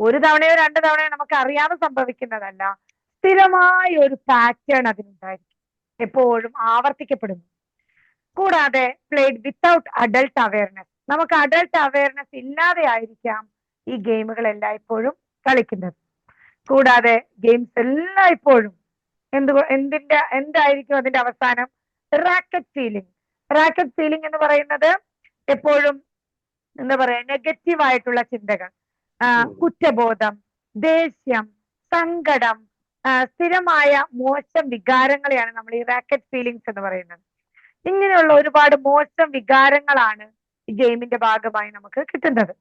ഒരു തവണയോ രണ്ട് തവണയോ നമുക്ക് അറിയാതെ സംഭവിക്കുന്നതല്ല, സ്ഥിരമായ ഒരു പാറ്റേൺ അതിനുണ്ടായിരിക്കും, എപ്പോഴും ആവർത്തിക്കപ്പെടുന്നു. കൂടാതെ പ്ലേഡ് വിത്തൗട്ട് അഡൾട്ട് അവയർനെസ്, നമുക്ക് അഡൾട്ട് അവയർനെസ് ഇല്ലാതെ ആയിരിക്കാം ഈ ഗെയിമുകൾ എല്ലായ്പ്പോഴും കളിക്കുന്നത്. കൂടാതെ ഗെയിംസ് എല്ലായ്പ്പോഴും എന്തായിരിക്കും അതിന്റെ അവസാനം? Racket feeling. റാക്കറ്റ് ഫീലിംഗ് എന്ന് പറയുന്നത് എപ്പോഴും എന്താ പറയാ, നെഗറ്റീവ് ആയിട്ടുള്ള ചിന്തകൾ, കുറ്റബോധം, ദേഷ്യം, സങ്കടം, സ്ഥിരമായ മോശം വികാരങ്ങളെയാണ് നമ്മൾ ഈ റാക്കറ്റ് ഫീലിങ്സ് എന്ന് പറയുന്നത്. ഇങ്ങനെയുള്ള ഒരുപാട് മോശം വികാരങ്ങളാണ് ഈ ഗെയിമിന്റെ ഭാഗമായി നമുക്ക് കിട്ടുന്നത്.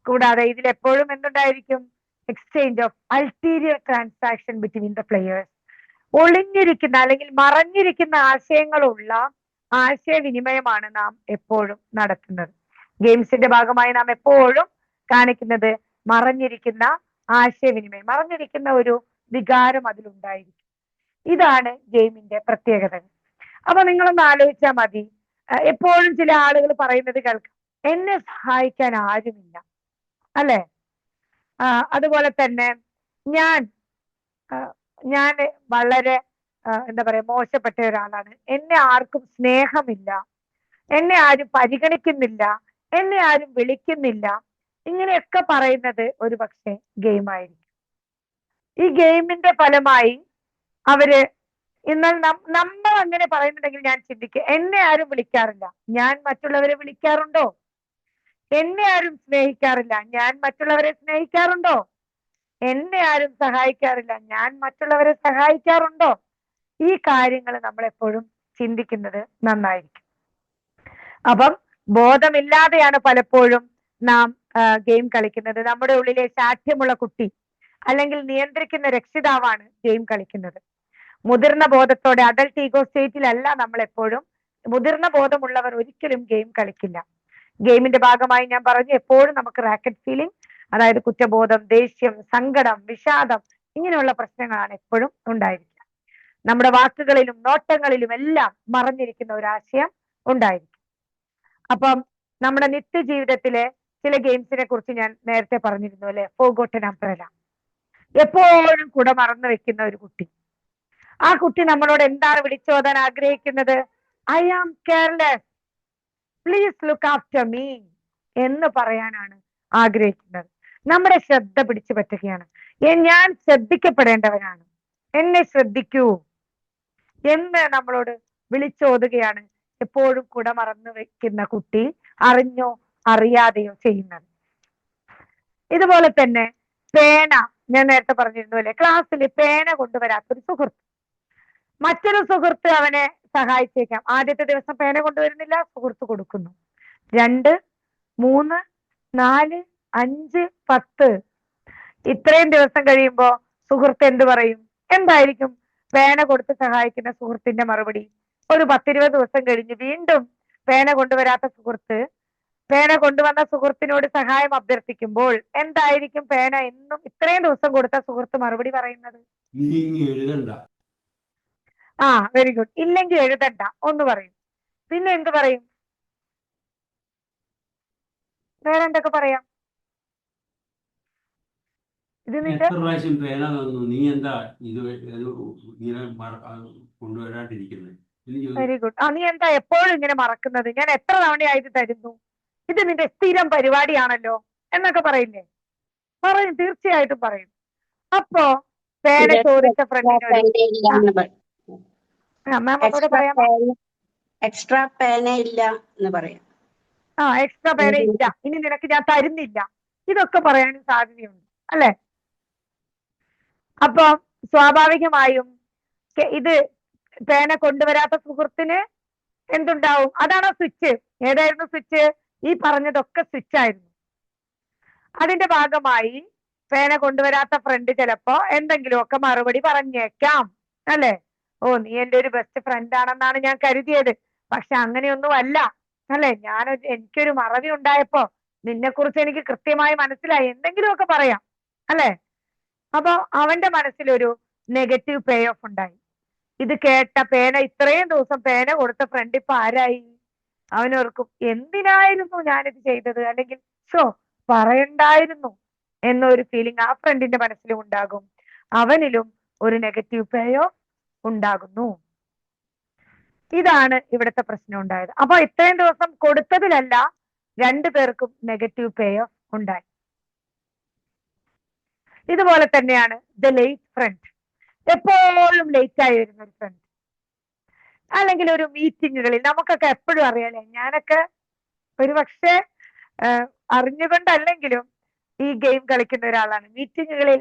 കൂടാതെ ഇതിൽ എപ്പോഴും എന്തുണ്ടായിരിക്കും? Exchange of ulterior transaction between the players. ഒളിഞ്ഞിരിക്കുന്ന അല്ലെങ്കിൽ മറഞ്ഞിരിക്കുന്ന ആശയങ്ങളുള്ള ആശയവിനിമയമാണ് നാം എപ്പോഴും നടത്തുന്നത്. ഗെയിംസിന്റെ ഭാഗമായി നാം എപ്പോഴും കാണിക്കുന്നത് മറഞ്ഞിരിക്കുന്ന ആശയവിനിമയം, മറഞ്ഞിരിക്കുന്ന ഒരു വികാരം അതിലുണ്ടായിരിക്കും. ഇതാണ് ഗെയിമിന്റെ പ്രത്യേകത. അപ്പൊ നിങ്ങളൊന്ന് ആലോചിച്ചാൽ മതി. എപ്പോഴും ചില ആളുകൾ പറയുന്നത് കേൾക്കാം, എന്നെ സഹായിക്കാൻ ആരുമില്ല, അല്ലെ? അതുപോലെ തന്നെ ഞാൻ വളരെ എന്താ പറയാ മോശപ്പെട്ട ഒരാളാണ്, എന്നെ ആർക്കും സ്നേഹമില്ല, എന്നെ ആരും പരിഗണിക്കുന്നില്ല, എന്നെ ആരും വിളിക്കുന്നില്ല. ഇങ്ങനെയൊക്കെ പറയുന്നത് ഒരു പക്ഷേ ഗെയിമായിരിക്കും. ഈ ഗെയിമിന്റെ ഫലമായി അവര് എന്നാൽ നമ്മൾ അങ്ങനെ പറയുന്നുണ്ടെങ്കിൽ ഞാൻ ചിന്തിക്കുക, എന്നെ ആരും വിളിക്കാറില്ല, ഞാൻ മറ്റുള്ളവരെ വിളിക്കാറുണ്ടോ? എന്നെ ആരും സ്നേഹിക്കാറില്ല, ഞാൻ മറ്റുള്ളവരെ സ്നേഹിക്കാറുണ്ടോ? എന്നെ ആരും സഹായിക്കാറില്ല, ഞാൻ മറ്റുള്ളവരെ സഹായിക്കാറുണ്ടോ? ഈ കാര്യങ്ങൾ നമ്മൾ എപ്പോഴും ചിന്തിക്കുന്നത് നന്നായിരിക്കും. അപ്പം ബോധമില്ലാതെയാണ് പലപ്പോഴും നാം ഗെയിം കളിക്കുന്നത്. നമ്മുടെ ഉള്ളിലെ ശാഠ്യമുള്ള കുട്ടി അല്ലെങ്കിൽ നിയന്ത്രിക്കുന്ന രക്ഷിതാവാണ് ഗെയിം കളിക്കുന്നത്. മുതിർന്ന ബോധത്തോടെ അഡൽട്ട് ഈഗോ സ്റ്റേറ്റിലല്ല നമ്മൾ എപ്പോഴും. മുതിർന്ന ബോധമുള്ളവർ ഒരിക്കലും ഗെയിം കളിക്കില്ല. ഗെയിമിന്റെ ഭാഗമായി ഞാൻ പറഞ്ഞു, എപ്പോഴും നമുക്ക് റാക്കറ്റ് ഫീലിംഗ്, അതായത് കുറ്റബോധം, ദേഷ്യം, സങ്കടം, വിഷാദം, ഇങ്ങനെയുള്ള പ്രശ്നങ്ങളാണ് എപ്പോഴും ഉണ്ടായിരിക്കുക. നമ്മുടെ വാക്കുകളിലും നോട്ടങ്ങളിലും എല്ലാം മറഞ്ഞിരിക്കുന്ന ഒരു ആശയം ഉണ്ടായിരിക്കും. അപ്പം നമ്മുടെ നിത്യജീവിതത്തിലെ ചില ഗെയിംസിനെ കുറിച്ച് ഞാൻ നേരത്തെ പറഞ്ഞിരുന്നു അല്ലെ, ഫോർഗോട്ടൻ അംബ്രല. എപ്പോഴും കുട മറന്നു വെക്കുന്ന ഒരു കുട്ടി. ആ കുട്ടി നമ്മളോട് എന്താണ് വിളിച്ചോതാൻ ആഗ്രഹിക്കുന്നത്? I am careless, please look after me എന്ന് പറയാനാണ് ആഗ്രഹിക്കുന്നത്. നമ്മുടെ ശ്രദ്ധ പിടിച്ചു പറ്റുകയാണ്. ഞാൻ ശ്രദ്ധിക്കപ്പെടേണ്ടവനാണ്, എന്നെ ശ്രദ്ധിക്കൂ എന്ന് നമ്മളോട് വിളിച്ചോതുകയാണ് എപ്പോഴും കുട മറന്നു വെക്കുന്ന കുട്ടി അറിഞ്ഞോ അറിയാതെയോ ചെയ്യുന്നത്. ഇതുപോലെ തന്നെ പേന, ഞാൻ നേരത്തെ പറഞ്ഞിരുന്നു അല്ലെ, ക്ലാസ്സിൽ പേന കൊണ്ടുവരാത്തൊരു സുഹൃത്ത്. മറ്റൊരു സുഹൃത്ത് അവനെ സഹായിച്ചേക്കാം. ആദ്യത്തെ ദിവസം പേന കൊണ്ടുവരുന്നില്ല, സുഹൃത്ത് കൊടുക്കുന്നു. 2, 3, 4, 5, 10 ഇത്രയും ദിവസം കഴിയുമ്പോ സുഹൃത്ത് എന്ത് പറയും? എന്തായിരിക്കും പേന കൊടുത്ത് സഹായിക്കുന്ന സുഹൃത്തിന്റെ മറുപടി? ഒരു 10-20 ദിവസം കഴിഞ്ഞ് വീണ്ടും പേന കൊണ്ടുവരാത്ത സുഹൃത്ത് പേന കൊണ്ടുവന്ന സുഹൃത്തിനോട് സഹായം അഭ്യർത്ഥിക്കുമ്പോൾ എന്തായിരിക്കും പേന എന്നും ഇത്രയും ദിവസം കൊടുത്ത സുഹൃത്ത് മറുപടി പറയുന്നത്? നീ എഴുതണ്ട. Very good. ഇല്ലെങ്കിൽ എഴുതണ്ട ഒന്ന് പറയും. പിന്നെ എന്ത് പറയും? വേറെ എന്തൊക്കെ പറയാം? ഇത് നിന്റെ എത്ര പ്രാവശ്യം പേന തന്നു, നീ എന്താ ഇത് ഇങ്ങനെ കൊണ്ടുവരാണ്ടിരിക്കുന്നത്? Very good. നീ എന്താ എപ്പോഴും ഇങ്ങനെ മറക്കുന്നത്? ഞാൻ എത്ര തവണയായിട്ട് തരുന്നു, ഇത് നിന്റെ സ്ഥിരം പരിപാടിയാണല്ലോ എന്നൊക്കെ പറയില്ലേ? പറയും, തീർച്ചയായിട്ടും പറയും. അപ്പോ പേന ചോദിച്ച ഫ്രണ്ടിനോട് മാം ഒന്നുകൂടെ പറയാമോ? എക്സ്ട്രാ പേന ഇല്ല എന്ന് പറയാം. എക്സ്ട്രാ പേന ഇല്ല, ഇനി നിനക്ക് ഞാൻ തരുന്നില്ല, ഇതൊക്കെ പറയാനും സാധ്യതയുണ്ട് അല്ലെ? അപ്പൊ സ്വാഭാവികമായും ഇത് പേന കൊണ്ടുവരാത്ത സുഹൃത്തിന് എന്തുണ്ടാവും? അതാണോ സ്വിച്ച്? ഏതായിരുന്നു സ്വിച്ച്? ഈ പറഞ്ഞതൊക്കെ സ്വിച്ച് ആയിരുന്നു. അതിന്റെ ഭാഗമായി പേന കൊണ്ടുവരാത്ത ഫ്രണ്ട് ചിലപ്പോ എന്തെങ്കിലുമൊക്കെ മറുപടി പറഞ്ഞേക്കാം അല്ലെ? നീ എന്റെ ഒരു ബെസ്റ്റ് ഫ്രണ്ട് ആണെന്നാണ് ഞാൻ കരുതിയത്, പക്ഷെ അങ്ങനെയൊന്നും അല്ല അല്ലെ, എനിക്കൊരു മറവി ഉണ്ടായപ്പോ നിന്നെ കുറിച്ച് എനിക്ക് കൃത്യമായി മനസ്സിലായി, എന്തെങ്കിലുമൊക്കെ പറയാം അല്ലെ? അപ്പൊ അവന്റെ മനസ്സിലൊരു നെഗറ്റീവ് പേ ഓഫ് ഉണ്ടായി. ഇത് കേട്ട പേന, ഇത്രയും ദിവസം പേന കൊടുത്ത ഫ്രണ്ട് ഇപ്പൊ ആരായി? അവനോർക്കും, എന്തിനായിരുന്നു ഞാനിത് ചെയ്തത്, അല്ലെങ്കിൽ പറയണ്ടായിരുന്നു എന്നൊരു ഫീലിംഗ് ആ ഫ്രണ്ടിന്റെ മനസ്സിലും ഉണ്ടാകും. അവനിലും ഒരു നെഗറ്റീവ് പേ ഓഫ് ഉണ്ടാകുന്നു. ഇതാണ് ഇവിടുത്തെ പ്രശ്നം ഉണ്ടായത്. അപ്പൊ ഇത്രയും ദിവസം കൊടുത്തതിലല്ല, 2 പേർക്കും നെഗറ്റീവ് പേ ഓഫ് ഉണ്ടായി. ഇതുപോലെ തന്നെയാണ് ദ ലേറ്റ് ഫ്രണ്ട്. എപ്പോഴും ലേറ്റ് ആയി വരുന്ന ഒരു ഫ്രണ്ട്, അല്ലെങ്കിൽ ഒരു മീറ്റിങ്ങുകളിൽ നമുക്കൊക്കെ എപ്പോഴും അറിയാലേ, ഞാനൊക്കെ ഒരുപക്ഷെ അറിഞ്ഞുകൊണ്ടല്ലെങ്കിലും ഈ ഗെയിം കളിക്കുന്ന ഒരാളാണ്. മീറ്റിങ്ങുകളിൽ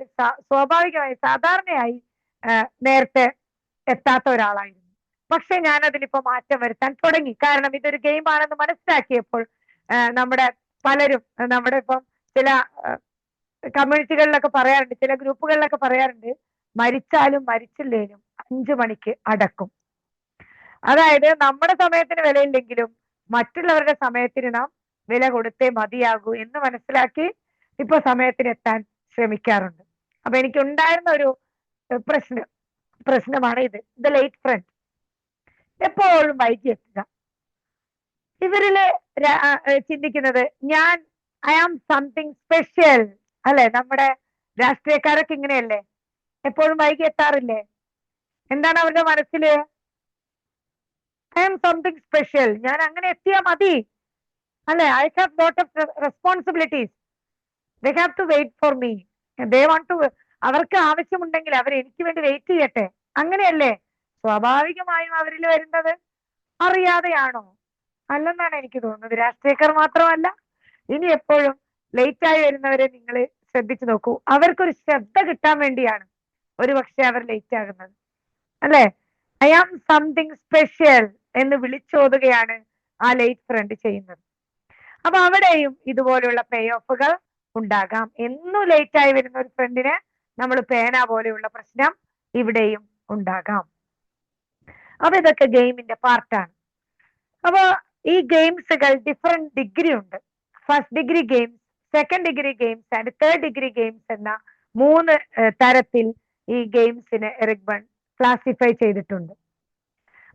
സ്വാഭാവികമായി സാധാരണയായി നേരത്തെ എത്താത്ത ഒരാളായിരുന്നു. പക്ഷെ ഞാൻ അതിലിപ്പോ മാറ്റം വരുത്താൻ തുടങ്ങി. കാരണം ഇതൊരു ഗെയിം ആണെന്ന് മനസ്സിലാക്കിയപ്പോൾ നമ്മുടെ പലരും, നമ്മുടെ ഇപ്പം ചില കമ്മ്യൂണിറ്റികളിലൊക്കെ പറയാറുണ്ട്, ചില ഗ്രൂപ്പുകളിലൊക്കെ പറയാറുണ്ട്, മരിച്ചാലും മരിച്ചില്ലേലും 5 മണിക്ക് അടക്കും. അതായത് നമ്മുടെ സമയത്തിന് വിലയില്ലെങ്കിലും മറ്റുള്ളവരുടെ സമയത്തിന് നാം വില കൊടുത്തേ മതിയാകൂ എന്ന് മനസ്സിലാക്കി ഇപ്പൊ സമയത്തിന് എത്താൻ ശ്രമിക്കാറുണ്ട്. അപ്പൊ എനിക്കുണ്ടായിരുന്ന ഒരു പ്രശ്നമാണ് ഇത്, ദ ലേറ്റ് ഫ്രണ്ട്, എപ്പോഴും വൈകി എത്തുക. ഇവരില് ചിന്തിക്കുന്നത് ഐ ആം സംതിങ് സ്പെഷ്യൽ അല്ലെ? നമ്മുടെ രാഷ്ട്രീയക്കാരൊക്കെ ഇങ്ങനെയല്ലേ, എപ്പോഴും വൈകി എത്താറില്ലേ? എന്താണ് അവരുടെ മനസ്സില്? ഐ ആം സംതിങ് സ്പെഷ്യൽ, ഞാൻ അങ്ങനെ എത്തിയാ മതി അല്ലെ? I have lot of responsibilities, they have to wait for me, they want to, അവർക്ക് ആവശ്യമുണ്ടെങ്കിൽ അവർ എനിക്ക് വേണ്ടി വെയിറ്റ് ചെയ്യട്ടെ, അങ്ങനെയല്ലേ സ്വാഭാവികമായും അവരിൽ വരുന്നത്? അറിയാതെയാണോ? അല്ലെന്നാണ് എനിക്ക് തോന്നുന്നത്. രാഷ്ട്രീയക്കാർ മാത്രമല്ല, ഇനി എപ്പോഴും ലേറ്റ് ആയി വരുന്നവരെ നിങ്ങൾ ശ്രദ്ധിച്ചു നോക്കൂ. അവർക്കൊരു ശ്രദ്ധ കിട്ടാൻ വേണ്ടിയാണ് ഒരുപക്ഷെ അവർ ലേറ്റ് ആകുന്നത് അല്ലെ? ഐ ആം സംതിങ് സ്പെഷ്യൽ എന്ന് വിളിച്ചോതുകയാണ് ആ ലേറ്റ് ഫ്രണ്ട് ചെയ്യുന്നത്. അപ്പൊ അവിടെയും ഇതുപോലുള്ള പേ ഓഫുകൾ ഉണ്ടാകാം. എന്നും ലേറ്റ് ആയി വരുന്ന ഒരു ഫ്രണ്ടിന് നമ്മൾ പേന പോലെയുള്ള പ്രശ്നം ഇവിടെയും ഉണ്ടാകാം. അപ്പൊ ഇതൊക്കെ ഗെയിമിന്റെ പാർട്ടാണ്. അപ്പൊ ഈ ഗെയിംസുകൾ ഡിഫറെന്റ് ഡിഗ്രി ഉണ്ട്. First degree games, second degree games and third degree games എന്ന 3 തരത്തിൽ ഈ ഗെയിംസിനെ എറിക് ബേൺ ക്ലാസിഫൈ ചെയ്തിട്ടുണ്ട്.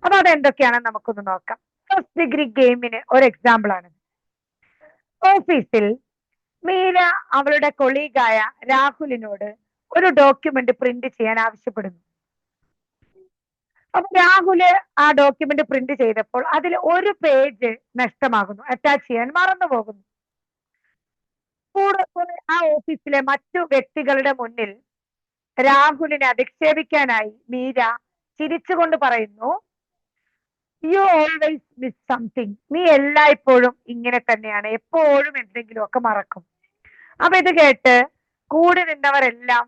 അപ്പൊ അതെന്തൊക്കെയാണെന്ന് നമുക്കൊന്ന് നോക്കാം. ഫസ്റ്റ് ഡിഗ്രി ഗെയിമിന് ഒരു എക്സാമ്പിൾ ആണ്. ഓഫീസിൽ മീര അവളുടെ കൊളീഗായ രാഹുലിനോട് ഒരു ഡോക്യുമെന്റ് പ്രിന്റ് ചെയ്യാൻ ആവശ്യപ്പെടുന്നു. അപ്പൊ രാഹുല് ആ ഡോക്യുമെന്റ് പ്രിന്റ് ചെയ്തപ്പോൾ അതിൽ ഒരു പേജ് നഷ്ടമാകുന്നു, അറ്റാച്ച് ചെയ്യാൻ മറന്നു പോകുന്നു. കൂടെ ആ ഓഫീസിലെ മറ്റു വ്യക്തികളുടെ മുന്നിൽ രാഹുലിനെ അധിക്ഷേപിക്കാനായി മീര ചിരിച്ചുകൊണ്ട് പറയുന്നു, യു ഓൾവേസ് മിസ് സംതിങ്. നീ എല്ലായ്പ്പോഴും ഇങ്ങനെ തന്നെയാണ്, എപ്പോഴും എന്തെങ്കിലും ഒക്കെ മറക്കും. അപ്പൊ ഇത് കേട്ട് കൂടെ നിന്നവരെല്ലാം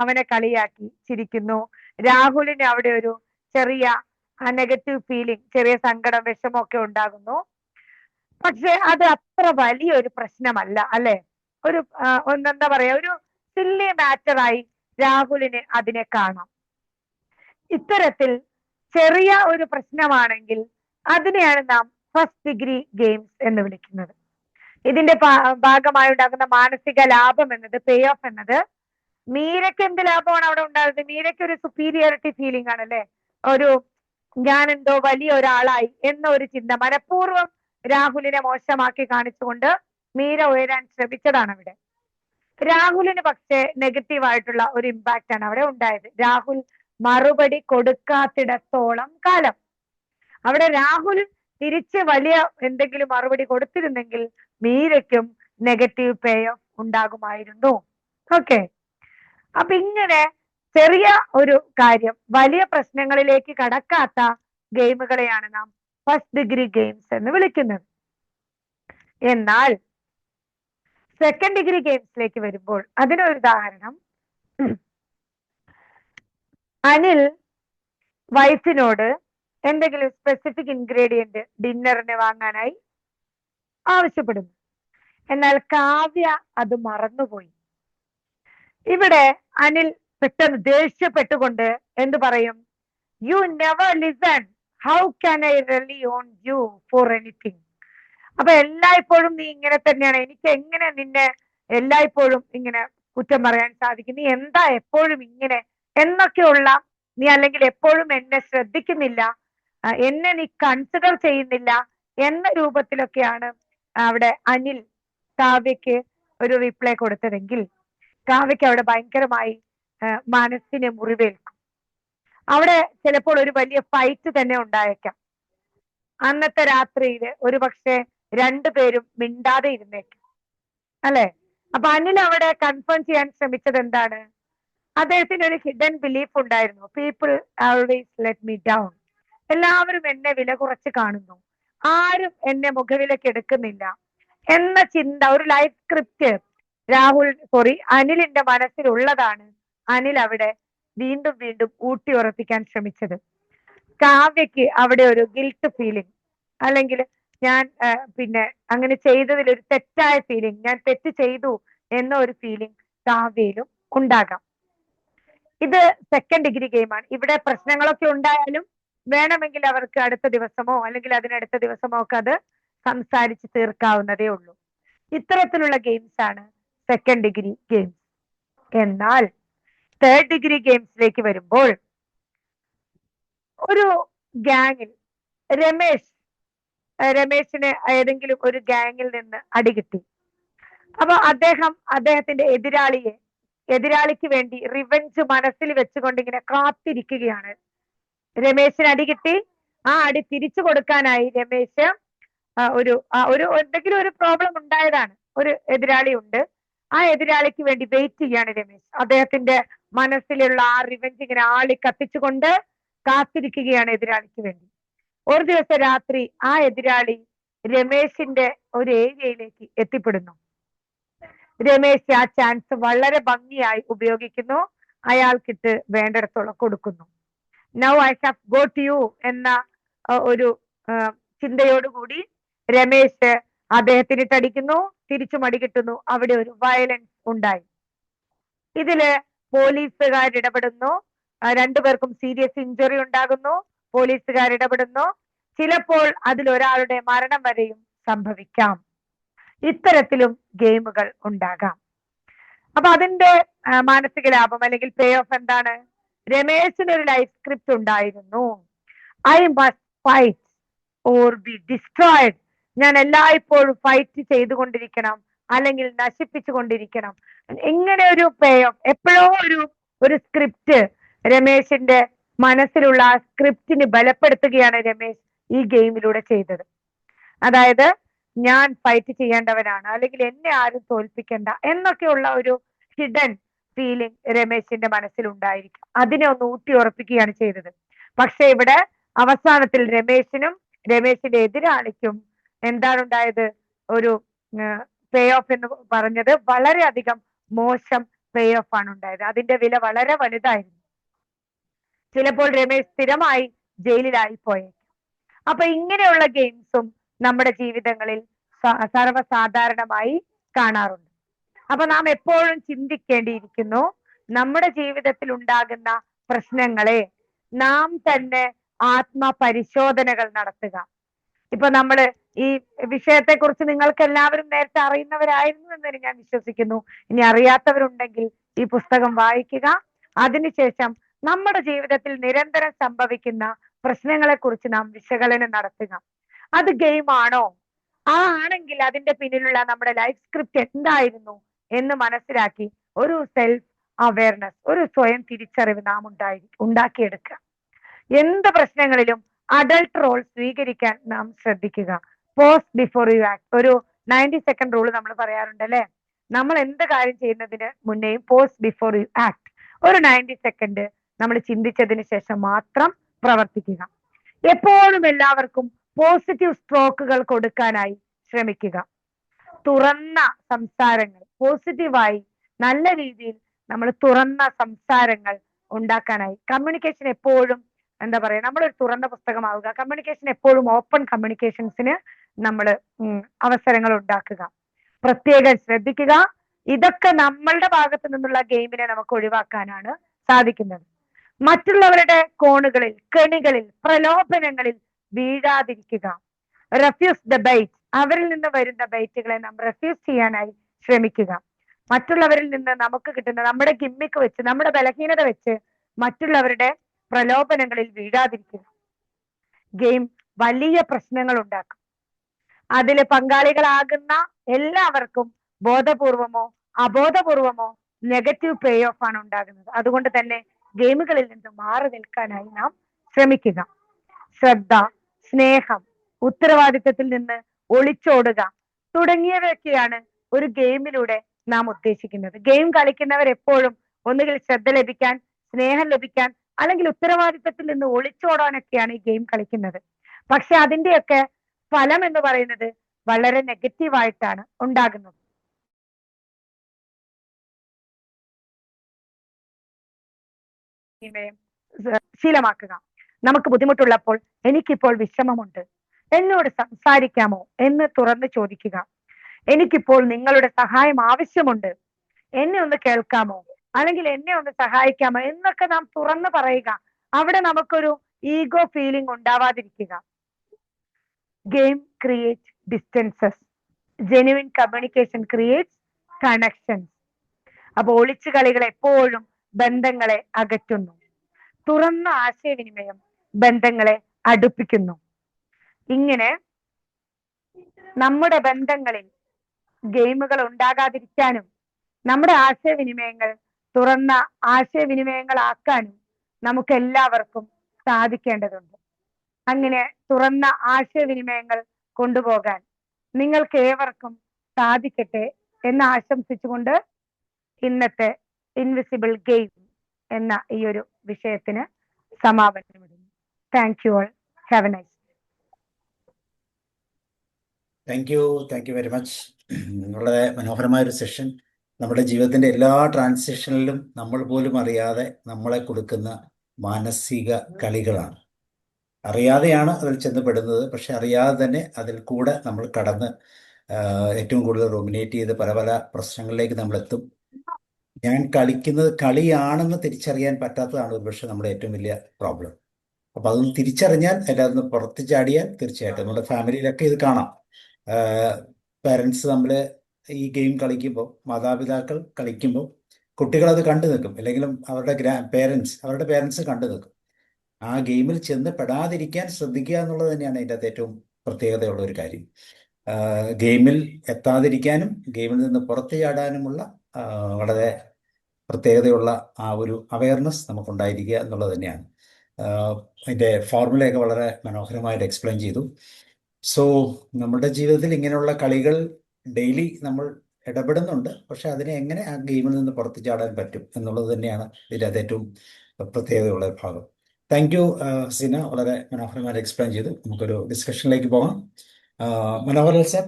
അവനെ കളിയാക്കി ചിരിക്കുന്നു. രാഹുലിന് അവിടെ ഒരു ചെറിയ നെഗറ്റീവ് ഫീലിംഗ്, ചെറിയ സങ്കടം, വിഷമമൊക്കെ ഉണ്ടാകുന്നു. പക്ഷെ അത് അത്ര വലിയൊരു പ്രശ്നമല്ല, അല്ലെ? ഒരു എന്താ പറയാ, ഒരു സില്ലി മാറ്ററായി രാഹുലിന് അതിനെ കാണാം. ഇത്തരത്തിൽ ചെറിയ ഒരു പ്രശ്നമാണെങ്കിൽ അതിനെയാണ് നാം ഫസ്റ്റ് ഡിഗ്രി ഗെയിംസ് എന്ന് വിളിക്കുന്നത്. ഇതിന്റെ ഭാഗമായി ഉണ്ടാകുന്ന മാനസിക ലാഭം എന്നത്, പേ ഓഫ് എന്നത്, മീരയ്ക്ക് എന്ത് ലാഭമാണ് അവിടെ ഉണ്ടാകുന്നത്? മീരയ്ക്ക് ഒരു സുപ്പീരിയോറിറ്റി ഫീലിംഗ് ആണല്ലേ, ഒരു ഞാൻ എന്തോ വലിയ ഒരാളായി എന്ന ഒരു ചിന്ത. മനഃപൂർവ്വം രാഹുലിനെ മോശമാക്കി കാണിച്ചുകൊണ്ട് മീര ഉയരാൻ ശ്രമിച്ചതാണ് അവിടെ. രാഹുലിന് പക്ഷേ നെഗറ്റീവ് ആയിട്ടുള്ള ഒരു ഇമ്പാക്റ്റ് ആണ് അവിടെ ഉണ്ടായത്. രാഹുൽ മറുപടി കൊടുക്കാത്തിടത്തോളം കാലം അവിടെ രാഹുൽ തിരിച്ച് വലിയ എന്തെങ്കിലും മറുപടി കൊടുത്തിരുന്നെങ്കിൽ മീരയ്ക്കും നെഗറ്റീവ് പേ ഓഫ് ഉണ്ടാകുമായിരുന്നു. ഓക്കെ, അപ്പൊ ഇങ്ങനെ ചെറിയ ഒരു കാര്യം, വലിയ പ്രശ്നങ്ങളിലേക്ക് കടക്കാത്ത ഗെയിമുകളെയാണ് നാം ഫസ്റ്റ് ഡിഗ്രി ഗെയിംസ് എന്ന് വിളിക്കുന്നത്. എന്നാൽ സെക്കൻഡ് ഡിഗ്രി ഗെയിംസിലേക്ക് വരുമ്പോൾ അതിനൊരു ഉദാഹരണം, അനിൽ വൈഫിനോട് എന്തെങ്കിലും സ്പെസിഫിക് ഇൻഗ്രീഡിയന്റ് ഡിന്നറിന് വാങ്ങാനായി ആവശ്യപ്പെടുന്നു. എന്നാൽ കാവ്യ അത് മറന്നുപോയി. ഇവിടെ അനിൽ പെട്ടെന്ന് ദേഷ്യപ്പെട്ടുകൊണ്ട് എന്ത് പറയും? You never listen, how can I really on you for anything. അപ്പൊ എല്ലായ്പ്പോഴും നീ ഇങ്ങനെ തന്നെയാണ്, എനിക്ക് എങ്ങനെ നിന്നെ എല്ലായ്പ്പോഴും ഇങ്ങനെ കുറ്റം പറയാൻ സാധിക്കും? നീ എന്താ എപ്പോഴും ഇങ്ങനെ എന്നൊക്കെയുള്ള, നീ അല്ലെങ്കിൽ എപ്പോഴും എന്നെ ശ്രദ്ധിക്കുന്നില്ല, എന്നെ നീ കൺസിഡർ ചെയ്യുന്നില്ല എന്ന രൂപത്തിലൊക്കെയാണ് അവിടെ അനിൽ കാവ്യക്ക് ഒരു റിപ്ലൈ കൊടുത്തതെങ്കിൽ കാവ്യക്ക് അവിടെ ഭയങ്കരമായി മനസ്സിനെ മുറിവേൽക്കും. അവിടെ ചിലപ്പോൾ ഒരു വലിയ ഫൈറ്റ് തന്നെ ഉണ്ടായേക്കാം. അന്നത്തെ രാത്രിയിൽ ഒരു പക്ഷെ രണ്ടുപേരും മിണ്ടാതെ ഇരുന്നേക്കും, അല്ലെ? അപ്പൊ അനിൽ അവിടെ കൺഫേം ചെയ്യാൻ ശ്രമിച്ചത് എന്താണ്? അദ്ദേഹത്തിന് ഒരു ഹിഡൻ ബിലീഫ് ഉണ്ടായിരുന്നു, people always let me down. എല്ലാവരും എന്നെ വില കുറച്ച് കാണുന്നു, ആരും എന്നെ മുഖവിലേക്ക് എടുക്കുന്നില്ല എന്ന ചിന്ത, ഒരു ലൈഫ് സ്ക്രിപ്റ്റ് അനിലിന്റെ മനസ്സിലുള്ളതാണ് അനിൽ അവിടെ വീണ്ടും വീണ്ടും ഊട്ടി ഉറപ്പിക്കാൻ ശ്രമിച്ചത്. കാവ്യക്ക് അവിടെ ഒരു ഗിൽട്ട് ഫീലിംഗ്, അല്ലെങ്കിൽ ഞാൻ പിന്നെ അങ്ങനെ ചെയ്തതിൽ ഒരു തെറ്റായ ഫീലിംഗ്, ഞാൻ തെറ്റ് ചെയ്തു എന്ന ഒരു ഫീലിംഗ് കാവ്യയിലും ഉണ്ടാകാം. ഇത് സെക്കൻഡ് ഡിഗ്രി ഗെയിമാണ്. ഇവിടെ പ്രശ്നങ്ങളൊക്കെ ഉണ്ടായാലും വേണമെങ്കിൽ അവർക്ക് അടുത്ത ദിവസമോ അല്ലെങ്കിൽ അതിനടുത്ത ദിവസമോ ഒക്കെ അത് സംസാരിച്ച് തീർക്കാവുന്നതേ ഉള്ളൂ. ഇത്തരത്തിലുള്ള ഗെയിംസ് ആണ് സെക്കൻഡ് ഡിഗ്രി ഗെയിംസ്. എന്നാൽ തേർഡ് ഡിഗ്രി ഗെയിംസിലേക്ക് വരുമ്പോൾ ഒരു ഗ്യാങ്ങിൽ രമേശിന് ഏതെങ്കിലും ഒരു ഗ്യാങ്ങിൽ നിന്ന് അടികിട്ടി. അപ്പൊ അദ്ദേഹത്തിന്റെ എതിരാളിക്ക് വേണ്ടി റിവെഞ്ച് മനസ്സിൽ വെച്ചുകൊണ്ട് ഇങ്ങനെ കാത്തിരിക്കുകയാണ്. രമേശിന് അടികിട്ടി, ആ അടി തിരിച്ചു കൊടുക്കാനായി രമേശ് എന്തെങ്കിലും ഒരു പ്രോബ്ലം ഉണ്ടായതാണ്, ഒരു എതിരാളി ഉണ്ട്, ആ എതിരാളിക്ക് വേണ്ടി വെയിറ്റ് ചെയ്യാണ് രമേശ്. അദ്ദേഹത്തിന്റെ മനസ്സിലുള്ള ആ റിവെഞ്ച് ഇങ്ങനെ ആളി കത്തിച്ചുകൊണ്ട് കാത്തിരിക്കുകയാണ് എതിരാളിക്ക് വേണ്ടി. ഒരു ദിവസം രാത്രി ആ എതിരാളി രമേശിന്റെ ഒരു ഏരിയയിലേക്ക് എത്തിപ്പെടുന്നു. രമേശ് ആ ചാൻസ് വളരെ ഭംഗിയായി ഉപയോഗിക്കുന്നു, അയാൾക്കിട്ട് വേണ്ടിടത്തോളം കൊടുക്കുന്നു. Now I have got U എന്ന ഒരു ചിന്തയോടുകൂടി രമേശ് അദ്ദേഹത്തിനിട്ടടിക്കുന്നു, തിരിച്ചു മടി കിട്ടുന്നു. അവിടെ ഒരു വയലൻസ് ഉണ്ടായി. ഇതില് പോലീസുകാർ ഇടപെടുന്നു, രണ്ടുപേർക്കും സീരിയസ് ഇഞ്ചുറി ഉണ്ടാകുന്നു, പോലീസുകാർ ഇടപെടുന്നു, ചിലപ്പോൾ അതിലൊരാളുടെ മരണം വരെയും സംഭവിക്കാം. ഇത്തരത്തിലും ഗെയിമുകൾ ഉണ്ടാകാം. അപ്പൊ അതിന്റെ മാനസിക ലാഭം അല്ലെങ്കിൽ പേ ഓഫ് എന്താണ്? രമേശിന് ഒരു ലൈഫ് സ്ക്രിപ്റ്റ് ഉണ്ടായിരുന്നു. I must fight or B destroyed. ഞാൻ എല്ലായ്പ്പോഴും ഫൈറ്റ് ചെയ്തുകൊണ്ടിരിക്കണം അല്ലെങ്കിൽ നശിപ്പിച്ചുകൊണ്ടിരിക്കണം. ഇങ്ങനെ ഒരു പേ ഓഫ്, എപ്പോഴോ ഒരു സ്ക്രിപ്റ്റ് രമേശിന്റെ മനസ്സിലുള്ള ആ സ്ക്രിപ്റ്റിന് ബലപ്പെടുത്തുകയാണ് രമേശ് ഈ ഗെയിമിലൂടെ ചെയ്തത്. അതായത് ഞാൻ ഫൈറ്റ് ചെയ്യേണ്ടവനാണ്, അല്ലെങ്കിൽ എന്നെ ആരും തോൽപ്പിക്കണ്ട എന്നൊക്കെയുള്ള ഒരു ഹിഡൻ ഫീലിംഗ് രമേശിന്റെ മനസ്സിൽ ഉണ്ടായിരിക്കും. അതിനെ ഒന്ന് ഊട്ടി ഉറപ്പിക്കുകയാണ് ചെയ്തത്. പക്ഷെ ഇവിടെ അവസാനത്തിൽ രമേശിനും രമേശിന്റെ എതിരാളിക്കും എന്താണ് ഉണ്ടായത്? ഒരു പേ ഓഫ് എന്ന് പറഞ്ഞത് വളരെയധികം മോശം പേ ഓഫ് ആണ് ഉണ്ടായത്. അതിന്റെ വില വളരെ വലുതായിരുന്നു. ചിലപ്പോൾ രമേശ് സ്ഥിരമായി ജയിലിലായി പോയേക്കും. അപ്പൊ ഇങ്ങനെയുള്ള ഗെയിംസും നമ്മുടെ ജീവിതങ്ങളിൽ സർവ്വസാധാരണമായി കാണാറുണ്ട്. അപ്പൊ നാം എപ്പോഴും ചിന്തിക്കേണ്ടിയിരിക്കുന്നു, നമ്മുടെ ജീവിതത്തിൽ ഉണ്ടാകുന്ന പ്രശ്നങ്ങളെ നാം തന്നെ ആത്മപരിശോധനകൾ നടത്തുക. ഇപ്പൊ നമ്മള് ഈ വിഷയത്തെ കുറിച്ച് നിങ്ങൾക്ക് എല്ലാവരും നേരത്തെ അറിയുന്നവരായിരുന്നു എന്ന് ഞാൻ വിശ്വസിക്കുന്നു. ഇനി അറിയാത്തവരുണ്ടെങ്കിൽ ഈ പുസ്തകം വായിക്കുക. അതിനുശേഷം നമ്മുടെ ജീവിതത്തിൽ നിരന്തരം സംഭവിക്കുന്ന പ്രശ്നങ്ങളെ കുറിച്ച് നാം വിശകലനം നടത്തുക. അത് ഗെയിം ആണോ? ആണെങ്കിൽ അതിന്റെ പിന്നിലുള്ള നമ്മുടെ ലൈഫ് സ്ക്രിപ്റ്റ് എന്തായിരുന്നു എന്ന് മനസ്സിലാക്കി ഒരു സെൽഫ് അവയർനെസ്, ഒരു സ്വയം തിരിച്ചറിവ് നാം ഉണ്ടാക്കിയെടുക്കുക. എന്ത് പ്രശ്നങ്ങളിലും അഡൾട്ട് റോൾ സ്വീകരിക്കാൻ നാം ശ്രദ്ധിക്കുക. Post before you act. ഒരു 90 സെക്കൻഡ് റൂൾ നമ്മൾ പറയാറുണ്ട് അല്ലെ? നമ്മൾ എന്ത് കാര്യം ചെയ്യുന്നതിന് മുന്നേയും പോസ്റ്റ് ബിഫോർ യു ആക്ട്, ഒരു 90 സെക്കൻഡ് നമ്മൾ ചിന്തിച്ചതിന് ശേഷം മാത്രം പ്രവർത്തിക്കുക. എപ്പോഴും എല്ലാവർക്കും പോസിറ്റീവ് സ്ട്രോക്കുകൾ കൊടുക്കാനായി ശ്രമിക്കുക. തുറന്ന സംസാരങ്ങൾ, പോസിറ്റീവായി നല്ല രീതിയിൽ നമ്മൾ തുറന്ന സംസാരങ്ങൾ ഉണ്ടാക്കാനായി കമ്മ്യൂണിക്കേഷൻ എപ്പോഴും എന്താ പറയാ, നമ്മളൊരു തുറന്ന പുസ്തകമാവുക. കമ്മ്യൂണിക്കേഷൻ എപ്പോഴും ഓപ്പൺ കമ്മ്യൂണിക്കേഷൻസിന് നമ്മൾ അവസരങ്ങൾ ഉണ്ടാക്കുക. പ്രത്യേകം ശ്രദ്ധിക്കുക. ഇതൊക്കെ നമ്മളുടെ ഭാഗത്തു നിന്നുള്ള ഗെയിമിനെ നമുക്ക് ഒഴിവാക്കാനാണ് സാധിക്കുന്നത്. മറ്റുള്ളവരുടെ കോണുകളിൽ, കെണികളിൽ, പ്രലോഭനങ്ങളിൽ വീഴാതിരിക്കുക. Refuse the byte. അവരിൽ നിന്ന് വരുന്ന ബൈറ്റുകളെ നാം റെഫ്യൂസ് ചെയ്യാനായി ശ്രമിക്കുക. മറ്റുള്ളവരിൽ നിന്ന് നമുക്ക് കിട്ടുന്ന നമ്മുടെ ഗിമ്മിക്ക് വെച്ച്, നമ്മുടെ ബലഹീനത വെച്ച് മറ്റുള്ളവരുടെ പ്രലോഭനങ്ങളിൽ വീഴാതിരിക്കുക. ഗെയിം വലിയ പ്രശ്നങ്ങൾ ഉണ്ടാക്കും. അതിൽ പങ്കാളികളാകുന്ന എല്ലാവർക്കും ബോധപൂർവമോ അബോധപൂർവമോ നെഗറ്റീവ് പേ ഓഫ് ആണ് ഉണ്ടാകുന്നത്. അതുകൊണ്ട് തന്നെ ഗെയിമുകളിൽ നിന്ന് മാറി നിൽക്കാനായി നാം ശ്രമിക്കുക. ശ്രദ്ധ, സ്നേഹം, ഉത്തരവാദിത്തത്തിൽ നിന്ന് ഒളിച്ചോടുക തുടങ്ങിയവയൊക്കെയാണ് ഒരു ഗെയിമിലൂടെ നാം ഉദ്ദേശിക്കുന്നത്. ഗെയിം കളിക്കുന്നവർ എപ്പോഴും ഒന്നുകിൽ ശ്രദ്ധ ലഭിക്കാൻ, സ്നേഹം ലഭിക്കാൻ, അല്ലെങ്കിൽ ഉത്തരവാദിത്തത്തിൽ നിന്ന് ഒളിച്ചോടാനൊക്കെയാണ് ഈ ഗെയിം കളിക്കുന്നത്. പക്ഷെ അതിന്റെയൊക്കെ ഫലം എന്ന് പറയുന്നത് വളരെ നെഗറ്റീവായിട്ടാണ് ഉണ്ടാകുന്നത്. ശീലമാക്കുക. നമുക്ക് ബുദ്ധിമുട്ടുള്ളപ്പോൾ എനിക്കിപ്പോൾ വിഷമമുണ്ട്, എന്നോട് സംസാരിക്കാമോ എന്ന് തുറന്ന് ചോദിക്കുക. എനിക്കിപ്പോൾ നിങ്ങളുടെ സഹായം ആവശ്യമുണ്ട്, എന്നെ ഒന്ന് കേൾക്കാമോ, അല്ലെങ്കിൽ എന്നെ ഒന്ന് സഹായിക്കാമോ എന്നൊക്കെ നാം തുറന്ന് പറയുക. അവിടെ നമുക്കൊരു ഈഗോ ഫീലിംഗ് ഉണ്ടാവാതിരിക്കുക. Game create distances, genuine communication creates connections. അപ്പൊ ഒളിച്ചു കളികൾ എപ്പോഴും ബന്ധങ്ങളെ അകറ്റുന്നു. തുറന്ന ആശയവിനിമയം ബന്ധങ്ങളെ അടുപ്പിക്കുന്നു. ഇങ്ങനെ നമ്മുടെ ബന്ധങ്ങളിൽ ഗെയിമുകൾ ഉണ്ടാകാതിരിക്കാനും നമ്മുടെ ആശയവിനിമയങ്ങൾ തുറന്ന ആശയവിനിമയങ്ങളാക്കാനും നമുക്ക് എല്ലാവർക്കും സാധിക്കേണ്ടതുണ്ട്. അങ്ങനെ തുറന്ന ആശയവിനിമയങ്ങൾ കൊണ്ടുപോകാൻ നിങ്ങൾക്ക് ഏവർക്കും സാധിക്കട്ടെ എന്ന് ആശംസിച്ചുകൊണ്ട് ഇന്നത്തെ ഇൻവിസിബിൾ ഗെയിം എന്ന ഈ ഒരു വിഷയത്തിന് സമാപനമിടുന്നു. Thank you all. Have a nice. Thank you very much. വളരെ മനോഹരമായൊരു സെഷൻ. നമ്മുടെ ജീവിതത്തിൻ്റെ എല്ലാ ട്രാൻസിഷനിലും നമ്മൾ പോലും അറിയാതെ നമ്മളെ കൊടുക്കുന്ന മാനസിക കളികളാണ്. അറിയാതെയാണ് അതിൽ ചെന്നപ്പെടുന്നത്, പക്ഷെ അറിയാതെ തന്നെ അതിൽ കൂടെ നമ്മൾ കടന്ന് ഏറ്റവും കൂടുതൽ റൊമിനേറ്റ് ചെയ്ത് പല പല പ്രശ്നങ്ങളിലേക്ക് നമ്മളെത്തും. ഞാൻ കളിക്കുന്നത് കളിയാണെന്ന് തിരിച്ചറിയാൻ പറ്റാത്തതാണ് ഒരുപക്ഷെ നമ്മുടെ ഏറ്റവും വലിയ പ്രോബ്ലം. അപ്പൊ അതൊന്ന് തിരിച്ചറിഞ്ഞാൽ അതിൻ്റെ അതൊന്ന് പുറത്ത് ചാടിയാൽ തീർച്ചയായിട്ടും നമ്മുടെ ഫാമിലിയിലൊക്കെ ഇത് കാണാം. പേരൻസ് തമ്മിൽ ഈ ഗെയിം കളിക്കുമ്പോൾ, മാതാപിതാക്കൾ കളിക്കുമ്പോൾ കുട്ടികളത് കണ്ടു നിൽക്കും, അല്ലെങ്കിലും അവരുടെ പേരൻസ് കണ്ടു നിൽക്കും. ആ ഗെയിമിൽ ചെന്ന് പെടാതിരിക്കാൻ ശ്രദ്ധിക്കുക എന്നുള്ളത് തന്നെയാണ് അതിൻ്റെ അകത്ത് ഏറ്റവും പ്രത്യേകതയുള്ള ഒരു കാര്യം. ഗെയിമിൽ എത്താതിരിക്കാനും ഗെയിമിൽ നിന്ന് പുറത്തു ചാടാനുമുള്ള വളരെ പ്രത്യേകതയുള്ള ആ ഒരു അവയർനെസ് നമുക്കുണ്ടായിരിക്കുക എന്നുള്ളത് തന്നെയാണ്. അതിൻ്റെ ഫോർമുലയൊക്കെ വളരെ മനോഹരമായിട്ട് എക്സ്പ്ലെയിൻ ചെയ്തു. സോ നമ്മുടെ ജീവിതത്തിൽ ഇങ്ങനെയുള്ള കളികൾ ഡെയിലി നമ്മൾ ഇടപെടുന്നുണ്ട്, പക്ഷെ അതിനെ എങ്ങനെ ആ ഗെയിമിൽ നിന്ന് പുറത്തു ചാടാൻ പറ്റും എന്നുള്ളത് തന്നെയാണ് ഇതിൻ്റെ അത് ഏറ്റവും പ്രത്യേകതയുള്ള ഭാഗം. താങ്ക് യു സീന, വളരെ മനോഹരമായിട്ട് എക്സ്പ്ലെയിൻ ചെയ്തു. നമുക്കൊരു ഡിസ്കഷനിലേക്ക് പോകാം. Manoharan sir.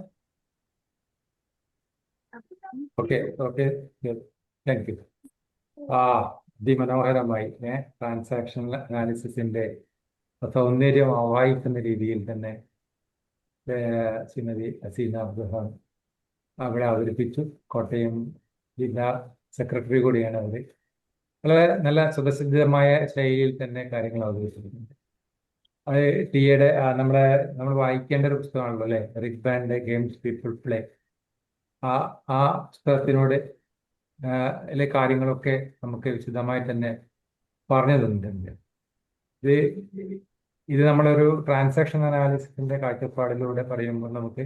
Okay okay, thank you. അതിമനോഹരമായി ട്രാൻസാക്ഷൻ അനാലിസിസിന്റെ സൗന്ദര്യം ആവാഹിക്കുന്ന രീതിയിൽ തന്നെ ശ്രീമതി അസീന അബ്ദുഹാൻ അവിടെ അവതരിപ്പിച്ചു. കോട്ടയം ജില്ലാ സെക്രട്ടറി കൂടിയാണ് അവർ. വളരെ നല്ല സുപ്രസിദ്ധമായ ശൈലിയിൽ തന്നെ കാര്യങ്ങൾ അവതരിപ്പിച്ചിട്ടുണ്ട്. അത് ടിയുടെ നമ്മൾ വായിക്കേണ്ട ഒരു പുസ്തകമാണല്ലോ അല്ലേ, Rick band games people play. ആ പുസ്തകത്തിനോട് അതിലെ കാര്യങ്ങളൊക്കെ നമുക്ക് വിശദമായി തന്നെ പറഞ്ഞു തന്നിട്ടുണ്ട്. ഇത് നമ്മളൊരു ട്രാൻസാക്ഷൻ അനാലിസിസിന്റെ കാഴ്ചപ്പാടിലൂടെ പറയുമ്പോൾ നമുക്ക്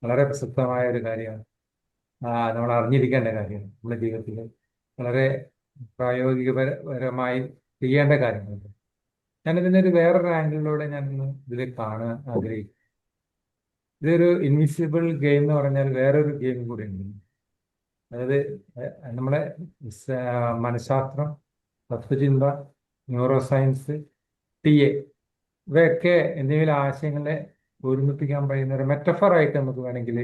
വളരെ പ്രസക്തമായ ഒരു കാര്യമാണ്, നമ്മൾ അറിഞ്ഞിരിക്കേണ്ട കാര്യമാണ്. നമ്മുടെ ജീവിതത്തിൽ വളരെ പ്രായോഗികപരമായി ചെയ്യേണ്ട കാര്യങ്ങളുണ്ട്. ഞാനിതിനൊരു വേറൊരു ആംഗിളിലൂടെ ഞാനിന്ന് ഇതിൽ കാണാൻ ആഗ്രഹിക്കുന്നു. ഇതൊരു ഇൻവിസിബിൾ ഗെയിം എന്ന് പറഞ്ഞാൽ വേറൊരു ഗെയിം കൂടി ഉണ്ട്. അതായത് നമ്മുടെ മനഃശാസ്ത്രം, തത്വചിന്ത, ന്യൂറോ സയൻസ്, TA ഇവയൊക്കെ എന്തെങ്കിലും ആശയങ്ങളെ ഒരുമിപ്പിക്കാൻ കഴിയുന്ന ഒരു മെറ്റഫറായിട്ട് നമുക്ക് വേണമെങ്കിൽ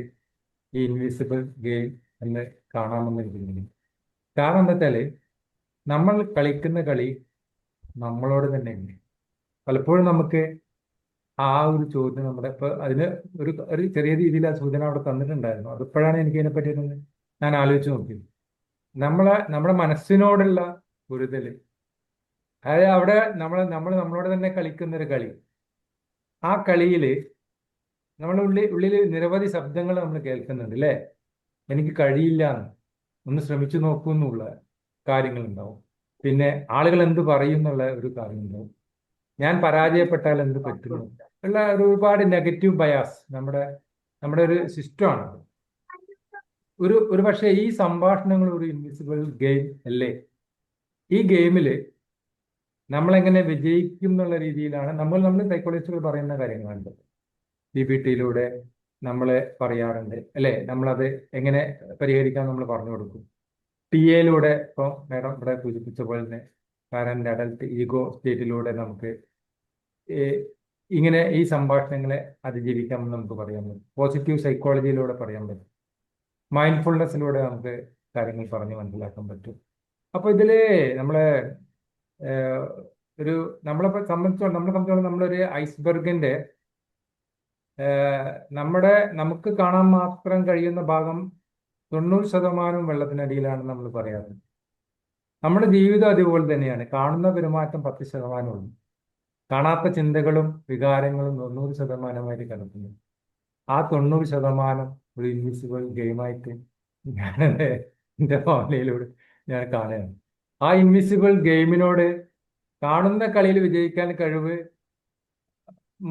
ഈ ഇൻവിസിബിൾ ഗെയിം എന്ന് കാണാമെന്ന് എനിക്ക് തോന്നുന്നു. കാരണം എന്താ വെച്ചാൽ നമ്മൾ കളിക്കുന്ന കളി നമ്മളോട് തന്നെയുണ്ട്. പലപ്പോഴും നമുക്ക് ആ ഒരു ചോദ്യം നമ്മുടെ ഇപ്പൊ അതിന് ഒരു ചെറിയ രീതിയിൽ ആ സൂചന അവിടെ തന്നിട്ടുണ്ടായിരുന്നു. അതിപ്പോഴാണ് എനിക്ക് അതിനെപ്പറ്റി ഞാൻ ആലോചിച്ച് നോക്കിയത്. നമ്മുടെ മനസ്സിനോടുള്ള പൊരുതല്, അതായത് അവിടെ നമ്മളോട് തന്നെ കളിക്കുന്ന ഒരു കളി. ആ കളിയിൽ നമ്മുടെ ഉള്ളിൽ നിരവധി ശബ്ദങ്ങൾ നമ്മൾ കേൾക്കുന്നുണ്ട് അല്ലേ. എനിക്ക് കഴിയില്ല എന്ന്, ഒന്ന് ശ്രമിച്ചു നോക്കൂ എന്നുള്ള കാര്യങ്ങളുണ്ടാവും. പിന്നെ ആളുകൾ എന്ത് പറയും എന്നുള്ള ഒരു കാര്യമുണ്ടാവും. ഞാൻ പരാജയപ്പെട്ടാൽ എന്ത് പറ്റുന്നു ഉള്ള ഒരുപാട് നെഗറ്റീവ് ബയാസ് നമ്മുടെ ഒരു സിസ്റ്റമാണ്. ഒരു പക്ഷേ ഈ സംഭാഷണങ്ങൾ ഒരു ഇൻവിസിബിൾ ഗെയിം അല്ലേ. ഈ ഗെയിമിൽ നമ്മളെങ്ങനെ വിജയിക്കും എന്നുള്ള രീതിയിലാണ് നമ്മൾ സൈക്കോളജിസ്റ്റുകൾ പറയുന്ന കാര്യങ്ങളുണ്ട്. PBTയിലൂടെ നമ്മൾ പറയാറുണ്ട് അല്ലേ. നമ്മളത് എങ്ങനെ പരിഹരിക്കാൻ നമ്മൾ പറഞ്ഞു കൊടുക്കും. TA ഇപ്പോൾ മാഡം ഇവിടെ സൂചിപ്പിച്ച പോലെ തന്നെ പാരന്റ് അഡൽട്ട് ഈഗോ സ്റ്റേറ്റിലൂടെ നമുക്ക് ഇങ്ങനെ ഈ സംഭാഷണങ്ങളെ അതിജീവിക്കാമെന്ന് നമുക്ക് പറയാൻ പറ്റും. പോസിറ്റീവ് സൈക്കോളജിയിലൂടെ പറയാൻ പറ്റും. മൈൻഡ്ഫുൾനെസ്സിലൂടെ നമുക്ക് കാര്യങ്ങൾ പറഞ്ഞ് മനസ്സിലാക്കാൻ പറ്റും. അപ്പോൾ ഇതില് നമ്മളെ സംബന്ധിച്ചോളം നമ്മളൊരു ഐസ്ബർഗിന്റെ നമുക്ക് കാണാൻ മാത്രം കഴിയുന്ന ഭാഗം 90% വെള്ളത്തിനടിയിലാണ് നമ്മൾ പറയാറ്. നമ്മുടെ ജീവിതം അതുപോലെ തന്നെയാണ്. കാണുന്ന പെരുമാറ്റം 10% ഉള്ളൂ. കാണാത്ത ചിന്തകളും വികാരങ്ങളും 90%ആയിട്ട് കിടക്കുന്നു. ആ 90% ഒരു ഇൻവിസിബിൾ ഗെയിമായിട്ട് ഞാനത് എൻ്റെ ഫാമിലിയിലൂടെ ഞാൻ കാണുകയാണ്. ആ ഇൻവിസിബിൾ ഗെയിമിനോട് കാണുന്ന കളിയിൽ വിജയിക്കാൻ കഴിവ്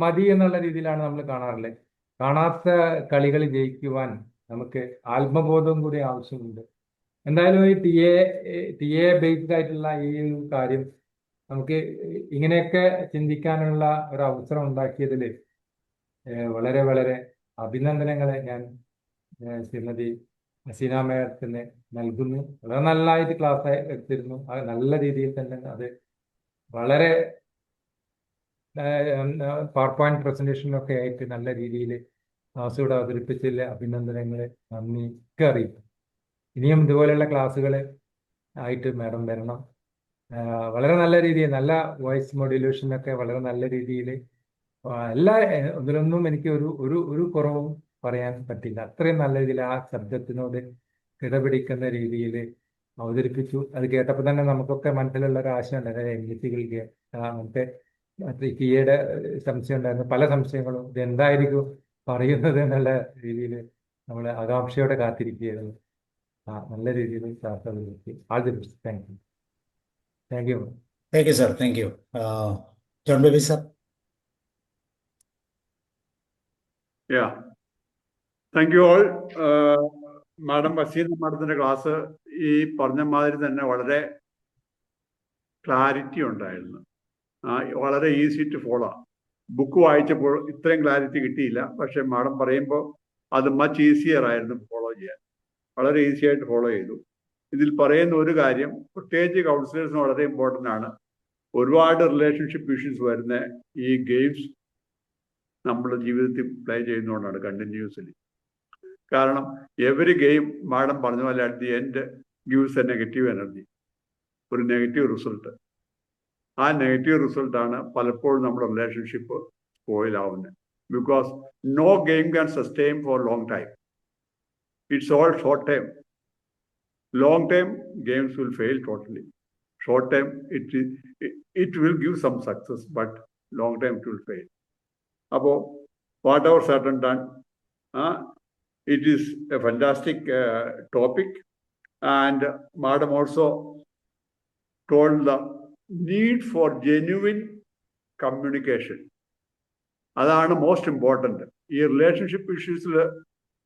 മതി എന്നുള്ള രീതിയിലാണ് നമ്മൾ കാണാറുള്ളത്. കാണാത്ത കളികൾ ജയിക്കുവാൻ നമുക്ക് ആത്മബോധവും കൂടി ആവശ്യമുണ്ട്. എന്തായാലും ഈ TA ബേസ്ഡ് ആയിട്ടുള്ള ഈ ഒരു കാര്യം നമുക്ക് ഇങ്ങനെയൊക്കെ ചിന്തിക്കാനുള്ള ഒരു അവസരം ഉണ്ടാക്കിയതിൽ വളരെ വളരെ അഭിനന്ദനങ്ങളെ ഞാൻ ശ്രീമതി ഹസീന മേഡത്തിന് നൽകുന്നു. വളരെ നല്ലതായിട്ട് ക്ലാസ് എടുത്തിരുന്നു. അത് നല്ല രീതിയിൽ തന്നെ അത് വളരെ പവർ പ്രസന്റേഷനൊക്കെ ആയിട്ട് നല്ല രീതിയിൽ ക്ലാസ്സുകൂടെ അവതരിപ്പിച്ചതിൽ അഭിനന്ദനങ്ങളെ നന്ദിക്ക് അറിയിക്കും. ഇനിയും ഇതുപോലെയുള്ള ക്ലാസ്സുകൾ ആയിട്ട് മാഡം വരണം. വളരെ നല്ല രീതിയിൽ നല്ല വോയിസ് മോഡുലേഷനൊക്കെ വളരെ നല്ല രീതിയിൽ ഇതിലൊന്നും എനിക്ക് ഒരു കുറവും പറയാൻ പറ്റില്ല. അത്രയും നല്ല രീതിയിൽ ആ ശബ്ദത്തിനോട് കിടപിടിക്കുന്ന രീതിയിൽ അവതരിപ്പിച്ചു. അത് കേട്ടപ്പോൾ തന്നെ നമുക്കൊക്കെ മനസ്സിലുള്ള ഒരു ആശയം ഉണ്ടായിരുന്നു, ഇൻവിസിബിൾ ഗെയിം അങ്ങനത്തെ. മറ്റേ കിയയുടെ സംശയം ഉണ്ടായിരുന്നു, പല സംശയങ്ങളും ഇതെന്തായിരിക്കും പറയുന്നത് എന്നുള്ള രീതിയിൽ നമ്മൾ ആകാംക്ഷയോടെ കാത്തിരിക്കുകയായിരുന്നു. നല്ല രീതിയിൽ ക്ലാസ് അവതരിപ്പിച്ചു. All the best. Thank you. Thank you. Thank you sir. Thank U. John baby sir. Yeah. Thank you all. Madam Basheer മാഡത്തിൻ്റെ ക്ലാസ് ഈ പറഞ്ഞ മാതിരി തന്നെ വളരെ ക്ലാരിറ്റി ഉണ്ടായിരുന്നു. വളരെ ഈസി ടു ഫോളോ. ബുക്ക് വായിച്ചപ്പോൾ ഇത്രയും ക്ലാരിറ്റി കിട്ടിയില്ല, പക്ഷെ മാഡം പറയുമ്പോൾ അത് മച്ച് ഈസിയർ ആയിരുന്നു ഫോളോ ചെയ്യാൻ. വളരെ ഈസി ആയിട്ട് ഫോളോ ചെയ്തു. ഇതിൽ പറയുന്ന ഒരു കാര്യം, പ്രത്യേകിച്ച് കൗൺസിലേഴ്സിന് വളരെ ഇമ്പോർട്ടൻ്റ് ആണ്. ഒരുപാട് റിലേഷൻഷിപ്പ് ഇഷ്യൂസ് വരുന്ന ഈ ഗെയിംസ് നമ്മുടെ ജീവിതത്തിൽ പ്ലേ ചെയ്യുന്നതുകൊണ്ടാണ് കണ്ടിന്യൂസ്ലി. കാരണം എവറി ഗെയിം മാഡം പറഞ്ഞ പോലെ at the end gives a negative energy, ഒരു നെഗറ്റീവ് റിസൾട്ട്. ആ നെഗറ്റീവ് റിസൾട്ടാണ് പലപ്പോഴും നമ്മുടെ റിലേഷൻഷിപ്പ് സ്പോയിൽ ആവുന്നത്. Because no game can sustain for long time. It's all short time. Long time games will fail totally. Short time it will give some success, but long time it will fail. അപ്പോൾ whatever certain done, it is a fantastic topic, and madam also told the need for genuine communication. Adana most important. In relationship issues,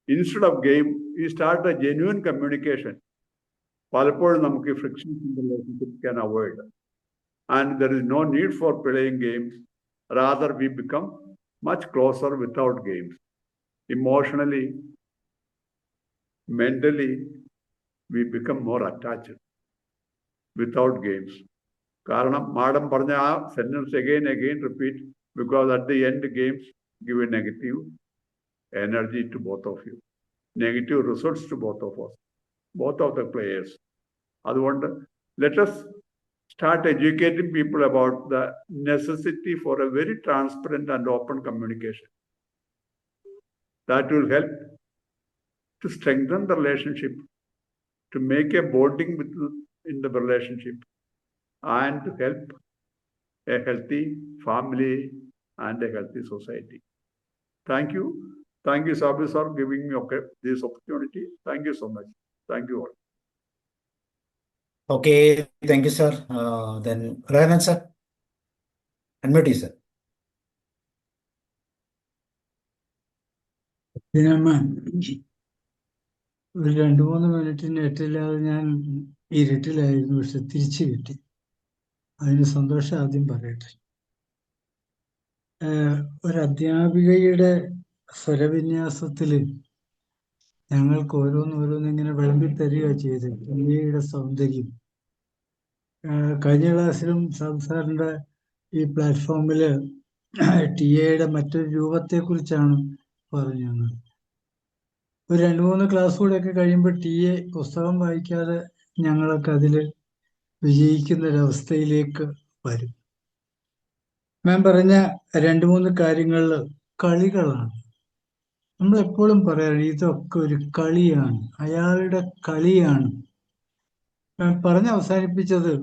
instead of game, we start a genuine communication. Palappozhum namukku frictions in the relationship can avoid, and there is no need for playing games. Rather, we become much closer without games. Emotionally, mentally, we become more attached without games. Karanam madam parna sentence again repeat, because at the end games give a negative energy to both of you, negative results to both of us, both of the players. അതുകൊണ്ട് let us start educating people about the necessity for a very transparent and open communication. That will help to strengthen the relationship, to make a bonding in the relationship, and to help a healthy family and a healthy society. Thank you. Thank you, Sabu sir, giving me this opportunity. Thank you so much. Thank you all. Okay, thank you, sir. Then Raymond sir, unmute sir. ഒരു 2-3 minute നെറ്റില്ലാതെ ഞാൻ ഇരുട്ടിലായിരുന്നു, പക്ഷെ തിരിച്ചു കിട്ടി. അതിന് സന്തോഷം ആദ്യം പറയട്ടെ. ഒരു അധ്യാപികയുടെ സ്വരവിന്യാസത്തിൽ ഞങ്ങൾക്ക് ഓരോന്നിങ്ങനെ വിളമ്പിത്തരിക ചെയ്ത് ഇന്ത്യയുടെ സൗന്ദര്യം. കഴിഞ്ഞ ക്ലാസ്സിലും സാറിൻ്റെ ഈ പ്ലാറ്റ്ഫോമിൽ ടിഎയുടെ മറ്റൊരു രൂപത്തെക്കുറിച്ചാണ് പറഞ്ഞത്. ഒരു 2-3 ക്ലാസ് കൂടെയൊക്കെ കഴിയുമ്പോൾ ടിഎ പുസ്തകം വായിക്കാതെ ഞങ്ങളൊക്കെ അതിൽ വിജയിക്കുന്നൊരവസ്ഥയിലേക്ക് വരും. ഞാൻ പറഞ്ഞ 2-3 കാര്യങ്ങളിൽ കളികളാണ്. നമ്മളെപ്പോഴും പറയാറ് ഇതൊക്കെ ഒരു കളിയാണ്, അയാളുടെ കളിയാണ്. പറഞ്ഞ് അവസാനിപ്പിച്ചത്,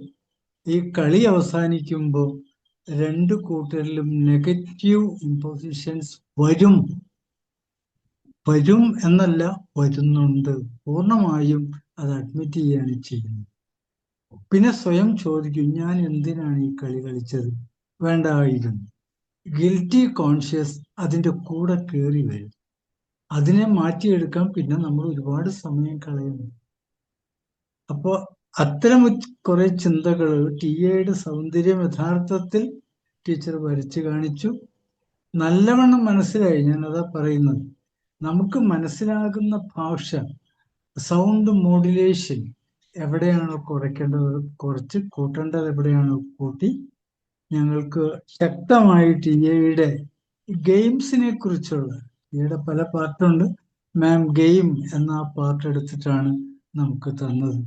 ഈ കളി അവസാനിക്കുമ്പോൾ 2 കൂട്ടരിലും നെഗറ്റീവ് ഇമ്പോസിഷൻസ് വരും എന്നല്ല, വരുന്നുണ്ട്. പൂർണ്ണമായും അത് അഡ്മിറ്റ് ചെയ്യുകയാണ് ചെയ്യുന്നത്. പിന്നെ സ്വയം ചോദിക്കും, ഞാൻ എന്തിനാണ് ഈ കളി കളിച്ചത്, വേണ്ടായിരുന്നു. ഗിൽറ്റി കോൺഷ്യസ് അതിൻ്റെ കൂടെ കയറി വരും. അതിനെ മാറ്റിയെടുക്കാൻ പിന്നെ നമ്മൾ ഒരുപാട് സമയം കളയുന്നു. അപ്പോൾ അത്തരം കുറെ ചിന്തകൾ ടിഎയുടെ സൗന്ദര്യം യഥാർത്ഥത്തിൽ ടീച്ചർ വരച്ചു കാണിച്ചു. നല്ലവണ്ണം മനസ്സിലായി. ഞാനതാ പറയുന്നത്, നമുക്ക് മനസ്സിലാകുന്ന ഭാഷ, സൗണ്ട് മോഡുലേഷൻ എവിടെയാണോ കുറയ്ക്കേണ്ടത് കുറച്ച്, കൂട്ടേണ്ടത് എവിടെയാണോ കൂട്ടി, ഞങ്ങൾക്ക് ശക്തമായി ടിഎയുടെ ഗെയിംസിനെ കുറിച്ചുള്ള, ടിഎയുടെ പല പാർട്ടുണ്ട്, മാം ഗെയിം എന്ന ആ പാർട്ട് എടുത്തിട്ടാണ് നമുക്ക് തന്നത്.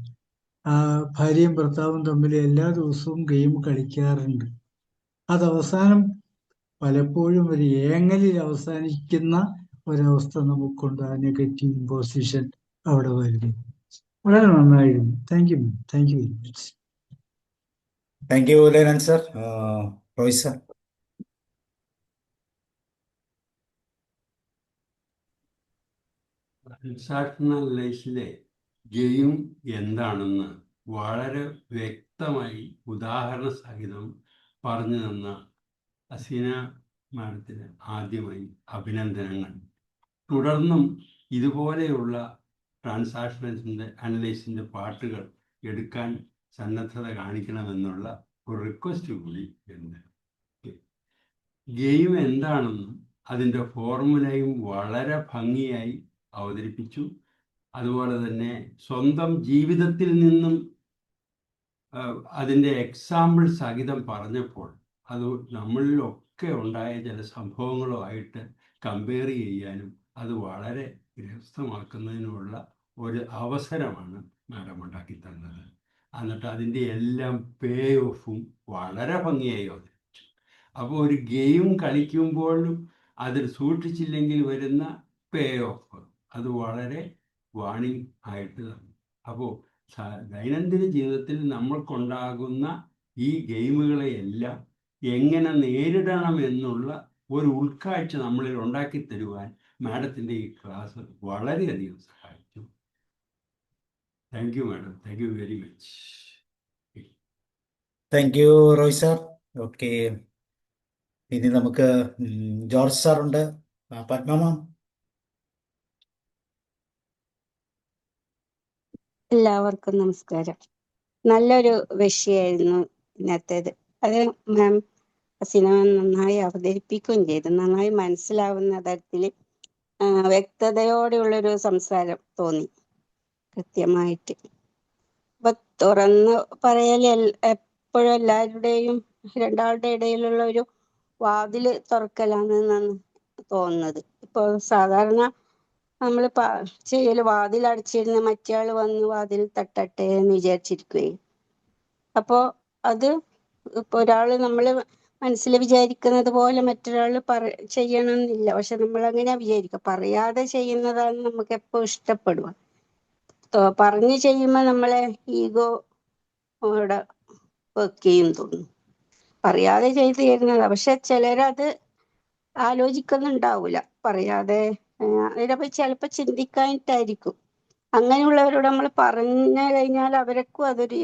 ഭാര്യയും ഭർത്താവും തമ്മിൽ എല്ലാ ദിവസവും ഗെയിം കളിക്കാറുണ്ട്. അത് അവസാനം പലപ്പോഴും ഒരു ഏങ്ങലിൽ അവസാനിക്കുന്ന ഒരവസ്ഥ നമുക്കുണ്ട്. ആ നെഗറ്റീവ് പൊസിഷൻ അവിടെ വരുന്നു. വളരെ നന്നായിരുന്നു. Thank you, thank you very much. Thank you Lenan sir. Roy sir. Transactional ലൈഫിലെ ഗെയിം എന്താണെന്ന് വളരെ വ്യക്തമായി ഉദാഹരണ സഹിതം പറഞ്ഞു തന്ന ഹസീന മാഡത്തിന് ആദ്യമായി അഭിനന്ദനങ്ങൾ. തുടർന്നും ഇതുപോലെയുള്ള ട്രാൻസാക്ഷൻസിൻ്റെ അനലൈസിൻ്റെ പാട്ടുകൾ എടുക്കാൻ സന്നദ്ധത കാണിക്കണമെന്നുള്ള ഒരു റിക്വസ്റ്റ് കൂടി ഉണ്ട്. ഗെയിം എന്താണെന്നും അതിൻ്റെ ഫോർമുലയും വളരെ ഭംഗിയായി അവതരിപ്പിച്ചു. അതുപോലെ തന്നെ സ്വന്തം ജീവിതത്തിൽ നിന്നും അതിൻ്റെ എക്സാമ്പിൾ സഹിതം പറഞ്ഞപ്പോൾ അത് നമ്മളിലൊക്കെ ഉണ്ടായ ചില സംഭവങ്ങളുമായിട്ട് കമ്പയർ ചെയ്യാനും അത് വളരെ ഗ്രഹസ്ഥമാക്കുന്നതിനുള്ള ഒരു അവസരമാണ് മാഡം ഉണ്ടാക്കി തന്നത്. എന്നിട്ട് അതിൻ്റെ എല്ലാം പേ ഓഫും വളരെ ഭംഗിയായി അവതരിപ്പിച്ചു. അപ്പോൾ ഒരു ഗെയിം കളിക്കുമ്പോഴും അതിൽ സൂക്ഷിച്ചില്ലെങ്കിൽ വരുന്ന പേ ഓഫ് അത് വളരെ വാണിംഗ് ആയിട്ട് തന്നു. അപ്പോൾ ദൈനംദിന ജീവിതത്തിൽ നമ്മൾക്കുണ്ടാകുന്ന ഈ ഗെയിമുകളെയെല്ലാം എങ്ങനെ നേരിടണം എന്നുള്ള ഒരു ഉൾക്കാഴ്ച നമ്മളിൽ ഉണ്ടാക്കി തരുവാൻ മാഡത്തിൻ്റെ ഈ ക്ലാസ് വളരെയധികം സഹായിച്ചു. Thank you madam, thank you very much. Thank U Roy sir. Okay, ഇനി നമുക്ക് ജോർജ് സാറുണ്ട്. പത്മ മാം. എല്ലാവർക്കും നമസ്കാരം. നല്ലൊരു വിഷയമായിരുന്നു ഇന്നത്തേത്. അത് മാം ഹസീന നന്നായി അവതരിപ്പിക്കുകയും ചെയ്തു. നന്നായി മനസ്സിലാവുന്ന തരത്തിൽ വ്യക്തതയോടെയുള്ളൊരു സംസാരം തോന്നി കൃത്യമായിട്ട്. അപ്പൊ തുറന്ന് പറയൽ എപ്പോഴും എല്ലാവരുടെയും രണ്ടാളുടെ ഇടയിലുള്ള ഒരു വാതില് തുറക്കലാണെന്നാണ് തോന്നുന്നത്. ഇപ്പോൾ സാധാരണ നമ്മൾ ചെയ്യല് വാതിൽ അടച്ചിരുന്ന് മറ്റേയാൾ വന്ന് വാതിൽ തട്ടട്ടെ എന്ന് വിചാരിച്ചിരിക്കുകയും, അപ്പോൾ അത് ഇപ്പൊ ഒരാള് നമ്മള് മനസ്സിൽ വിചാരിക്കുന്നത് പോലെ മറ്റൊരാൾ ചെയ്യണമെന്നില്ല. പക്ഷെ നമ്മൾ അങ്ങനെ വിചാരിക്കുക, പറയാതെ ചെയ്യുന്നതാണ് നമുക്ക് എപ്പോ ഇഷ്ടപ്പെടുക. പറഞ്ഞു ചെയ്യുമ്പോൾ നമ്മളെ ഈഗോ അവിടെ വർക്ക് ചെയ്യും തോന്നുന്നു. പറയാതെ ചെയ്തു തരുന്നതാ. പക്ഷെ ചിലരത് ആലോചിക്കുന്നുണ്ടാവൂല. പറയാതെ അതിനെ ചിലപ്പോ ചിന്തിക്കാനിട്ടായിരിക്കും. അങ്ങനെയുള്ളവരോട് നമ്മൾ പറഞ്ഞു കഴിഞ്ഞാൽ അവർക്കും അതൊരു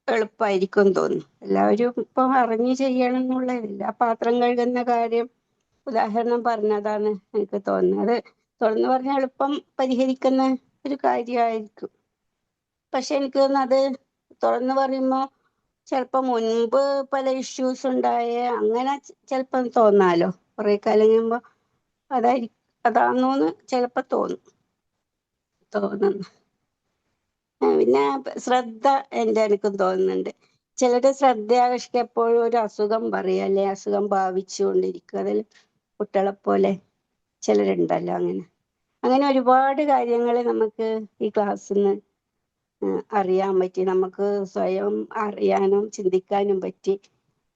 എളുപ്പമായിരിക്കും തോന്നുന്നു. എല്ലാവരും ഇപ്പൊ അറിഞ്ഞു ചെയ്യണം എന്നുള്ളതില്ല. പാത്രം കഴുകുന്ന കാര്യം ഉദാഹരണം പറഞ്ഞതാണ് എനിക്ക് തോന്നുന്നത്. തുറന്നു പറഞ്ഞാൽ എളുപ്പം പരിഹരിക്കുന്ന ഒരു കാര്യമായിരിക്കും. പക്ഷെ എനിക്ക് തോന്നുന്നു അത് തുറന്നു പറയുമ്പോ ചിലപ്പോ മുൻപ് പല ഇഷ്യൂസ് ഉണ്ടായ അങ്ങനെ ചിലപ്പം തോന്നാലോ. കുറെ കാലം കഴിയുമ്പോ അതാന്നോന്ന് ചിലപ്പോ തോന്നുന്നു. പിന്നെ ശ്രദ്ധ എനിക്കും തോന്നുന്നുണ്ട്. ചിലരുടെ ശ്രദ്ധ ആകർഷിക്കുക എപ്പോഴും ഒരു അസുഖം പറയുക, അല്ലെ അസുഖം ഭാവിച്ചുകൊണ്ടിരിക്കുക. അതിൽ കുട്ടികളെ പോലെ ചിലരുണ്ടല്ലോ. അങ്ങനെ ഒരുപാട് കാര്യങ്ങൾ നമുക്ക് ഈ ക്ലാസ്സിൽ നിന്ന് അറിയാൻ പറ്റി. നമുക്ക് സ്വയം അറിയാനും ചിന്തിക്കാനും പറ്റി.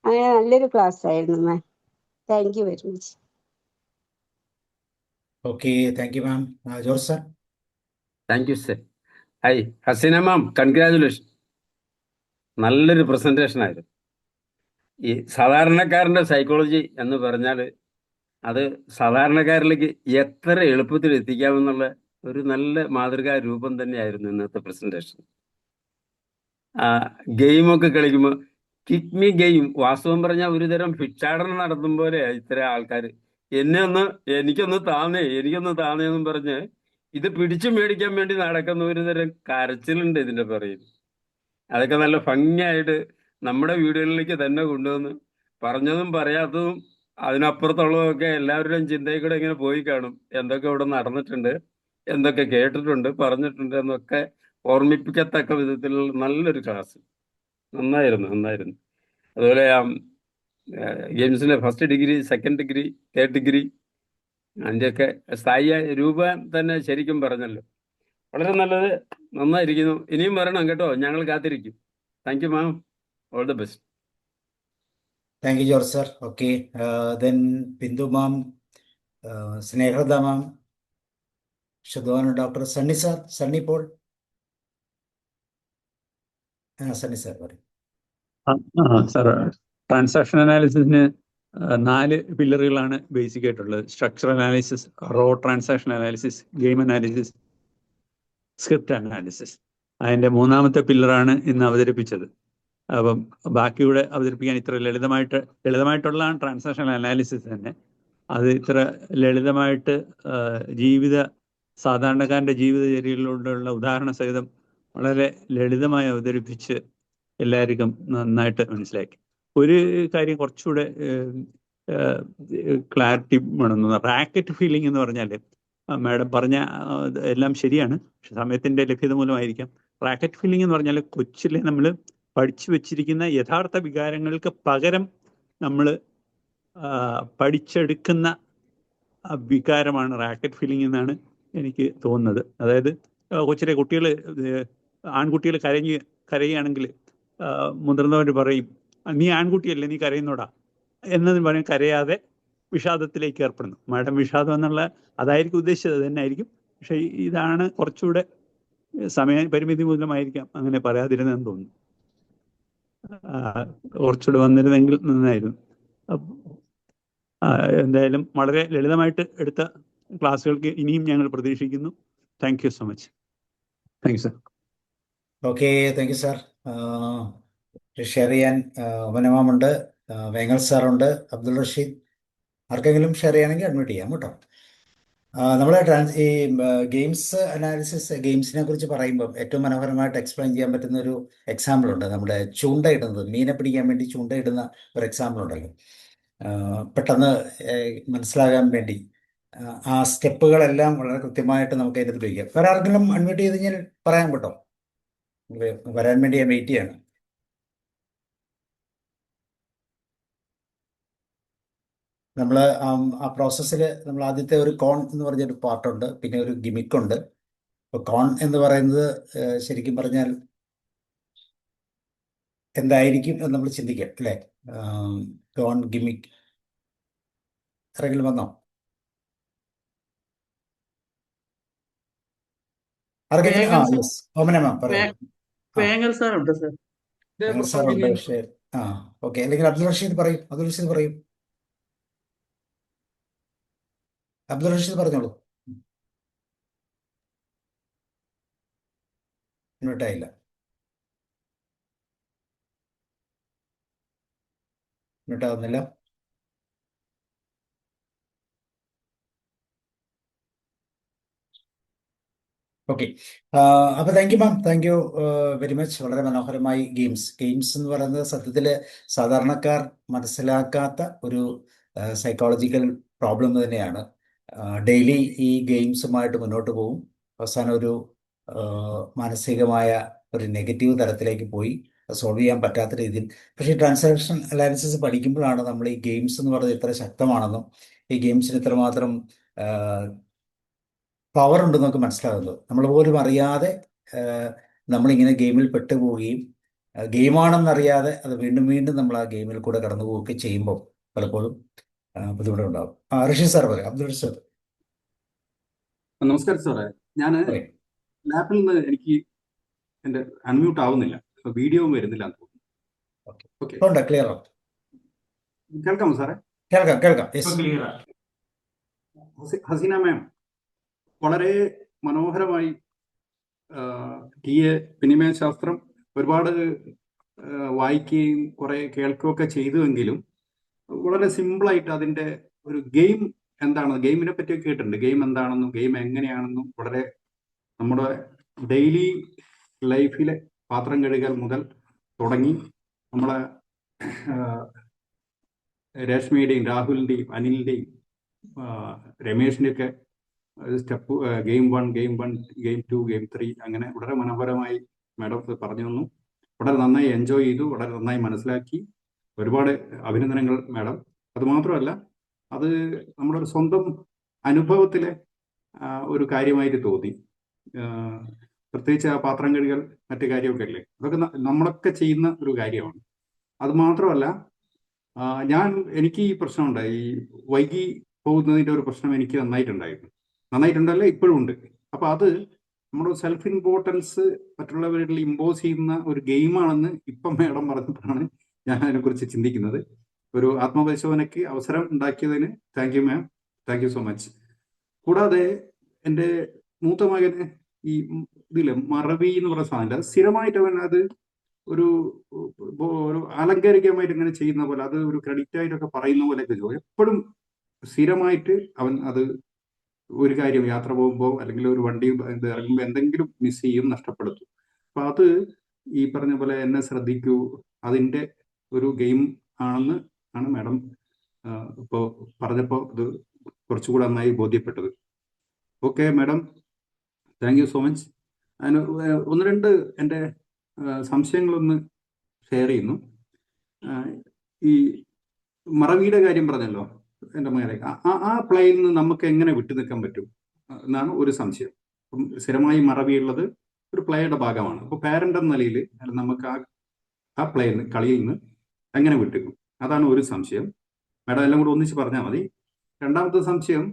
അങ്ങനെ നല്ലൊരു ക്ലാസ് ആയിരുന്നു ma'am. Thank you very much. Okay, thank you ma'am. George sir. Thank you sir. Hi Haseena ma'am, congratulation. നല്ലൊരു പ്രസന്റേഷൻ ആയിരുന്നു. ഈ സാധാരണക്കാരൻ്റെ സൈക്കോളജി എന്ന് പറഞ്ഞാൽ അത് സാധാരണക്കാരിലേക്ക് എത്ര എളുപ്പത്തിൽ എത്തിക്കാമെന്നുള്ള ഒരു നല്ല മാതൃകാ രൂപം തന്നെയായിരുന്നു ഇന്നത്തെ പ്രസന്റേഷൻ. ഗെയിമൊക്കെ കളിക്കുമ്പോൾ കിക്ക് മീ ഗെയിം വാസ്തവം പറഞ്ഞാൽ ഒരു തരം ഭിക്ഷാടനം നടത്തും പോലെ ഇത്തരം ആൾക്കാർ എനിക്കൊന്ന് താന്നേന്നും പറഞ്ഞ് ഇത് പിടിച്ചു മേടിക്കാൻ വേണ്ടി നടക്കുന്ന ഒരു തരം കരച്ചിലുണ്ട് ഇതിന്റെ പറയിൽ. അതൊക്കെ നല്ല ഭംഗിയായിട്ട് നമ്മുടെ വീടുകളിലേക്ക് തന്നെ കൊണ്ടുവന്ന് പറഞ്ഞതും പറയാത്തതും അതിനപ്പുറത്തുള്ളതൊക്കെ എല്ലാവരുടെയും ചിന്തയിൽ കൂടെ ഇങ്ങനെ പോയി കാണും. എന്തൊക്കെ ഇവിടെ നടന്നിട്ടുണ്ട്, എന്തൊക്കെ കേട്ടിട്ടുണ്ട്, പറഞ്ഞിട്ടുണ്ട് എന്നൊക്കെ ഓർമ്മിപ്പിക്കത്തക്ക വിധത്തിലുള്ള നല്ലൊരു ക്ലാസ്. നന്നായിരുന്നു. അതുപോലെ ഗെയിംസിലെ first degree, second degree, third degree അതിൻ്റെയൊക്കെ സ്ഥായി രൂപം തന്നെ ശരിക്കും പറഞ്ഞല്ലോ. വളരെ നല്ലത്, നന്നായിരിക്കുന്നു. ഇനിയും വരണം കേട്ടോ, ഞങ്ങൾ കാത്തിരിക്കും. Thank you ma'am, all the best. Thank you George sir. Okay, then Bindu ma'am, Snehada ma'am, doctor Sunny sir, Sunny Paul. Sunny sir പറയും. സാർ, ട്രാൻസാക്ഷൻ അനാലിസിസിന് 4 പില്ലറുകളാണ് ബേസിക് ആയിട്ടുള്ളത്. സ്ട്രക്ചർ അനാലിസിസ്, റോ transaction analysis, game analysis, script analysis. അതിൻ്റെ 3ാമത്തെ പില്ലറാണ് ഇന്ന് അവതരിപ്പിച്ചത്. അപ്പം ബാക്കിയൂടെ അവതരിപ്പിക്കാൻ ഇത്ര ലളിതമായിട്ടുള്ള ട്രാൻസാക്ഷൻ അനാലിസിസ് തന്നെ. അത് ഇത്ര ലളിതമായിട്ട് സാധാരണക്കാരൻ്റെ ജീവിതചര്യകളിലൂടെയുള്ള ഉദാഹരണ സഹിതം വളരെ ലളിതമായി അവതരിപ്പിച്ച് എല്ലാവർക്കും നന്നായിട്ട് മനസ്സിലാക്കി. ഒരു കാര്യം കുറച്ചുകൂടെ ക്ലാരിറ്റി വേണമെന്ന്, റാക്കറ്റ് ഫീലിംഗ് എന്ന് പറഞ്ഞാൽ മാഡം പറഞ്ഞ എല്ലാം ശരിയാണ്, പക്ഷെ സമയത്തിൻ്റെ ലഭ്യത മൂലമായിരിക്കാം. റാക്കറ്റ് ഫീലിംഗ് എന്ന് പറഞ്ഞാൽ കൊച്ചിലെ നമ്മൾ പഠിച്ചു വെച്ചിരിക്കുന്ന യഥാർത്ഥ വികാരങ്ങൾക്ക് പകരം നമ്മൾ പഠിച്ചെടുക്കുന്ന വികാരമാണ് റാക്കറ്റ് ഫീലിംഗ് എന്നാണ് എനിക്ക് തോന്നുന്നത്. അതായത് കൊച്ചിലെ കുട്ടികൾ, ആൺകുട്ടികൾ കരയുകയാണെങ്കിൽ മുതിർന്നവർ പറയും, നീ ആൺകുട്ടിയല്ലേ, നീ കരയുന്നോടാ എന്നതിന് പറയും കരയാതെ വിഷാദത്തിലേക്ക് ഏർപ്പെടുന്നു. മാഡം വിഷാദം എന്നുള്ള അതായിരിക്കും ഉദ്ദേശിച്ചത്, അത് തന്നെ ആയിരിക്കും. പക്ഷെ ഇതാണ് കുറച്ചുകൂടെ സമയ പരിമിതി മൂലമായിരിക്കാം അങ്ങനെ പറയാതിരുന്നതെന്ന് തോന്നുന്നു. കുറച്ചുകൂടെ വന്നിരുന്നെങ്കിൽ നന്നായിരുന്നു. എന്തായാലും വളരെ ലളിതമായിട്ട് എടുത്ത ക്ലാസ്സുകൾക്ക് ഇനിയും ഞങ്ങൾ പ്രതീക്ഷിക്കുന്നു. Thank you so much. Thank you sir. Okay, thank you sir. Share ചെയ്യാൻ ഉപനമാമുണ്ട്, വേങ്ങൽ സാറുണ്ട്, അബ്ദുൾ റഷീദ്. ആർക്കെങ്കിലും ഷെയർ ചെയ്യാനെങ്കിൽ അഡ്മിറ്റ് ചെയ്യാം കേട്ടോ. നമ്മുടെ ഈ ഗെയിംസ് അനാലിസിസ്, ഗെയിംസിനെ കുറിച്ച് പറയുമ്പോൾ ഏറ്റവും മനോഹരമായിട്ട് എക്സ്പ്ലെയിൻ ചെയ്യാൻ പറ്റുന്ന ഒരു എക്സാമ്പിൾ ഉണ്ട്. നമ്മുടെ ചൂണ്ടയിടുന്നത്, മീനെ പിടിക്കാൻ വേണ്ടി ചൂണ്ടയിടുന്ന ഒരു എക്സാമ്പിൾ ഉണ്ടല്ലോ. പെട്ടെന്ന് മനസ്സിലാകാൻ വേണ്ടി ആ സ്റ്റെപ്പുകളെല്ലാം വളരെ കൃത്യമായിട്ട് നമുക്ക് അതിനകത്ത് ഉപയോഗിക്കാം. വേറെ ആർക്കെങ്കിലും അൺമ്യൂട്ട് ചെയ്ത് കഴിഞ്ഞാൽ പറയാൻ കേട്ടോ, വരാൻ വേണ്ടി ഞാൻ വെയിറ്റ് ചെയ്യാണ്. നമ്മൾ ആ പ്രോസസ്സിൽ നമ്മൾ ആദ്യത്തെ ഒരു കോൺ എന്ന് പറഞ്ഞൊരു പാർട്ടുണ്ട്, പിന്നെ ഒരു ഗിമിക്കുണ്ട്. ഇപ്പോൾ കോൺ എന്ന് പറയുന്നത് ശരിക്കും പറഞ്ഞാൽ എന്തായിരിക്കും എന്ന് നമ്മൾ ചിന്തിക്കാം അല്ലേ. കോൺ, ഗിമിക്, ആരെങ്കിലും വന്നോ? ആർക്കെങ്കിലും? യെസ്, ഓമന മാം പറയാം. വേങ്ങൽ സാർ ഉണ്ട് സാർ. വേങ്ങൽ സാറുണ്ട്. പക്ഷേ ഓക്കെ, അല്ലെങ്കിൽ അബ്ദുൾ റഷീദ് പറയും. അബ്ദുൾ റഷീദ് പറയും. അബ്ദുൾ റഷീദ് പറഞ്ഞോളൂ. മ്യൂട്ടായില്ല. മ്യൂട്ടാവുന്നില്ല. ഓക്കെ, അപ്പോൾ thank you ma'am, thank you very much. വളരെ മനോഹരമായി ഗെയിംസ് എന്ന് പറയുന്നത് സത്യത്തിൽ സാധാരണക്കാർ മനസ്സിലാക്കാത്ത ഒരു സൈക്കോളജിക്കൽ പ്രോബ്ലം തന്നെയാണ്. ഡെയിലി ഈ ഗെയിംസുമായിട്ട് മുന്നോട്ട് പോകും, അവസാനം ഒരു മാനസികമായ ഒരു നെഗറ്റീവ് തലത്തിലേക്ക് പോയി സോൾവ് ചെയ്യാൻ പറ്റാത്ത രീതിയിൽ. പക്ഷേ ഈ ട്രാൻസാക്ഷൻ അനാലിസിസ് പഠിക്കുമ്പോഴാണ് നമ്മൾ ഈ ഗെയിംസ് എന്ന് പറയുന്നത് ഇത്ര ശക്തമാണെന്നും ഈ ഗെയിംസിന് ഇത്രമാത്രം പവർ ഉണ്ടെന്ന് നമുക്ക് മനസ്സിലാകുന്നത്. നമ്മൾ പോലും അറിയാതെ നമ്മളിങ്ങനെ ഗെയിമിൽ പെട്ടുപോവുകയും ഗെയിമാണെന്നറിയാതെ അത് വീണ്ടും വീണ്ടും നമ്മൾ ആ ഗെയിമിൽ കൂടെ കടന്നു പോവുകയൊക്കെ ചെയ്യുമ്പോൾ പലപ്പോഴും ബുദ്ധിമുട്ടുണ്ടാകും. റഷീദ് സാർ പറയാം. അബ്ദുൾ റഷീദ് സാർ. നമസ്കാരം സാറേ, ഞാൻ ലാപ്പിൽ നിന്ന് എനിക്ക് എൻ്റെ അൺമ്യൂട്ട് ആവുന്നില്ല, വീഡിയോയും വരുന്നില്ല എന്ന് തോന്നുന്നു. ക്ലിയർ കേൾക്കാമോ സാറേ? കേൾക്കാം. ഹസീന മാം വളരെ മനോഹരമായി വിനിമയ ശാസ്ത്രം ഒരുപാട് വായിക്കുകയും കുറെ കേൾക്കുകയൊക്കെ ചെയ്തുവെങ്കിലും വളരെ സിമ്പിളായിട്ട് അതിൻ്റെ ഒരു ഗെയിം എന്താണ്, ഗെയിമിനെ പറ്റിയൊക്കെ കേട്ടിട്ടുണ്ട്. ഗെയിം എന്താണെന്നും ഗെയിം എങ്ങനെയാണെന്നും വളരെ നമ്മുടെ ഡെയിലി ലൈഫിലെ പാത്രം കഴുകൽ മുതൽ തുടങ്ങി നമ്മളെ രശ്മിയുടെയും രാഹുലിൻ്റെയും അനിലിൻ്റെയും രമേഷിൻ്റെയൊക്കെ സ്റ്റെപ്പ് ഗെയിം 1, ഗെയിം 2, ഗെയിം 3 അങ്ങനെ വളരെ മനോഹരമായി മാഡം പറഞ്ഞു തന്നു. വളരെ നന്നായി എൻജോയ് ചെയ്തു, വളരെ നന്നായി മനസ്സിലാക്കി. ഒരുപാട് അഭിനന്ദനങ്ങൾ മാഡം. അതുമാത്രമല്ല, അത് നമ്മുടെ ഒരു സ്വന്തം അനുഭവത്തിലെ ഒരു കാര്യമായിട്ട് തോന്നി. പ്രത്യേകിച്ച് ആ പാത്രം കഴുകൽ മറ്റു കാര്യമൊക്കെ അല്ലേ, അതൊക്കെ നമ്മളൊക്കെ ചെയ്യുന്ന ഒരു കാര്യമാണ്. അതുമാത്രമല്ല, എനിക്ക് ഈ പ്രശ്നമുണ്ട്, ഈ വൈകി പോകുന്നതിൻ്റെ ഒരു പ്രശ്നം എനിക്ക് നന്നായിട്ടുണ്ടല്ലേ, ഇപ്പോഴും ഉണ്ട്. അപ്പൊ അത് നമ്മുടെ സെൽഫ് ഇമ്പോർട്ടൻസ് മറ്റുള്ളവരിൽ ഇമ്പോസ് ചെയ്യുന്ന ഒരു ഗെയിമാണെന്ന് ഇപ്പം മേഡം പറഞ്ഞപ്പോഴാണ് ഞാൻ അതിനെക്കുറിച്ച് ചിന്തിക്കുന്നത്. ഒരു ആത്മപരിശോധനയ്ക്ക് അവസരം ഉണ്ടാക്കിയതിന് thank you ma'am, thank you so much. കൂടാതെ എൻ്റെ മൂത്ത മകന് ഈ ഇതില് മറവി എന്ന് പറയുന്ന സാധനം സ്ഥിരമായിട്ട് അവൻ അത് ഒരു അലങ്കരിക്കാനായിട്ട് ഇങ്ങനെ ചെയ്യുന്ന പോലെ, അത് ഒരു ക്രെഡിറ്റ് ആയിട്ടൊക്കെ പറയുന്ന പോലെയൊക്കെ എപ്പോഴും സ്ഥിരമായിട്ട് അവൻ അത് ഒരു കാര്യം യാത്ര പോകുമ്പോൾ അല്ലെങ്കിൽ ഒരു വണ്ടി ഇറങ്ങുമ്പോൾ എന്തെങ്കിലും മിസ് ചെയ്യും, നഷ്ടപ്പെടുത്തും. അപ്പൊ അത് ഈ പറഞ്ഞ പോലെ എന്നെ ശ്രദ്ധിക്കൂ, അതിൻ്റെ ഒരു ഗെയിം ആണെന്ന് ആണ് മാഡം ഇപ്പോൾ പറഞ്ഞപ്പോൾ ഇത് കുറച്ചുകൂടെ നന്നായി ബോധ്യപ്പെട്ടത്. Okay madam, thank you so much. അതിന് ഒന്ന് രണ്ട് എൻ്റെ സംശയങ്ങളൊന്ന് ഷെയർ ചെയ്യുന്നു. ഈ മറവിയുടെ കാര്യം പറഞ്ഞല്ലോ എൻ്റെ മകനെ, ആ പ്ലേയിൽ നിന്ന് നമുക്ക് എങ്ങനെ വിട്ടു നിൽക്കാൻ പറ്റും എന്നാണ് ഒരു സംശയം. അപ്പം സ്ഥിരമായി മറവിയുള്ളത് ഒരു പ്ലേയുടെ ഭാഗമാണ്. അപ്പോൾ പാരന്റ് എന്ന നിലയിൽ നമുക്ക് ആ പ്ലേയിൽ നിന്ന് കളിയിൽ നിന്ന് എങ്ങനെ വിട്ടുക്കും, അതാണ് ഒരു സംശയം. മാഡം എല്ലാം കൂടെ ഒന്നിച്ച് പറഞ്ഞാൽ മതി. രണ്ടാമത്തെ സംശയം,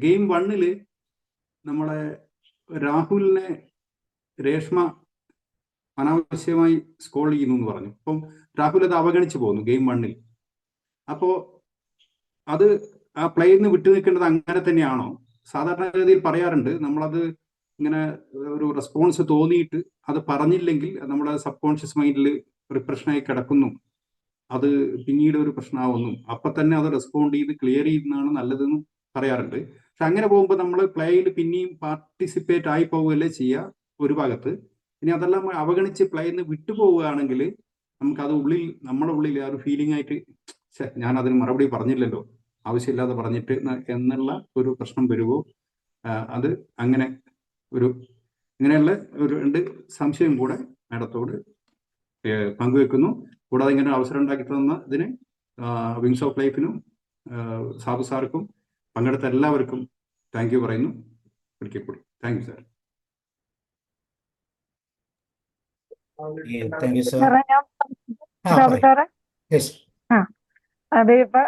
ഗെയിം 1 നമ്മളെ രാഹുലിനെ രേഷ്മ അനാവശ്യമായി സ്കോൾ ചെയ്യുന്നു എന്ന് പറഞ്ഞു. അപ്പം രാഹുൽ അത് അവഗണിച്ചു പോകുന്നു ഗെയിം 1. അപ്പോൾ അത് ആ പ്ലേയിൽ നിന്ന് വിട്ടു നിൽക്കേണ്ടത് അങ്ങനെ തന്നെയാണോ? സാധാരണഗതിയിൽ പറയാറുണ്ട്, നമ്മളത് ഇങ്ങനെ ഒരു റെസ്പോൺസ് തോന്നിയിട്ട് അത് പറഞ്ഞില്ലെങ്കിൽ നമ്മുടെ സബ് കോൺഷ്യസ് മൈൻഡിൽ ഒരു പ്രശ്നമായി കിടക്കുന്നു, അത് പിന്നീട് ഒരു പ്രശ്നമാവുന്നു, അപ്പൊ തന്നെ അത് റെസ്പോണ്ട് ചെയ്ത് ക്ലിയർ ചെയ്യുന്നതാണ് നല്ലതെന്ന് പറയാറുണ്ട്. പക്ഷെ അങ്ങനെ പോകുമ്പോൾ നമ്മൾ പ്ലേയിൽ പിന്നെയും പാർട്ടിസിപ്പേറ്റ് ആയി പോവുകയല്ലേ ചെയ്യുക ഒരു ഭാഗത്ത്. ഇനി അതെല്ലാം അവഗണിച്ച് പ്ലേയിൽ നിന്ന് വിട്ടുപോവുകയാണെങ്കിൽ നമുക്കത് നമ്മുടെ ഉള്ളിൽ ആ ഒരു ഫീലിംഗ് ആയിട്ട് ഞാൻ അതിന് മറുപടി പറഞ്ഞില്ലല്ലോ, ആവശ്യമില്ലാതെ പറഞ്ഞിട്ട് എന്നുള്ള ഒരു പ്രശ്നം വരുമോ? അത് അങ്ങനെ ഇങ്ങനെയുള്ള ഒരു 2 സംശയം കൂടെ മാഡത്തോട് പങ്കുവെക്കുന്നു. കൂടാതെ ഇങ്ങനെ അവസരം ഉണ്ടാക്കി തന്ന ഇതിന് വിങ്സ് ഓഫ് ലൈഫിനും സാബു സാർക്കും പങ്കെടുത്ത എല്ലാവർക്കും താങ്ക് യു പറയുന്നു. ഒരിക്കൽ കൂടി thank you sir. Thank you sir. Sabu സാറേ, അത് ഇപ്പൊ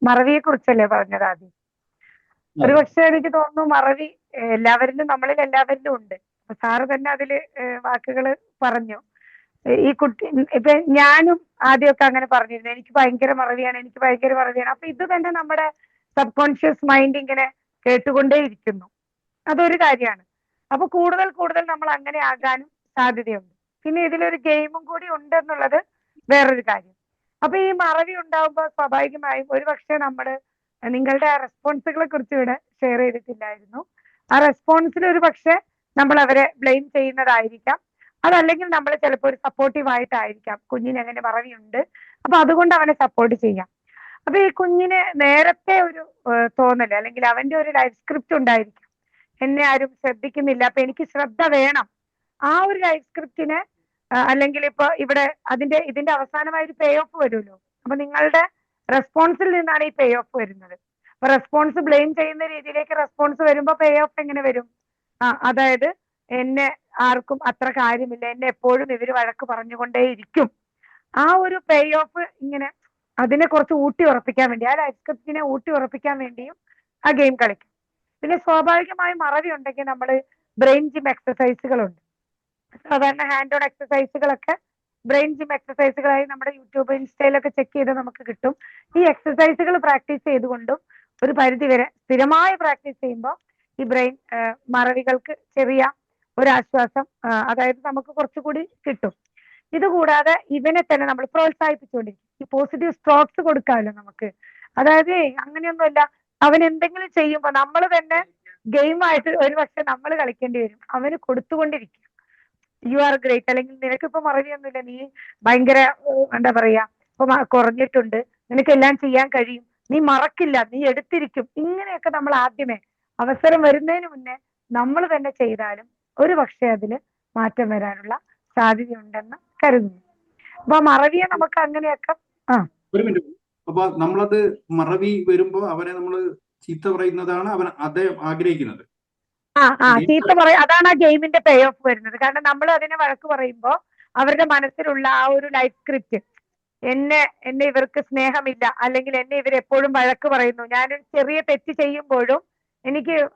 മറവിയെ കുറിച്ചല്ലേ പറഞ്ഞത് ആദ്യം? ഒരു പക്ഷെ എനിക്ക് തോന്നുന്നു മറവി നമ്മളിൽ എല്ലാവരിലും ഉണ്ട്. അപ്പൊ സാറ് തന്നെ അതില് വാക്കുകൾ പറഞ്ഞു. ഈ കുട്ടി ഇപ്പൊ ഞാനും ആദ്യമൊക്കെ അങ്ങനെ പറഞ്ഞിരുന്നു, എനിക്ക് ഭയങ്കര മറവിയാണ്. അപ്പൊ ഇത് തന്നെ നമ്മുടെ സബ് കോൺഷ്യസ് മൈൻഡ് ഇങ്ങനെ കേട്ടുകൊണ്ടേയിരിക്കുന്നു. അതൊരു കാര്യമാണ്. അപ്പൊ കൂടുതൽ നമ്മൾ അങ്ങനെ ആകാനും സാധ്യതയുണ്ട്. പിന്നെ ഇതിലൊരു ഗെയിമും കൂടി ഉണ്ട് എന്നുള്ളത് വേറൊരു കാര്യം. അപ്പൊ ഈ മറവി ഉണ്ടാവുമ്പോൾ സ്വാഭാവികമായും ഒരു പക്ഷെ നിങ്ങളുടെ ആ റെസ്പോൺസുകളെ കുറിച്ച് ഇവിടെ ഷെയർ ചെയ്തിട്ടില്ലായിരുന്നു. ആ റെസ്പോൺസിൽ ഒരു പക്ഷെ നമ്മൾ അവരെ ബ്ലെയിം ചെയ്യുന്നതായിരിക്കാം. അതല്ലെങ്കിൽ നമ്മൾ ചിലപ്പോൾ ഒരു സപ്പോർട്ടീവ് ആയിട്ടായിരിക്കാം, കുഞ്ഞിന് അങ്ങനെ മറവിയുണ്ട്, അപ്പൊ അതുകൊണ്ട് അവനെ സപ്പോർട്ട് ചെയ്യാം. അപ്പൊ ഈ കുഞ്ഞിന് നേരത്തെ ഒരു തോന്നല് അല്ലെങ്കിൽ അവന്റെ ഒരു ലൈഫ് സ്ക്രിപ്റ്റ് ഉണ്ടായിരിക്കാം, എന്നെ ആരും ശ്രദ്ധിക്കുന്നില്ല, അപ്പൊ എനിക്ക് ശ്രദ്ധ വേണം. ആ ഒരു ലൈഫ് സ്ക്രിപ്റ്റിനെ അല്ലെങ്കിൽ ഇപ്പൊ ഇവിടെ ഇതിന്റെ അവസാനമായ ഒരു പേ ഓഫ് വരുമല്ലോ. അപ്പൊ നിങ്ങളുടെ റെസ്പോൺസിൽ നിന്നാണ് ഈ പേ ഓഫ് വരുന്നത്. അപ്പൊ റെസ്പോൺസ് ബ്ലെയിം ചെയ്യുന്ന രീതിയിലേക്ക് റെസ്പോൺസ് വരുമ്പോ പേ ഓഫ് എങ്ങനെ വരും? അതായത് എന്നെ ആർക്കും അത്ര കാര്യമില്ല, എന്നെ എപ്പോഴും ഇവര് വഴക്ക് പറഞ്ഞുകൊണ്ടേയിരിക്കും. ആ ഒരു പേ ഓഫ് ഇങ്ങനെ അതിനെ കുറച്ച് ഊട്ടി ഉറപ്പിക്കാൻ വേണ്ടി, ആ ലൈഫ് സ്ക്രിപ്റ്റിനെ ഊട്ടി ഉറപ്പിക്കാൻ വേണ്ടിയും ആ ഗെയിം കളിക്കും. പിന്നെ സ്വാഭാവികമായും മറവി ഉണ്ടെങ്കിൽ നമ്മൾ ബ്രെയിൻ ജിം എക്സസൈസുകളുണ്ട്. സാധാരണ ഹാൻഡ് ഓൺ എക്സസൈസുകളൊക്കെ ബ്രെയിൻ ജിം എക്സസൈസുകളായി നമ്മുടെ യൂട്യൂബ് ഇൻസ്റ്റയിലൊക്കെ ചെക്ക് ചെയ്ത് നമുക്ക് കിട്ടും. ഈ എക്സസൈസുകൾ പ്രാക്ടീസ് ചെയ്തുകൊണ്ടും ഒരു പരിധിവരെ സ്ഥിരമായി പ്രാക്ടീസ് ചെയ്യുമ്പോൾ ഈ ബ്രെയിൻ മറവികൾക്ക് ചെറിയ ഒരാശ്വാസം, അതായത് നമുക്ക് കുറച്ചുകൂടി കിട്ടും. ഇതുകൂടാതെ ഇവനെ തന്നെ നമ്മൾ പ്രോത്സാഹിപ്പിച്ചുകൊണ്ടിരിക്കും. ഈ പോസിറ്റീവ് സ്ട്രോക്സ് കൊടുക്കാമല്ലോ നമുക്ക്. അതായത് അങ്ങനെയൊന്നുമല്ല, അവൻ എന്തെങ്കിലും ചെയ്യുമ്പോൾ നമ്മൾ തന്നെ ഗെയിമായിട്ട് ഒരു പക്ഷെ നമ്മൾ കളിക്കേണ്ടി വരും. അവന് കൊടുത്തുകൊണ്ടിരിക്കും, യു ആർ ഗ്രേറ്റ്, അല്ലെങ്കിൽ നിനക്കിപ്പോ മറവിയൊന്നുമില്ല, നീ ഭയങ്കര എന്താ പറയാ, ഇപ്പൊ കുറഞ്ഞിട്ടുണ്ട്, നിനക്കെല്ലാം ചെയ്യാൻ കഴിയും, നീ മറക്കില്ല, നീ എടുത്തിരിക്കും. ഇങ്ങനെയൊക്കെ നമ്മൾ ആദ്യമേ അവസരം വരുന്നതിന് മുന്നേ നമ്മൾ തന്നെ ചെയ്താലും ഒരു പക്ഷെ അതില് മാറ്റം വരാനുള്ള സാധ്യതയുണ്ടെന്ന് കരുതുന്നു. അപ്പൊ മറവിയെ നമുക്ക് അങ്ങനെയൊക്കെ ഒരു മിനിറ്റ്. അപ്പൊ നമ്മളത് മറവി വരുമ്പോ അവനെ നമ്മൾ ചീത്ത പറയുന്നതാണ് അവൻ അദ്ദേഹം ആഗ്രഹിക്കുന്നത്. ചീത്ത പറയും, അതാണ് ആ ഗെയിമിന്റെ പേ ഓഫ് വരുന്നത്. കാരണം നമ്മൾ അതിനെ വഴക്ക് പറയുമ്പോൾ അവരുടെ മനസ്സിലുള്ള ആ ഒരു ലൈഫ് സ്ക്രിപ്റ്റ്, എന്നെ ഇവർക്ക് സ്നേഹമില്ല, അല്ലെങ്കിൽ എന്നെ ഇവരെപ്പോഴും വഴക്ക് പറയുന്നു, ഞാനൊരു ചെറിയ തെറ്റ് ചെയ്യുമ്പോഴും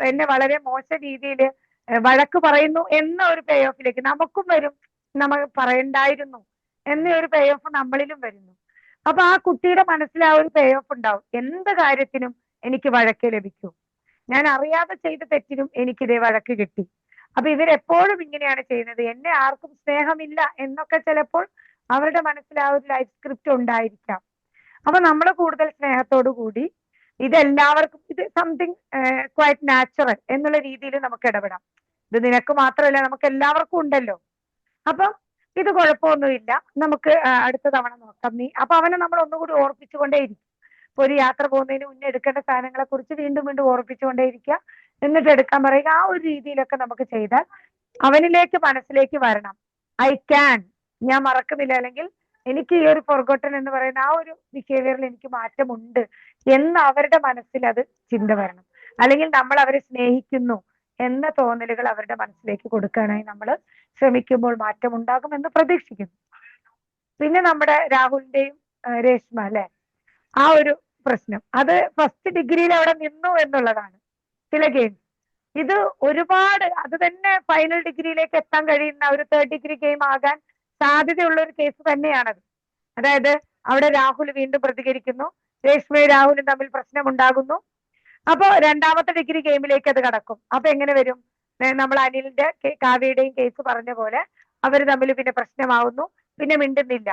എന്നെ വളരെ മോശം രീതിയിൽ വഴക്ക് പറയുന്നു എന്ന ഒരു പേ ഓഫിലേക്ക് നമുക്കും വരും, നമ്മൾ പറയണ്ടായിരുന്നു എന്ന ഒരു പേ ഓഫ് നമ്മളിലും വരുന്നു. അപ്പൊ ആ കുട്ടിയുടെ മനസ്സിൽ ആ ഒരു പേ ഓഫ് ഉണ്ടാവും, എന്ത് കാര്യത്തിനും എനിക്ക് വഴക്ക് ലഭിക്കൂ, ഞാൻ അറിയാതെ ചെയ്ത തെറ്റിനും എനിക്കിതേ വഴക്ക് കിട്ടി. അപ്പൊ ഇവരെപ്പോഴും ഇങ്ങനെയാണ് ചെയ്യുന്നത്, എന്നെ ആർക്കും സ്നേഹമില്ല എന്നൊക്കെ ചിലപ്പോൾ അവരുടെ മനസ്സിൽ ആ ഒരു ലൈഫ് സ്ക്രിപ്റ്റ് ഉണ്ടായിരിക്കാം. അപ്പൊ നമ്മൾ കൂടുതൽ സ്നേഹത്തോടു കൂടി ഇതെല്ലാവർക്കും, ഇത് സംതിങ് ക്വൈറ്റ് നാച്ചുറൽ എന്നുള്ള രീതിയിൽ നമുക്ക് ഇടപെടാം. ഇത് നിനക്ക് മാത്രമല്ല, നമുക്ക് എല്ലാവർക്കും ഉണ്ടല്ലോ. അപ്പം ഇത് കുഴപ്പമൊന്നുമില്ല, നമുക്ക് അടുത്ത തവണ നോക്കാം നീ. അപ്പൊ അവനെ നമ്മൾ ഒന്നുകൂടി ഓർപ്പിച്ചുകൊണ്ടേയിരിക്കും. ഇപ്പൊ ഒരു യാത്ര പോകുന്നതിന് മുന്നേ എടുക്കേണ്ട സാധനങ്ങളെ കുറിച്ച് വീണ്ടും വീണ്ടും ഓർപ്പിച്ചുകൊണ്ടേയിരിക്കുക, എന്നിട്ട് എടുക്കാൻ പറയുക. ആ ഒരു രീതിയിലൊക്കെ നമുക്ക് ചെയ്താൽ അവനിലേക്ക് മനസ്സിലേക്ക് വരണം, ഐ ക്യാൻ, ഞാൻ മറക്കുന്നില്ല, അല്ലെങ്കിൽ എനിക്ക് ഈ ഒരു ഫൊർഗോട്ടൻ എന്ന് പറയുന്ന ആ ഒരു ബിഹേവിയറിൽ എനിക്ക് മാറ്റമുണ്ട് എന്ന് അവരുടെ മനസ്സിൽ അത് ചിന്ത വരണം. അല്ലെങ്കിൽ നമ്മൾ അവരെ സ്നേഹിക്കുന്നു എന്ന തോന്നലുകൾ അവരുടെ മനസ്സിലേക്ക് കൊടുക്കാനായി നമ്മൾ ശ്രമിക്കുമ്പോൾ മാറ്റം ഉണ്ടാകുമെന്ന് പ്രതീക്ഷിക്കുന്നു. പിന്നെ നമ്മുടെ രാഹുലിന്റെയും രേഷ്മ അല്ലെ, ആ ഒരു പ്രശ്നം അത് ഫസ്റ്റ് ഡിഗ്രിയിൽ അവിടെ നിന്നു എന്നുള്ളതാണ്. ചില ഗെയിംസ് ഇത് ഒരുപാട്, അത് തന്നെ ഫൈനൽ ഡിഗ്രിയിലേക്ക് എത്താൻ കഴിയുന്ന ഒരു 3rd ഡിഗ്രി ഗെയിം ആകാൻ സാധ്യതയുള്ള ഒരു കേസ് തന്നെയാണത്. അതായത് അവിടെ രാഹുൽ വീണ്ടും പ്രതികരിക്കുന്നു, രേഷ്മയും രാഹുലും തമ്മിൽ പ്രശ്നമുണ്ടാകുന്നു. അപ്പൊ 2ാമത്തെ ഡിഗ്രി ഗെയിമിലേക്ക് അത് കടക്കും. അപ്പൊ എങ്ങനെ വരും? നമ്മൾ അനിലിന്റെ കാവ്യയുടെയും കേസ് പറഞ്ഞ പോലെ അവർ തമ്മിൽ പിന്നെ പ്രശ്നമാവുന്നു, പിന്നെ മിണ്ടുന്നില്ല.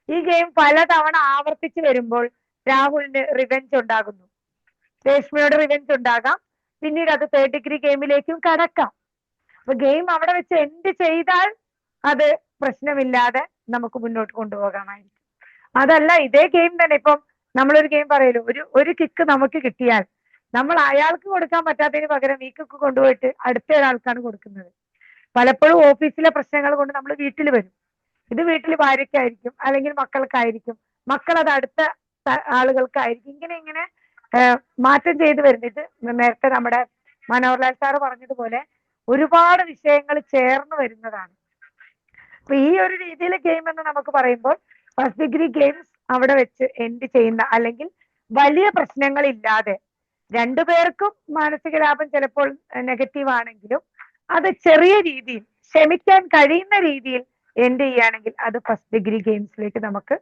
ഈ ഗെയിം പലതവണ ആവർത്തിച്ച് വരുമ്പോൾ രാഹുലിന് റിവെഞ്ച് ഉണ്ടാകുന്നു, രേഷ്മയോട് റിവെഞ്ച് ഉണ്ടാകാം, പിന്നീട് അത് 3rd ഡിഗ്രി ഗെയിമിലേക്കും കടക്കാം. അപ്പൊ ഗെയിം അവിടെ വെച്ച് എൻഡ് ചെയ്താൽ അത് പ്രശ്നമില്ലാതെ നമുക്ക് മുന്നോട്ട് കൊണ്ടുപോകാമായിരിക്കും. അതല്ല, ഇതേ ഗെയിം തന്നെ, ഇപ്പം നമ്മളൊരു ഗെയിം പറയല്ലോ, ഒരു കിക്ക് നമുക്ക് കിട്ടിയാൽ നമ്മൾ അയാൾക്ക് കൊടുക്കാൻ പറ്റാത്തതിന് പകരം ഈ കിക്ക് കൊണ്ടുപോയിട്ട് അടുത്ത ഒരാൾക്കാണ് കൊടുക്കുന്നത്. പലപ്പോഴും ഓഫീസിലെ പ്രശ്നങ്ങൾ കൊണ്ട് നമ്മൾ വീട്ടിൽ വരും, ഇത് വീട്ടിൽ ഭാര്യയ്ക്കായിരിക്കും, അല്ലെങ്കിൽ മക്കൾക്കായിരിക്കും, മക്കൾ അത് അടുത്ത ആളുകൾക്കായിരിക്കും. ഇങ്ങനെ മാറ്റം ചെയ്തു വരുന്നത്. ഇത് നേരത്തെ നമ്മുടെ മനോഹർലാൽ സാറ് പറഞ്ഞതുപോലെ ഒരുപാട് വിഷയങ്ങൾ ചേർന്ന് വരുന്നതാണ്. അപ്പൊ ഈ ഒരു രീതിയിൽ ഗെയിം എന്ന് നമുക്ക് പറയുമ്പോൾ ഫസ്റ്റ് ഡിഗ്രി ഗെയിംസ് അവിടെ വെച്ച് എൻഡ് ചെയ്യുന്ന, അല്ലെങ്കിൽ വലിയ പ്രശ്നങ്ങളില്ലാതെ രണ്ടുപേർക്കും മാനസിക ലാഭം ചിലപ്പോൾ നെഗറ്റീവ് ആണെങ്കിലും അത് ചെറിയ രീതിയിൽ ക്ഷമിക്കാൻ കഴിയുന്ന രീതിയിൽ എൻഡ് ചെയ്യുകയാണെങ്കിൽ അത് ഫസ്റ്റ് ഡിഗ്രി ഗെയിംസിലേക്ക് നമുക്ക്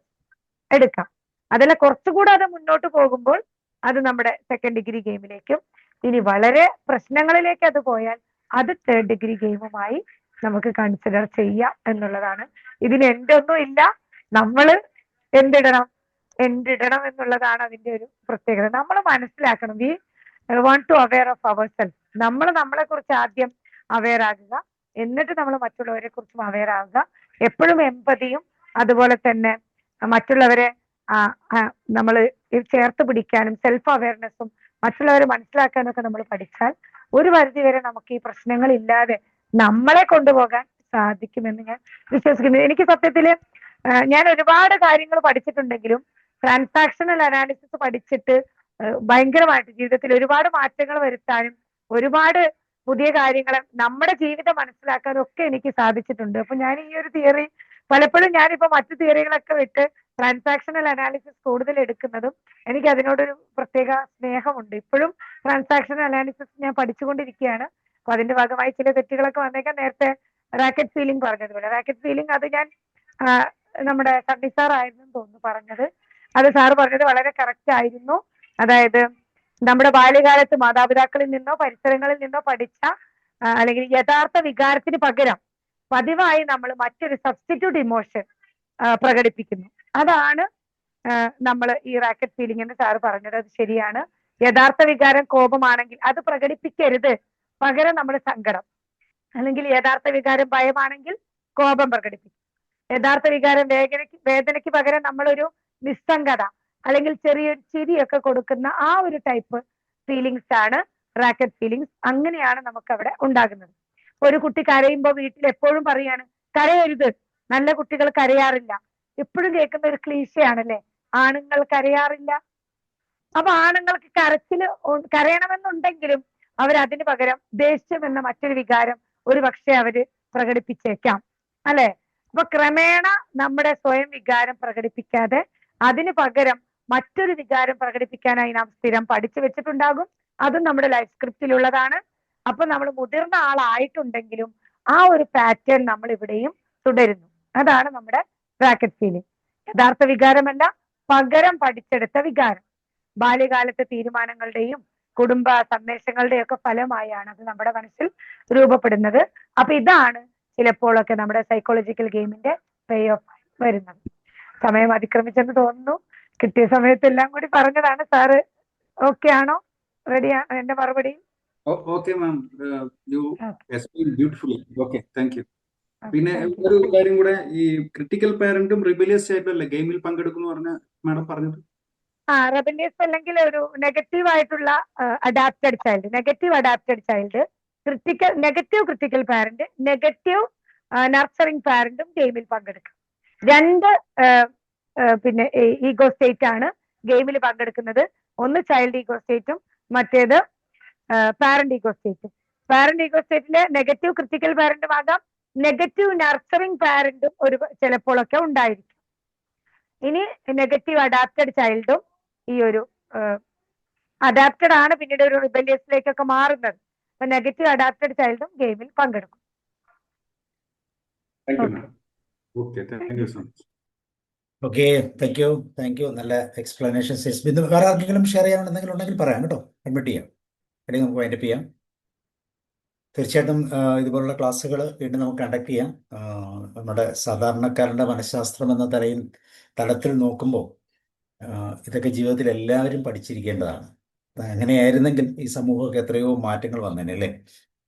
എടുക്കാം. അതല്ല, കുറച്ചുകൂടെ അത് മുന്നോട്ട് പോകുമ്പോൾ അത് നമ്മുടെ 2nd ഡിഗ്രി ഗെയിമിലേക്കും, ഇനി വളരെ പ്രശ്നങ്ങളിലേക്ക് അത് പോയാൽ അത് 3rd ഡിഗ്രി ഗെയിമുമായി നമുക്ക് കൺസിഡർ ചെയ്യാം എന്നുള്ളതാണ്. ഇതിന് എന്തൊന്നും ഇല്ല, നമ്മള് എന്തിടണം എന്നുള്ളതാണ് അതിന്റെ ഒരു പ്രത്യേകത. നമ്മൾ മനസ്സിലാക്കണം, we want to aware of our self. നമ്മൾ നമ്മളെ കുറിച്ച് ആദ്യം അവെയർ ആകുക, എന്നിട്ട് നമ്മൾ മറ്റുള്ളവരെ കുറിച്ചും അവെയർ ആകുക. എപ്പോഴും എമ്പതിയും അതുപോലെ തന്നെ മറ്റുള്ളവരെ നമ്മൾ ചേർത്ത് പിടിക്കാനും സെൽഫ് അവെയർനെസ്സും മറ്റുള്ളവരെ മനസ്സിലാക്കാനും ഒക്കെ നമ്മൾ പഠിച്ചാൽ ഒരു പരിധി വരെ നമുക്ക് ഈ പ്രശ്നങ്ങൾ ഇല്ലാതെ നമ്മളെ കൊണ്ടുപോകാൻ സാധിക്കുമെന്ന് ഞാൻ വിശ്വസിക്കുന്നു. എനിക്ക് സത്യത്തില് ഞാൻ ഒരുപാട് കാര്യങ്ങൾ പഠിച്ചിട്ടുണ്ടെങ്കിലും ട്രാൻസാക്ഷണൽ അനാലിസിസ് പഠിച്ചിട്ട് ഭയങ്കരമായിട്ട് ജീവിതത്തിൽ ഒരുപാട് മാറ്റങ്ങൾ വരുത്താനും ഒരുപാട് പുതിയ കാര്യങ്ങൾ നമ്മുടെ ജീവിതം മനസ്സിലാക്കാനും ഒക്കെ എനിക്ക് സാധിച്ചിട്ടുണ്ട്. അപ്പൊ ഞാൻ ഈ ഒരു തിയറി പലപ്പോഴും ഞാനിപ്പോ മറ്റു തിയറികളൊക്കെ വിട്ട് ട്രാൻസാക്ഷണൽ അനാലിസിസ് കൂടുതൽ എടുക്കുന്നതും എനിക്ക് അതിനോടൊരു പ്രത്യേക സ്നേഹമുണ്ട്. ഇപ്പോഴും ട്രാൻസാക്ഷണൽ അനാലിസിസ് ഞാൻ പഠിച്ചുകൊണ്ടിരിക്കുകയാണ്. അപ്പൊ അതിന്റെ ഭാഗമായി ചില തെറ്റുകളൊക്കെ വന്നേക്കാൻ. നേരത്തെ റാക്കറ്റ് ഫീലിംഗ് പറഞ്ഞതുപോലെ, റാക്കറ്റ് ഫീലിംഗ് അത് ഞാൻ നമ്മുടെ സണ്ണി സാർ ആയിരുന്നു തോന്നുന്നു പറഞ്ഞത്. അത് സാറ് പറഞ്ഞത് വളരെ കറക്റ്റ് ആയിരുന്നു. അതായത് നമ്മുടെ ബാല്യകാലത്ത് മാതാപിതാക്കളിൽ നിന്നോ പരിസരങ്ങളിൽ നിന്നോ പഠിച്ച അല്ലെങ്കിൽ യഥാർത്ഥ വികാരത്തിന് പകരം പതിവായി നമ്മൾ മറ്റൊരു സബ്സ്റ്റിറ്റ്യൂട്ട് ഇമോഷൻ പ്രകടിപ്പിക്കുന്നു. അതാണ് നമ്മൾ ഈ റാക്കറ്റ് ഫീലിംഗ് എന്ന് സാറ് പറഞ്ഞത്. അത് ശരിയാണ്. യഥാർത്ഥ വികാരം കോപമാണെങ്കിൽ അത് പ്രകടിപ്പിക്കരുത്, പകരം നമ്മൾ സങ്കടം, അല്ലെങ്കിൽ യഥാർത്ഥ വികാരം ഭയമാണെങ്കിൽ കോപം പ്രകടിപ്പിക്കും. യഥാർത്ഥ വികാരം വേദനയ്ക്ക് പകരം നമ്മളൊരു നിസ്സംഗത അല്ലെങ്കിൽ ചെറിയൊരു ചിരിയൊക്കെ കൊടുക്കുന്ന ആ ഒരു ടൈപ്പ് ഫീലിങ്സ് ആണ് റാക്കറ്റ് ഫീലിങ്സ്. അങ്ങനെയാണ് നമുക്ക് അവിടെ ഉണ്ടാകുന്നത്. ഒരു കുട്ടി കരയുമ്പോൾ വീട്ടിൽ എപ്പോഴും പറയാണ് കരയരുത്, നല്ല കുട്ടികൾ കരയാറില്ല. എപ്പോഴും കേൾക്കുന്ന ഒരു ക്ലീശയാണല്ലേ, ആണുങ്ങൾ കരയാറില്ല. അപ്പൊ ആണുങ്ങൾക്ക് കരയണമെന്നുണ്ടെങ്കിലും അവരതിന് പകരം ദേഷ്യം എന്ന മറ്റൊരു വികാരം ഒരു പക്ഷെ അവര് പ്രകടിപ്പിച്ചേക്കാം, അല്ലെ? അപ്പൊ ക്രമേണ നമ്മുടെ സ്വയം വികാരം പ്രകടിപ്പിക്കാതെ അതിന് പകരം മറ്റൊരു വികാരം പ്രകടിപ്പിക്കാനായി നാം സ്ഥിരം പഠിച്ചു വെച്ചിട്ടുണ്ടാകും. അതും നമ്മുടെ ലൈഫ് സ്ക്രിപ്റ്റിലുള്ളതാണ്. അപ്പൊ നമ്മൾ മുതിർന്ന ആളായിട്ടുണ്ടെങ്കിലും ആ ഒരു പാറ്റേൺ നമ്മൾ ഇവിടെയും തുടരുന്നു. അതാണ് നമ്മുടെ ബ്രാക്കറ്റ് ഫീലിംഗ്. യഥാർത്ഥ വികാരമല്ല, പകരം പഠിച്ചെടുത്ത വികാരം. ബാല്യകാലത്തെ തീരുമാനങ്ങളുടെയും കുടുംബ സന്ദേശങ്ങളുടെയും ഒക്കെ ഫലമായാണ് അത് നമ്മുടെ മനസ്സിൽ രൂപപ്പെടുന്നത്. അപ്പൊ ഇതാണ് ചിലപ്പോഴൊക്കെ നമ്മുടെ സൈക്കോളജിക്കൽ ഗെയിമിന്റെ പേ ഓഫ് വരുന്നത്. സമയം അതിക്രമിച്ചെന്ന് തോന്നുന്നു. കിട്ടിയ സമയത്ത് എല്ലാം കൂടി പറഞ്ഞതാണ്. സാറ് ഓക്കെ ആണോ? റെഡിയാണ് എന്റെ മറുപടി? Okay ma'am, you explain beautifully. Okay, thank U. പിന്നെ താങ്ക് യു. ഒരു കാര്യം കൂടെ, ഈ ക്രിട്ടിക്കൽ പാരന്റും റിബലിയസ് ചൈൽഡല്ലേ ഗെയിമിൽ പങ്കെടുക്കുന്നു പറഞ്ഞ മാഡം പറഞ്ഞത്? റെബല്യസ് അല്ലെങ്കിൽ ഒരു നെഗറ്റീവ് ആയിട്ടുള്ള adapted child, negative adapted child, negative critical parent, negative nurturing പാരന്റും ഗെയിമിൽ പങ്കെടുക്കും. രണ്ട് പിന്നെ ഈഗോ സ്റ്റേറ്റ് ആണ് ഗെയിമിൽ പങ്കെടുക്കുന്നത്. ഒന്ന് ചൈൽഡ് ഈഗോ സ്റ്റേറ്റും മറ്റേത് പാരന്റ് ഈഗോ സ്റ്റേറ്റും. പാരന്റ് ഈഗോ സ്റ്റേറ്റിലെ നെഗറ്റീവ് ക്രിട്ടിക്കൽ പാരന്റും ആകാം, നെഗറ്റീവ് നർച്ചറിങ് പാരന്റും ഒരു ചിലപ്പോഴൊക്കെ ഉണ്ടായിരിക്കും. ഇനി നെഗറ്റീവ് അഡാപ്റ്റഡ് ചൈൽഡും ഈ ഒരു അഡാപ്റ്റഡ് ആണ് പിന്നീട് ഒരു റിബല്യസിലേക്കൊക്കെ മാറുന്നത്. അപ്പൊ നെഗറ്റീവ് അഡാപ്റ്റഡ് ചൈൽഡും ഗെയിമിൽ പങ്കെടുക്കും. Okay, thank U. നല്ല എക്സ്പ്ലനേഷൻസ്. ഇത് വേറെ ആർക്കെങ്കിലും ഷെയർ ചെയ്യാനുണ്ടെങ്കിൽ ഉണ്ടെങ്കിൽ പറയാം കേട്ടോ, അഡ്മിറ്റ് ചെയ്യാം, അല്ലെങ്കിൽ നമുക്ക് വൈൻഡപ്പ് ചെയ്യാം. തീർച്ചയായിട്ടും ഇതുപോലുള്ള ക്ലാസ്സുകൾ വീണ്ടും നമുക്ക് കണ്ടക്ട് ചെയ്യാം. നമ്മുടെ സാധാരണക്കാരൻ്റെ മനഃശാസ്ത്രം എന്ന തലത്തിൽ നോക്കുമ്പോൾ ഇതൊക്കെ ജീവിതത്തിൽ എല്ലാവരും പഠിച്ചിരിക്കേണ്ടതാണ്. അങ്ങനെയായിരുന്നെങ്കിൽ ഈ സമൂഹമൊക്കെ എത്രയോ മാറ്റങ്ങൾ വന്നേനെ അല്ലേ?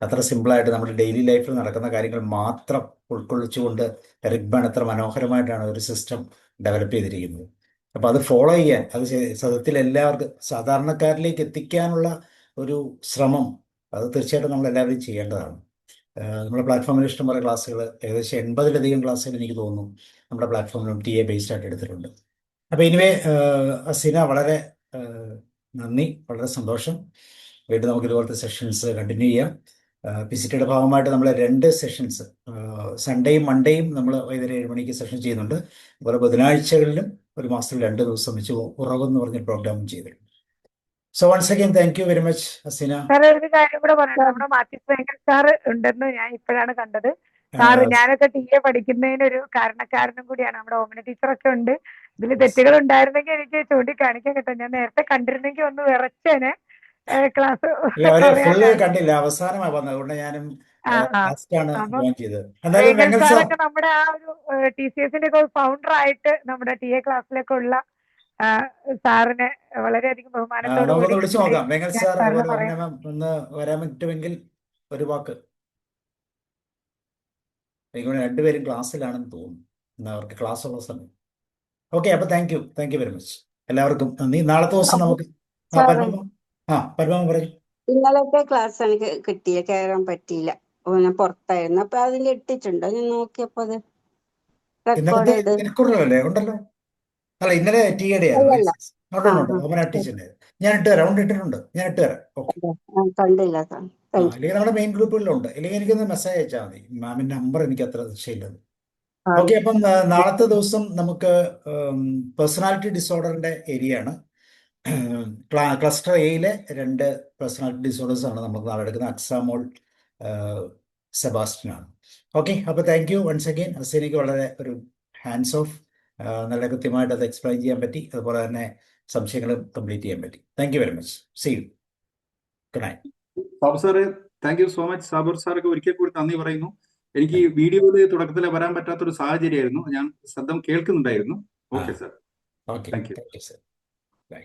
അത്ര സിമ്പിളായിട്ട് നമ്മുടെ ഡെയിലി ലൈഫിൽ നടക്കുന്ന കാര്യങ്ങൾ മാത്രം ഉൾക്കൊള്ളിച്ചുകൊണ്ട് എറിക് ബേൺ എത്ര മനോഹരമായിട്ടാണ് ഒരു സിസ്റ്റം ഡെവലപ്പ് ചെയ്തിരിക്കുന്നത്. അപ്പോൾ അത് ഫോളോ ചെയ്യാൻ, അത് സത്യത്തിൽ എല്ലാവർക്കും സാധാരണക്കാരിലേക്ക് എത്തിക്കാനുള്ള ഒരു ശ്രമം അത് തീർച്ചയായിട്ടും നമ്മൾ എല്ലാവരും ചെയ്യേണ്ടതാണ്. നമ്മുടെ പ്ലാറ്റ്ഫോമിൽ ഇഷ്ടംപോലെ ക്ലാസ്സുകൾ, ഏകദേശം 80-ലധികം ക്ലാസ്സുകൾ എനിക്ക് തോന്നുന്നു നമ്മുടെ പ്ലാറ്റ്ഫോമിലും TA ബേസ്ഡ് ആയിട്ട് എടുത്തിട്ടുണ്ട്. അപ്പോൾ ഇനിവേ അസീന, വളരെ നന്ദി, വളരെ സന്തോഷം. വീണ്ടും നമുക്ക് ഇതുപോലത്തെ സെഷൻസ് കണ്ടിന്യൂ ചെയ്യാം. PCTയുടെ ഭാഗമായിട്ട് നമ്മൾ 2 സെഷൻസ്, സൺഡേയും മൺഡേയും നമ്മൾ വൈകുന്നേരം 7 മണിക്ക് സെഷൻ ചെയ്യുന്നുണ്ട്. അതുപോലെ ബുധനാഴ്ചകളിലും ഒരു മാസത്തിൽ 2 ദിവസം വെച്ച് ഉറവെന്ന് പറഞ്ഞ പ്രോഗ്രാമും ചെയ്തിട്ടുണ്ട്. So once again thank you very much Aseena. Sir ഒരു കാര്യം കൂടെ പറയണം. നമ്മുടെ മാത്യു ഭയങ്കര സാറ് ഉണ്ടെന്ന് ഞാൻ ഇപ്പോഴാണ് കണ്ടത്. സാറ് ഞാനൊക്കെ TA പഠിക്കുന്നതിനൊരു കാരണക്കാരനും കൂടിയാണ്. നമ്മുടെ ഓമന ടീച്ചറൊക്കെ ഉണ്ട്. ഇതിൽ തെറ്റുകൾ ഉണ്ടായിരുന്നെങ്കിൽ എനിക്ക് ചൂണ്ടിക്കാണിക്കാൻ കേട്ടോ. ഞാൻ നേരത്തെ കണ്ടിരുന്നെങ്കിൽ ഒന്ന് വിറച്ചേനെ ക്ലാസ്. ഫുള്ള് കണ്ടില്ല, അവസാനമായി വന്നത്, അതുകൊണ്ട് ഞാനും ലാസ്റ്റാണ് ജോയിൻ ചെയ്തത്. സാറൊക്കെ നമ്മുടെ ആ ഒരു TCSന്റെ ഒക്കെ ഫൗണ്ടർ ആയിട്ട് നമ്മുടെ TA ക്ലാസ്സിലൊക്കെ ഉള്ള സാറിനെ വളരെയധികം ബഹുമാനത്തോട് നമുക്കൊന്ന് വിളിച്ചു നോക്കാം. വെങ്കൽ സാർ ഒന്ന് വരാൻ പറ്റുമെങ്കിൽ ഒരു വാക്ക്. എനിക്ക് 2 പേരും ക്ലാസ്സിലാണെന്ന് തോന്നുന്നു, അവർക്ക് ക്ലാസ് ഉള്ള സമയം. ഓക്കെ, അപ്പൊ താങ്ക് യു വെരി മച്ച് എല്ലാവർക്കും നന്ദി. നാളത്തെ ദിവസം നമുക്ക് പരമാവധി പറയും. ഇന്നലത്തെ ക്ലാസ് എനിക്ക് കിട്ടിയ കയറാൻ പറ്റിയില്ല, ഞാൻ പുറത്തായിരുന്നു. അപ്പൊ അതിൽ ഇട്ടിട്ടുണ്ടോ? ഞാൻ നോക്കിയപ്പോ അത് റെക്കോർഡല്ലേ ഉണ്ടല്ലോ. അല്ല, ഇന്നലെ ടിയുടെ ആയിരുന്നു. ടീച്ചറിന്റെ ഞാൻ ഇട്ടുതരാം. ഞാൻ ഇട്ടുതരാം. കണ്ടില്ല. അല്ലെങ്കിൽ നമ്മുടെ മെയിൻ ഗ്രൂപ്പുകളിലുണ്ട്, അല്ലെങ്കിൽ എനിക്കൊന്ന് മെസ്സേജ് അയച്ചാൽ മതി. മാമിന്റെ നമ്പർ എനിക്ക് അത്ര നിശ്ചയമില്ലത്. ഓക്കെ, അപ്പം നാളത്തെ ദിവസം നമുക്ക് പേഴ്സണാലിറ്റി ഡിസോർഡറിന്റെ ഏരിയ ആണ്. ക്ലസ്റ്റർ എയിലെ 2 പേഴ്സണാലിറ്റി ഡിസോർഡേഴ്സ് ആണ് നമുക്ക് നാളെ എടുക്കുന്നത്. അക്സാമോൾ, സെബാസ്റ്റ്യൻ ആണ്. ഓക്കെ, അപ്പോൾ താങ്ക് യു വൺസ് അഗെയിൻ. അസീനയ്ക്ക് വളരെ ഒരു ഹാൻഡ്സ് ഓഫ്, നല്ല കൃത്യമായിട്ട് അത് എക്സ്പ്ലെയിൻ ചെയ്യാൻ പറ്റി. അതുപോലെ തന്നെ സംശയങ്ങളും കംപ്ലീറ്റ് ചെയ്യാൻ പറ്റി. Thank you very much. See you. Good night. Sabu sir, thank you so much. സാബർ സാർക്ക് ഒരിക്കൽ കൂടി നന്ദി പറയുന്നു. എനിക്ക് വീഡിയോയിൽ തുടക്കത്തിൽ വരാൻ പറ്റാത്തൊരു സാഹചര്യമായിരുന്നു, ഞാൻ ശബ്ദം കേൾക്കുന്നുണ്ടായിരുന്നു. Okay sir, okay, thank you. Sir. By.